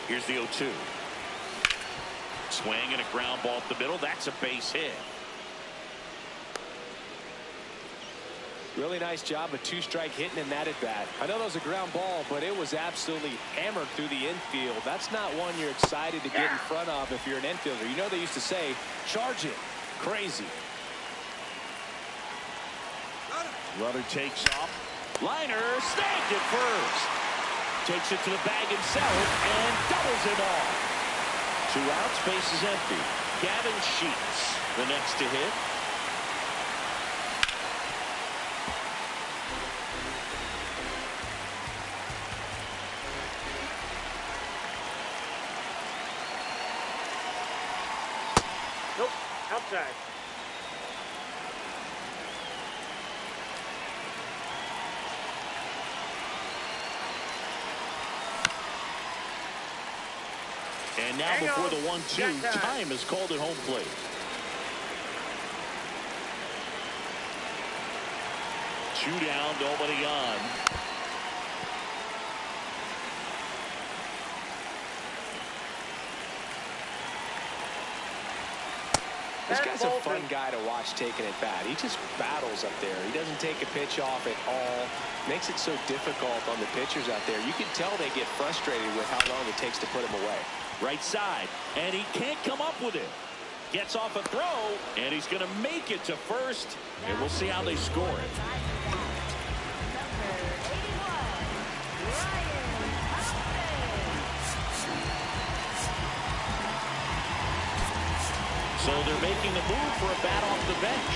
Here's the 0-2. Swing and a ground ball up the middle. That's a base hit. Really nice job of 2-strike hitting in that at bat. I know that was a ground ball, but it was absolutely hammered through the infield. That's not one you're excited to get in front of if you're an infielder. You know they used to say, charge it. Crazy. Runner takes off. Liner snagged it first. Takes it to the bag himself and doubles it off. 2 outs, base is empty. Gavin Sheets, the next to hit. Nope, outside. And now before the 1-2, time is called at home plate. Two down, nobody on. This guy's a fun guy to watch taking at bat. He just battles up there. He doesn't take a pitch off at all. Makes it so difficult on the pitchers out there. You can tell they get frustrated with how long it takes to put him away. Right side, and he can't come up with it. Gets off a throw, and he's going to make it to first, and we'll see how they score it. So they're making a move for a bat off the bench.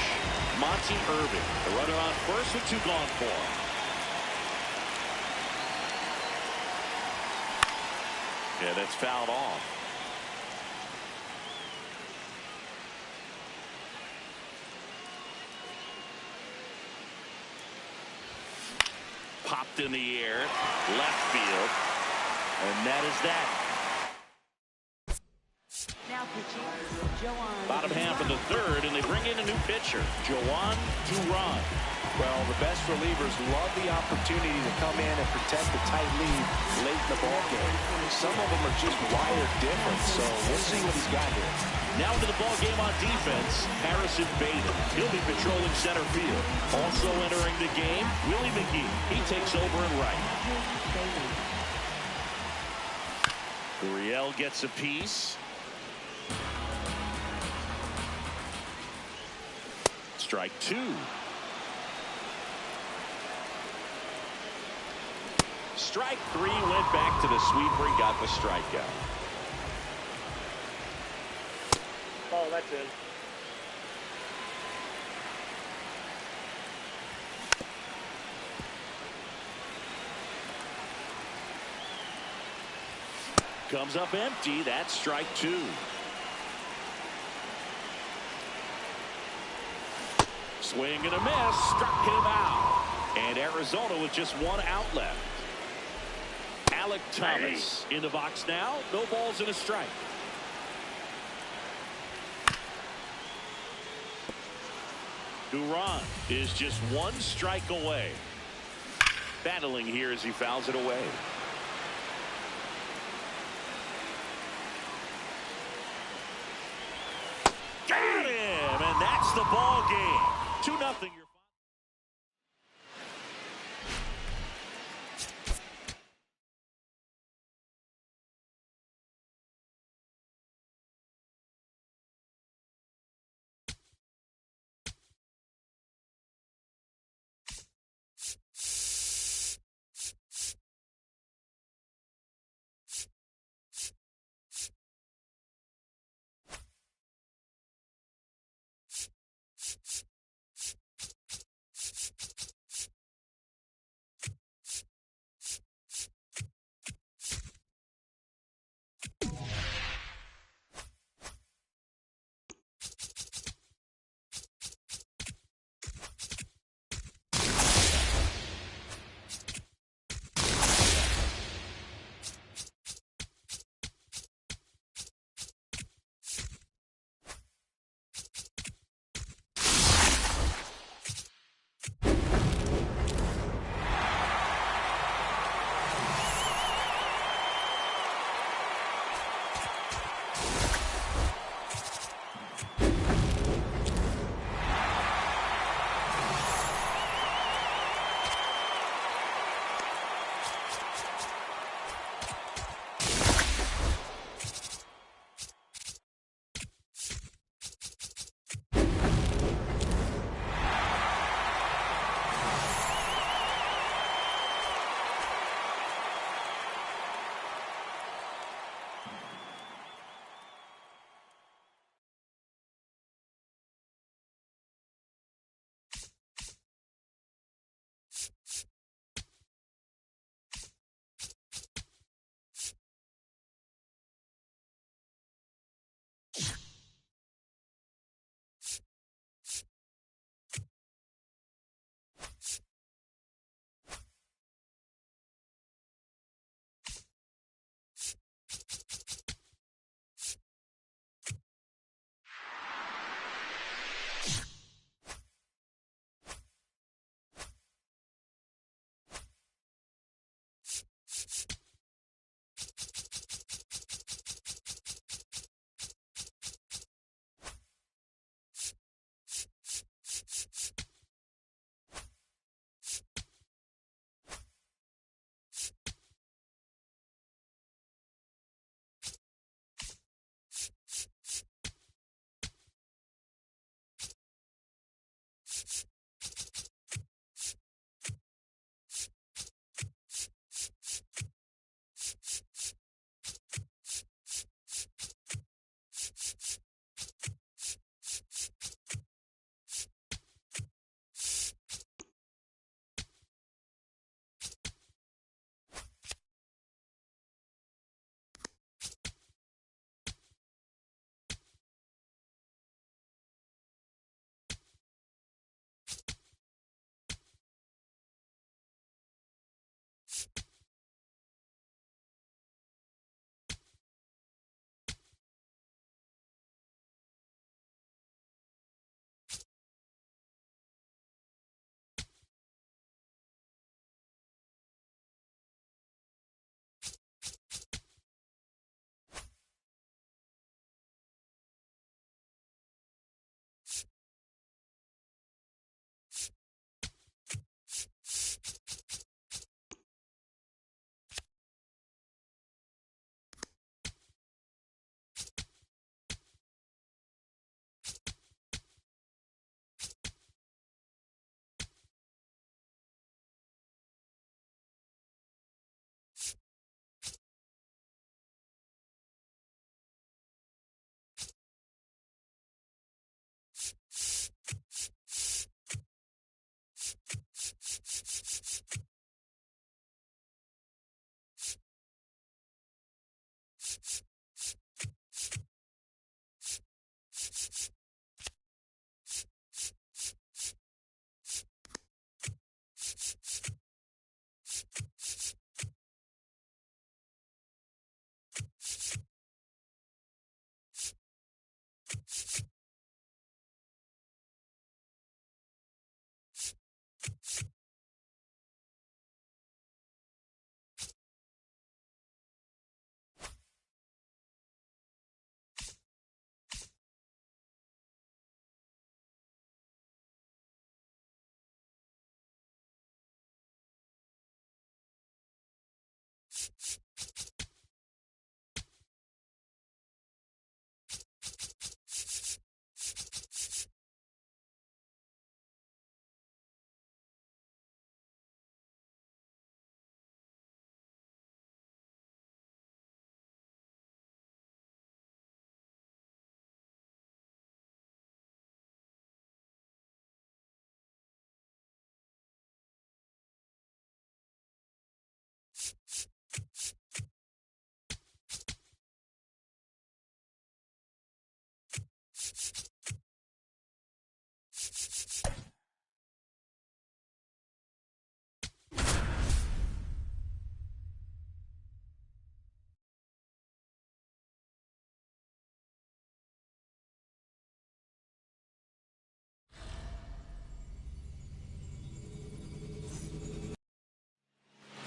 Monty Irvin, the runner on first with 2 gone for him. Yeah, that's fouled off. Popped in the air, left field, and that is that. Now pitching, Joan. Bottom half of the third, and they bring in a new pitcher, Joan Duran. Well, the best relievers love the opportunity to come in and protect the tight lead late in the ballgame. Some of them are just wired different, so we'll see what he's got here. Now into the ballgame on defense, Harrison Bader. He'll be patrolling center field. Also entering the game, Willie McGee. He takes over in right. Gurriel gets a piece. Strike 2. Strike three, went back to the sweeper and got the strikeout. Oh, that's in. Comes up empty. That's strike two. Swing and a miss. Struck him out. And Arizona with just one out left. Alec Thomas in the box now. No balls and a strike. Duran is just one strike away. Battling here as he fouls it away. Got him, and that's the ball game. 2-0.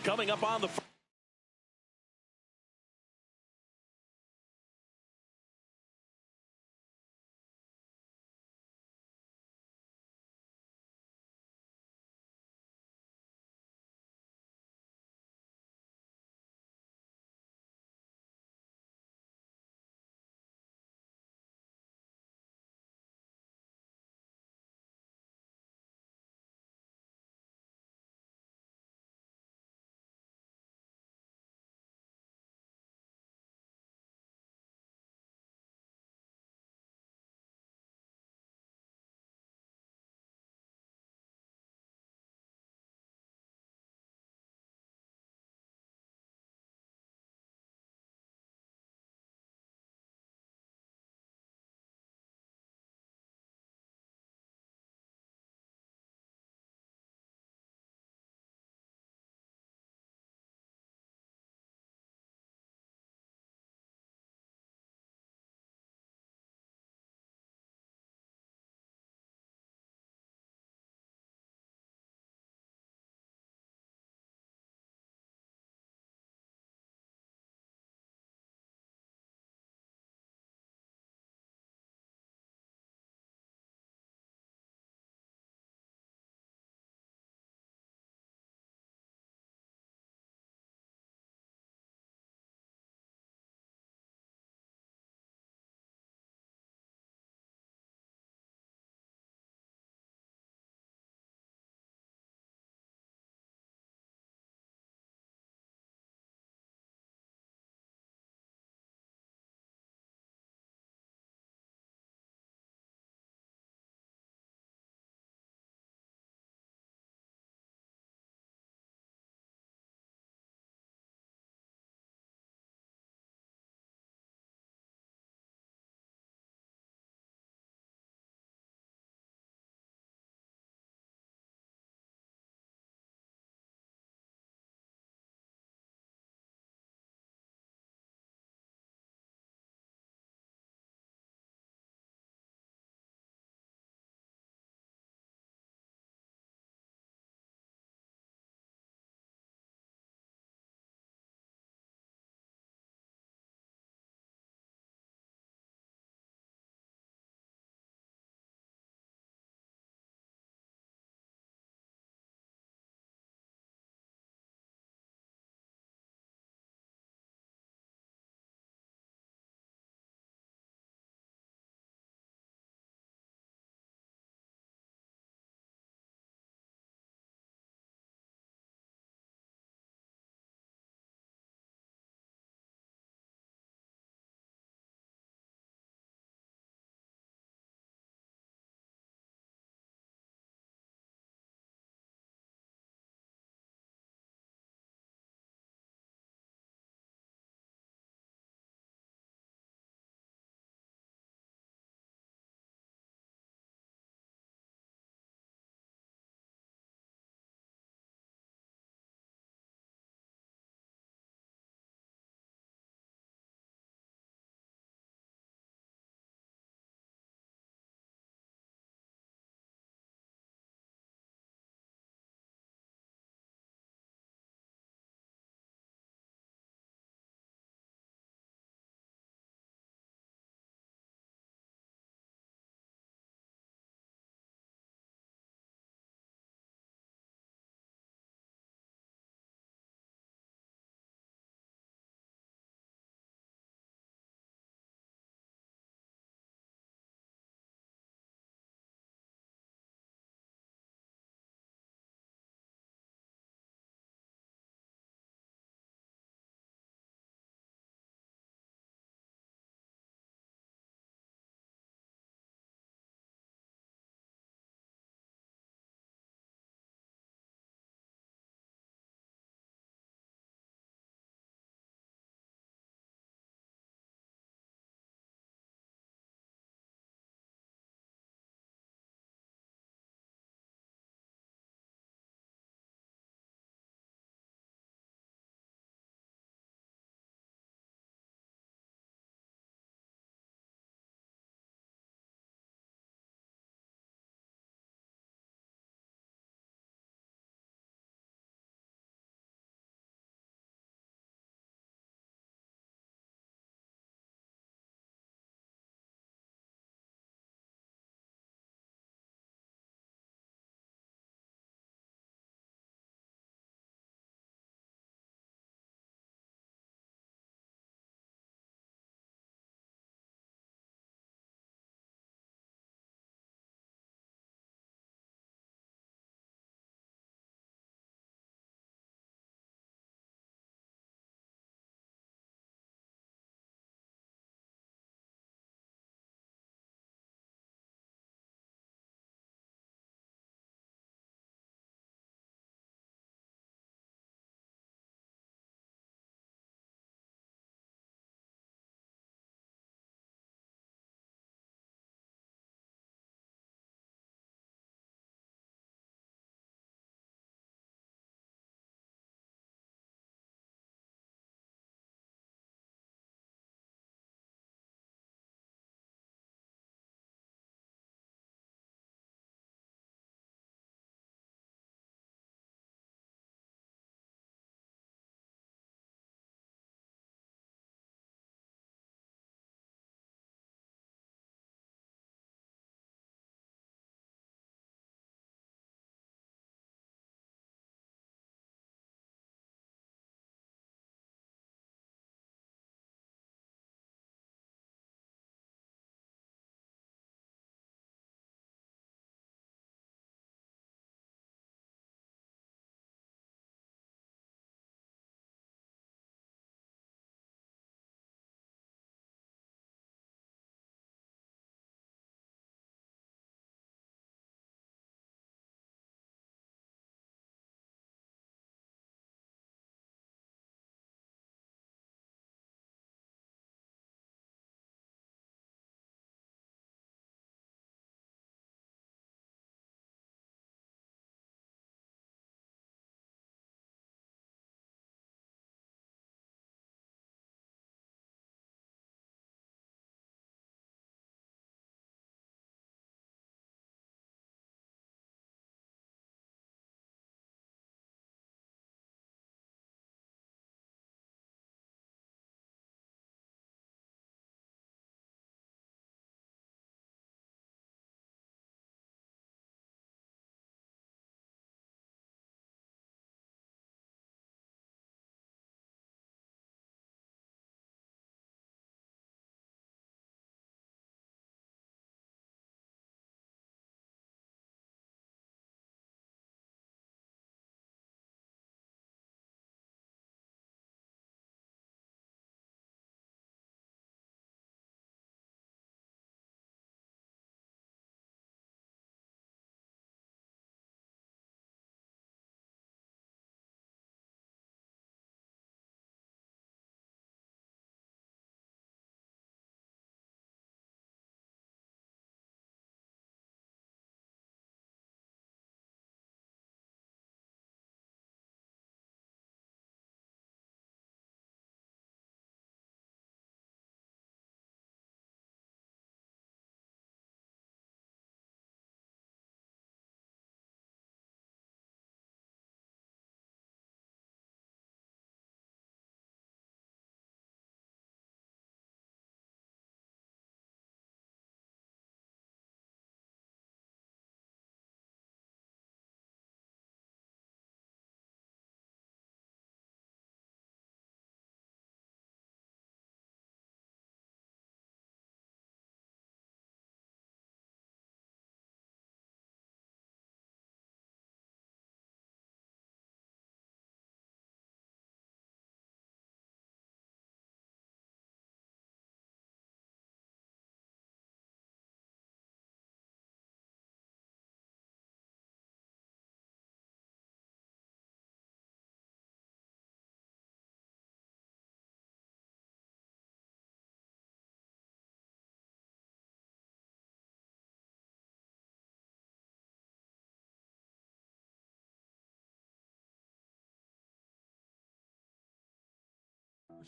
coming up on the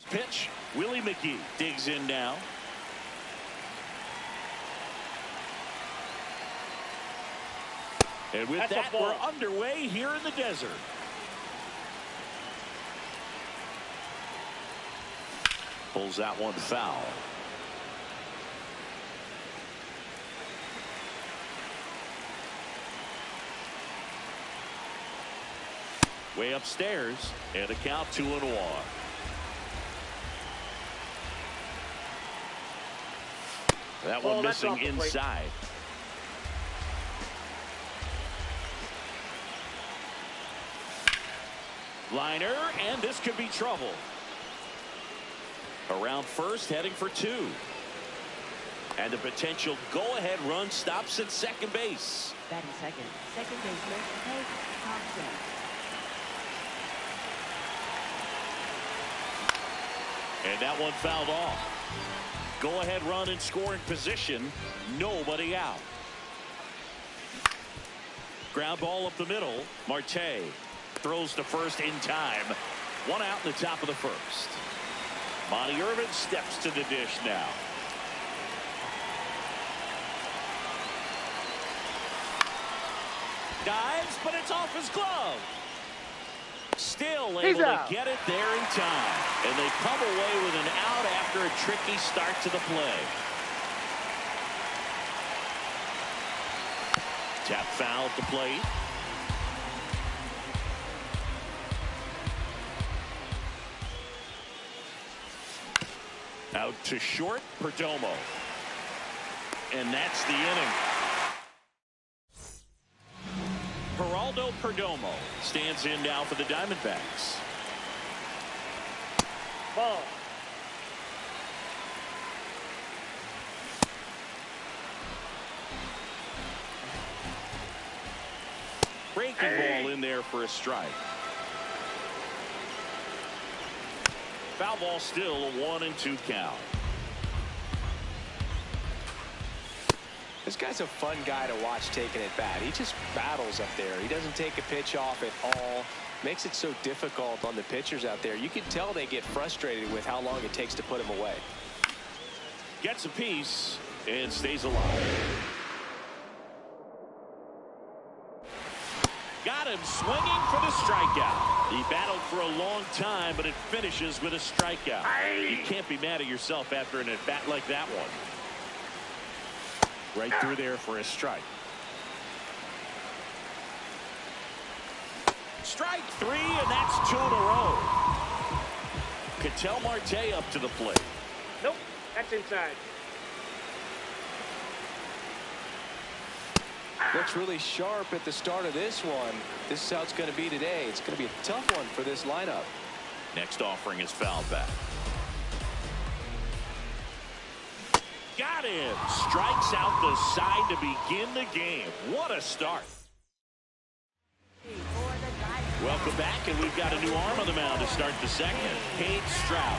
Pitch. Willie McGee digs in now. And with that, we're underway here in the desert. Pulls that one foul. Way upstairs, and a count 2-1. That one missing inside. Liner, and this could be trouble. Around first, heading for 2. And the potential go-ahead run stops at second base. Batting second. Second baseman, Hank Thompson. And that one fouled off. Go-ahead run in scoring position. Nobody out. Ground ball up the middle. Marte throws to first in time. One out in the top of the first. Monty Irvin steps to the dish now. Dives, but it's off his glove. Still able to get it there in time. And they come away with an out after a tricky start to the play. Tap foul at the plate. Out to short, Perdomo. And that's the inning. Geraldo Perdomo stands in now for the Diamondbacks. Ball. Breaking ball in there for a strike. Foul ball still, a 1-2 count. This guy's a fun guy to watch taking at bat. He just battles up there. He doesn't take a pitch off at all. Makes it so difficult on the pitchers out there. You can tell they get frustrated with how long it takes to put him away. Gets a piece and stays alive. Got him swinging for the strikeout. He battled for a long time, but it finishes with a strikeout. You can't be mad at yourself after an at-bat like that one. Right through there for a strike. Strike 3, and that's 2 in a row. Ketel Marte up to the plate. Nope, that's inside. Looks really sharp at the start of this one. This is how it's going to be today. It's going to be a tough one for this lineup. Next offering is fouled back. Got him. Strikes out the side to begin the game. What a start. Welcome back, and we've got a new arm on the mound to start the second. Paige Stroud.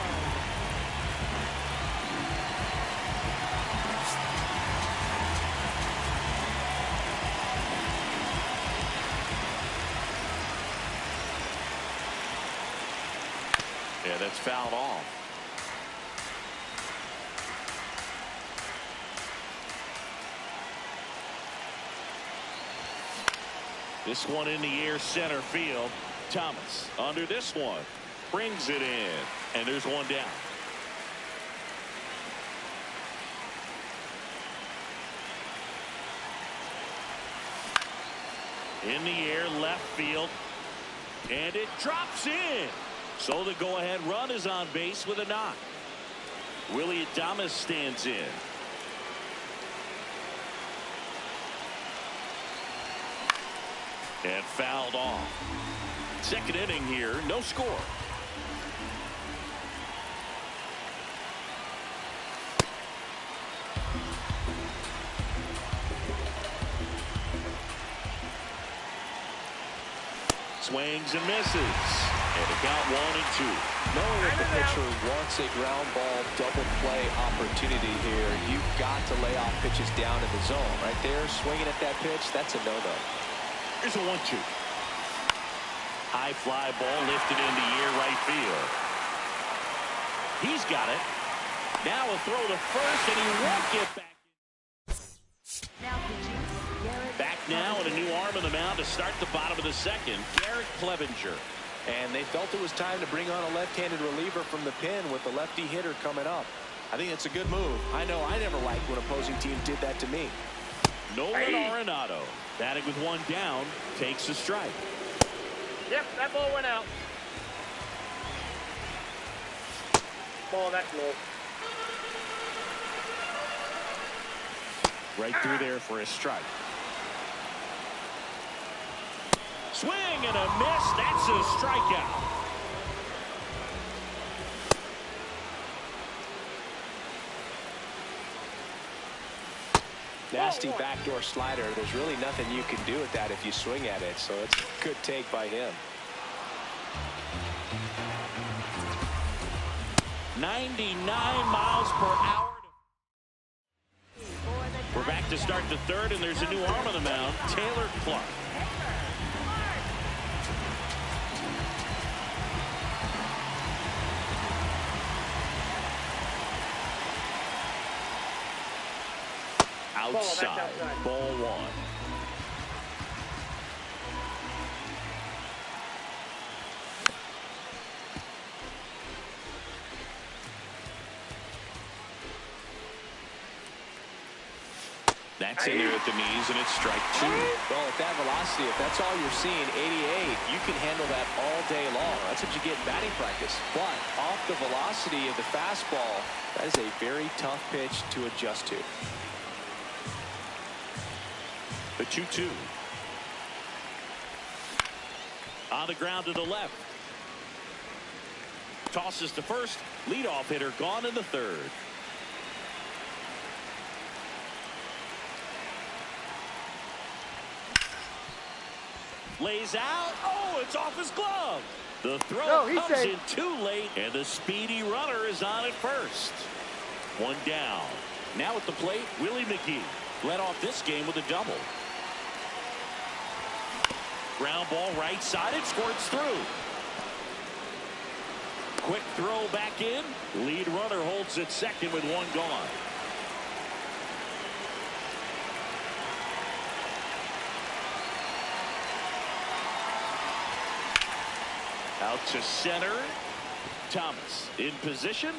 Yeah, that's fouled off. This one in the air center field. Thomas under this one. Brings it in. And there's one down. In the air left field. And it drops in. So the go-ahead run is on base with a knock. Willie Adames stands in. And fouled off. Second inning here, no score. Swings and misses. And a count 1-2. Knowing that the pitcher wants a ground ball double play opportunity here, you've got to lay off pitches down in the zone. Right there, swinging at that pitch, that's a no-no. Here's a 1-2. High fly ball lifted into air right field. He's got it. Now a throw to first, and he won't get back. Now pitching, Garrett. Back now and a new arm on the mound to start the bottom of the second. Garrett Clevenger. And they felt it was time to bring on a left-handed reliever from the pen with the lefty hitter coming up. I think it's a good move. I know I never liked when opposing teams did that to me. Nolan Arenado, batting with one down, takes a strike. Yep, that ball went out. Ball, that's low. Right through there for a strike. Swing and a miss. That's a strikeout. Nasty backdoor slider. There's really nothing you can do with that if you swing at it. So it's a good take by him. 99 miles per hour. We're back to start the third, and there's a new arm on the mound, Taylor Clark. Outside, ball one. That's in there at the knees, and it's strike two. Well, at that velocity, if that's all you're seeing, 88, you can handle that all day long. That's what you get in batting practice. But off the velocity of the fastball, that is a very tough pitch to adjust to. The 2-2. On the ground to the left. Tosses to first. Leadoff hitter gone in the third. Lays out. Oh, it's off his glove. The throw comes in too late, and the speedy runner is on at first. One down. Now at the plate, Willie McGee led off this game with a double. Ground ball right side. It squirts through. Quick throw back in. Lead runner holds at second with one gone. Out to center. Thomas in position.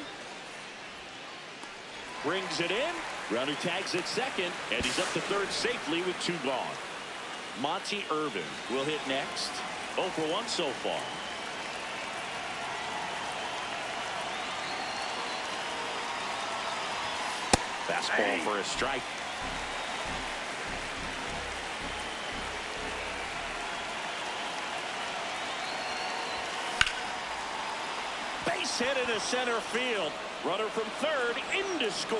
Brings it in. Runner tags at second, and he's up to third safely with two gone. Monty Irvin will hit next. 0 for 1 so far. Fastball for a strike. Base hit into center field. Runner from third in to score.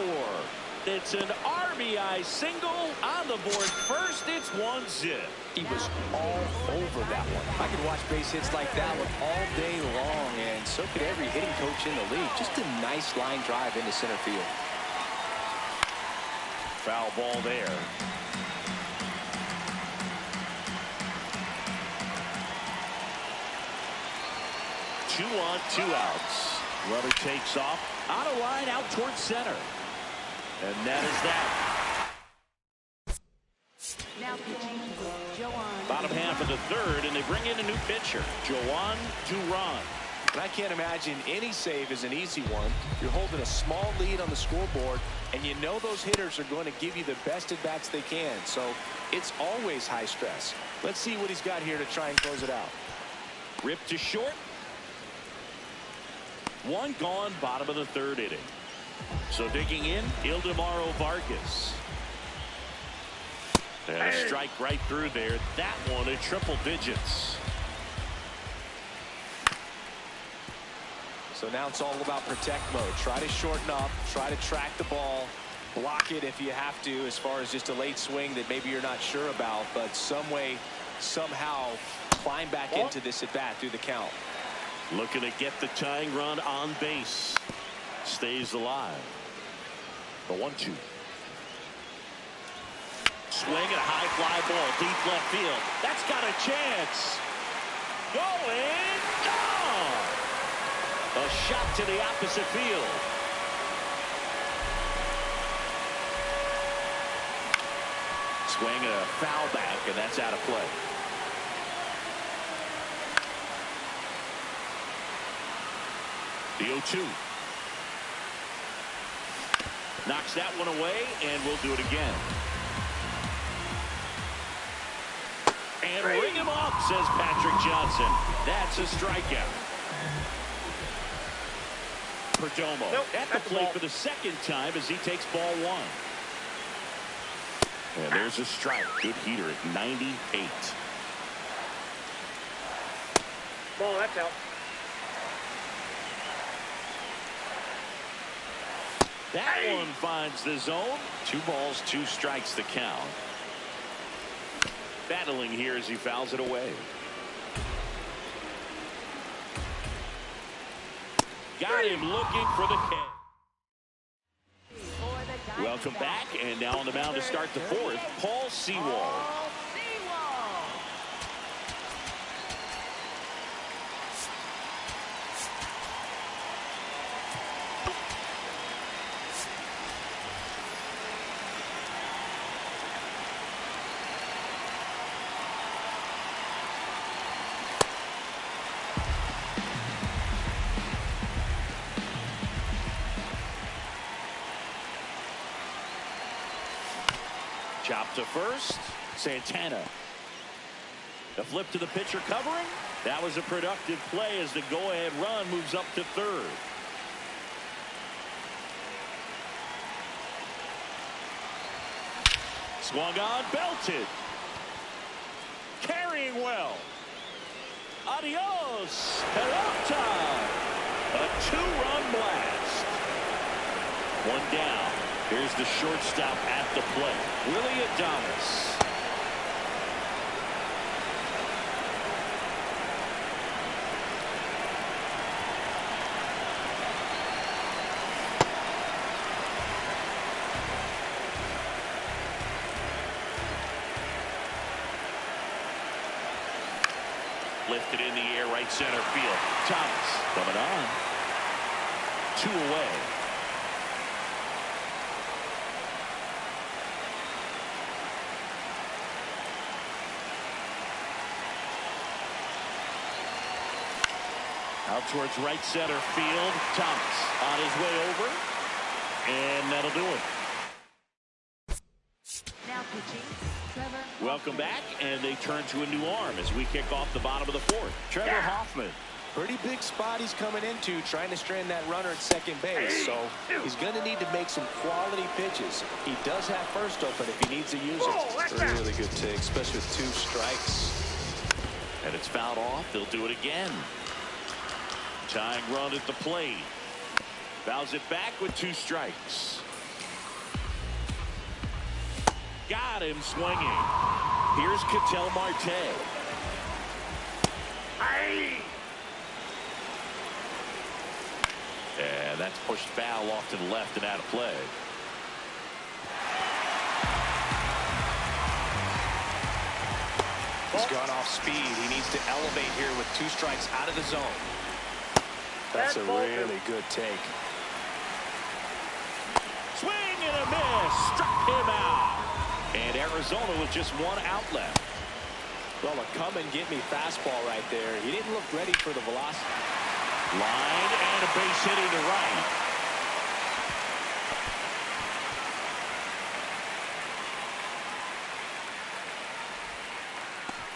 It's an RBI single on the board first. It's 1-0. He was all over that one. I could watch base hits like that one all day long, and so could every hitting coach in the league. Just a nice line drive into center field. Foul ball there. Two on, two outs. Runner takes off. On a line out towards center. And that is that. Now pitching, Joan. Bottom half of the third, and they bring in a new pitcher, Joan Duran. And I can't imagine any save is an easy one. You're holding a small lead on the scoreboard, and you know those hitters are going to give you the best at-bats they can. So it's always high stress. Let's see what he's got here to try and close it out. Ripped to short. One gone, bottom of the third inning. So digging in, Ildemaro Vargas. And a strike right through there. That one at triple digits. So now it's all about protect mode. Try to shorten up, try to track the ball, block it if you have to, as far as just a late swing that maybe you're not sure about, but some way, somehow climb back into this at bat through the count. Looking to get the tying run on base. Stays alive. The 1-2. Swing and a high fly ball deep left field. That's got a chance. Going gone. A shot to the opposite field. Swing and a foul back, and that's out of play. The 0-2. Knocks that one away, and we'll do it again. And ring him up, says Patrick Johnson. That's a strikeout. Perdomo at the plate for the second time as he takes ball one. And there's a strike. Good heater at 98. Ball, that's out. That one finds the zone. 2 balls, 2 strikes to count. Battling here as he fouls it away. Got him looking for the catch. Welcome back, and now on the mound to start the 4th, Paul Sewald. Chop to first. Santana. The flip to the pitcher covering. That was a productive play as the go-ahead run moves up to third. Swung on, belted. Carrying well. Adios. Pelota. A 2-run blast. 1 down. Here's the shortstop at the plate, Willie Adames. Lifted in the air, right center field. Thomas coming on. 2 away. Out towards right center field. Thomas on his way over. And that'll do it. Now pitching, Trevor. Welcome back, and they turn to a new arm as we kick off the bottom of the 4th. Trevor Hoffman. Pretty big spot he's coming into, trying to strand that runner at second base. So he's going to need to make some quality pitches. He does have first open if he needs to use it. Really good take, especially with 2 strikes. And it's fouled off. They'll do it again. Tying run at the plate. Fouls it back with 2 strikes. Got him swinging. Here's Ketel Marte. And that's pushed foul off to the left and out of play. He's gone off speed. He needs to elevate here with 2 strikes out of the zone. That's a really good take. Swing and a miss. Struck him out. And Arizona with just 1 out left. Well, a come and get me fastball right there. He didn't look ready for the velocity. Line and a base hitting to right.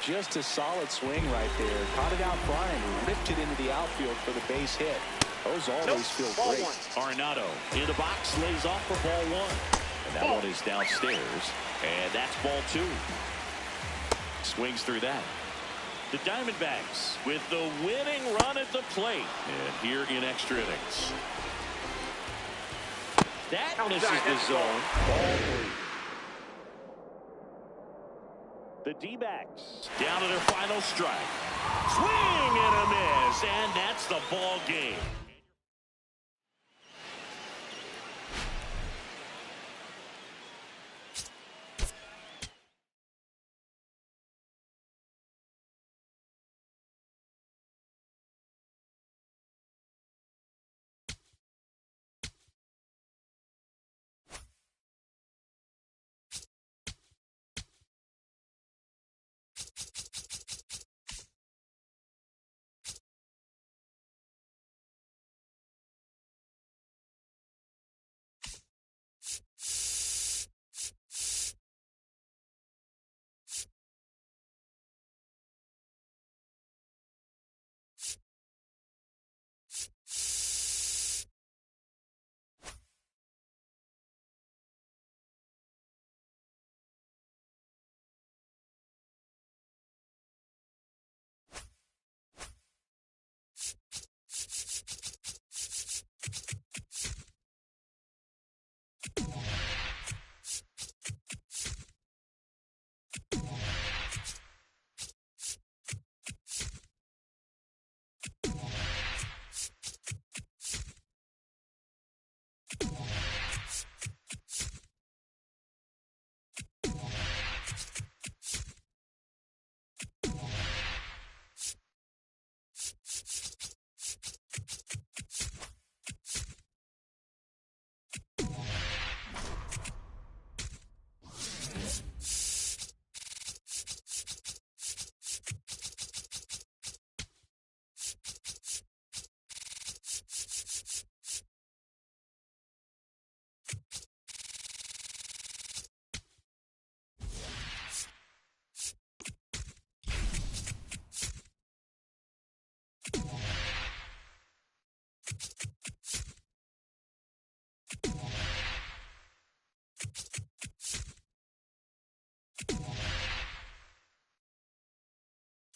Just a solid swing right there. Caught it out flying. Ripped it into the outfield for the base hit. Those always feel great. Arenado in the box, lays off for ball 1. And that one is downstairs. And that's ball 2. Swings through that. The Diamondbacks with the winning run at the plate. And here in extra innings. That misses the zone. Ball 3. The D-backs down to their final strike. Swing and a miss. And that's the ball game.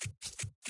you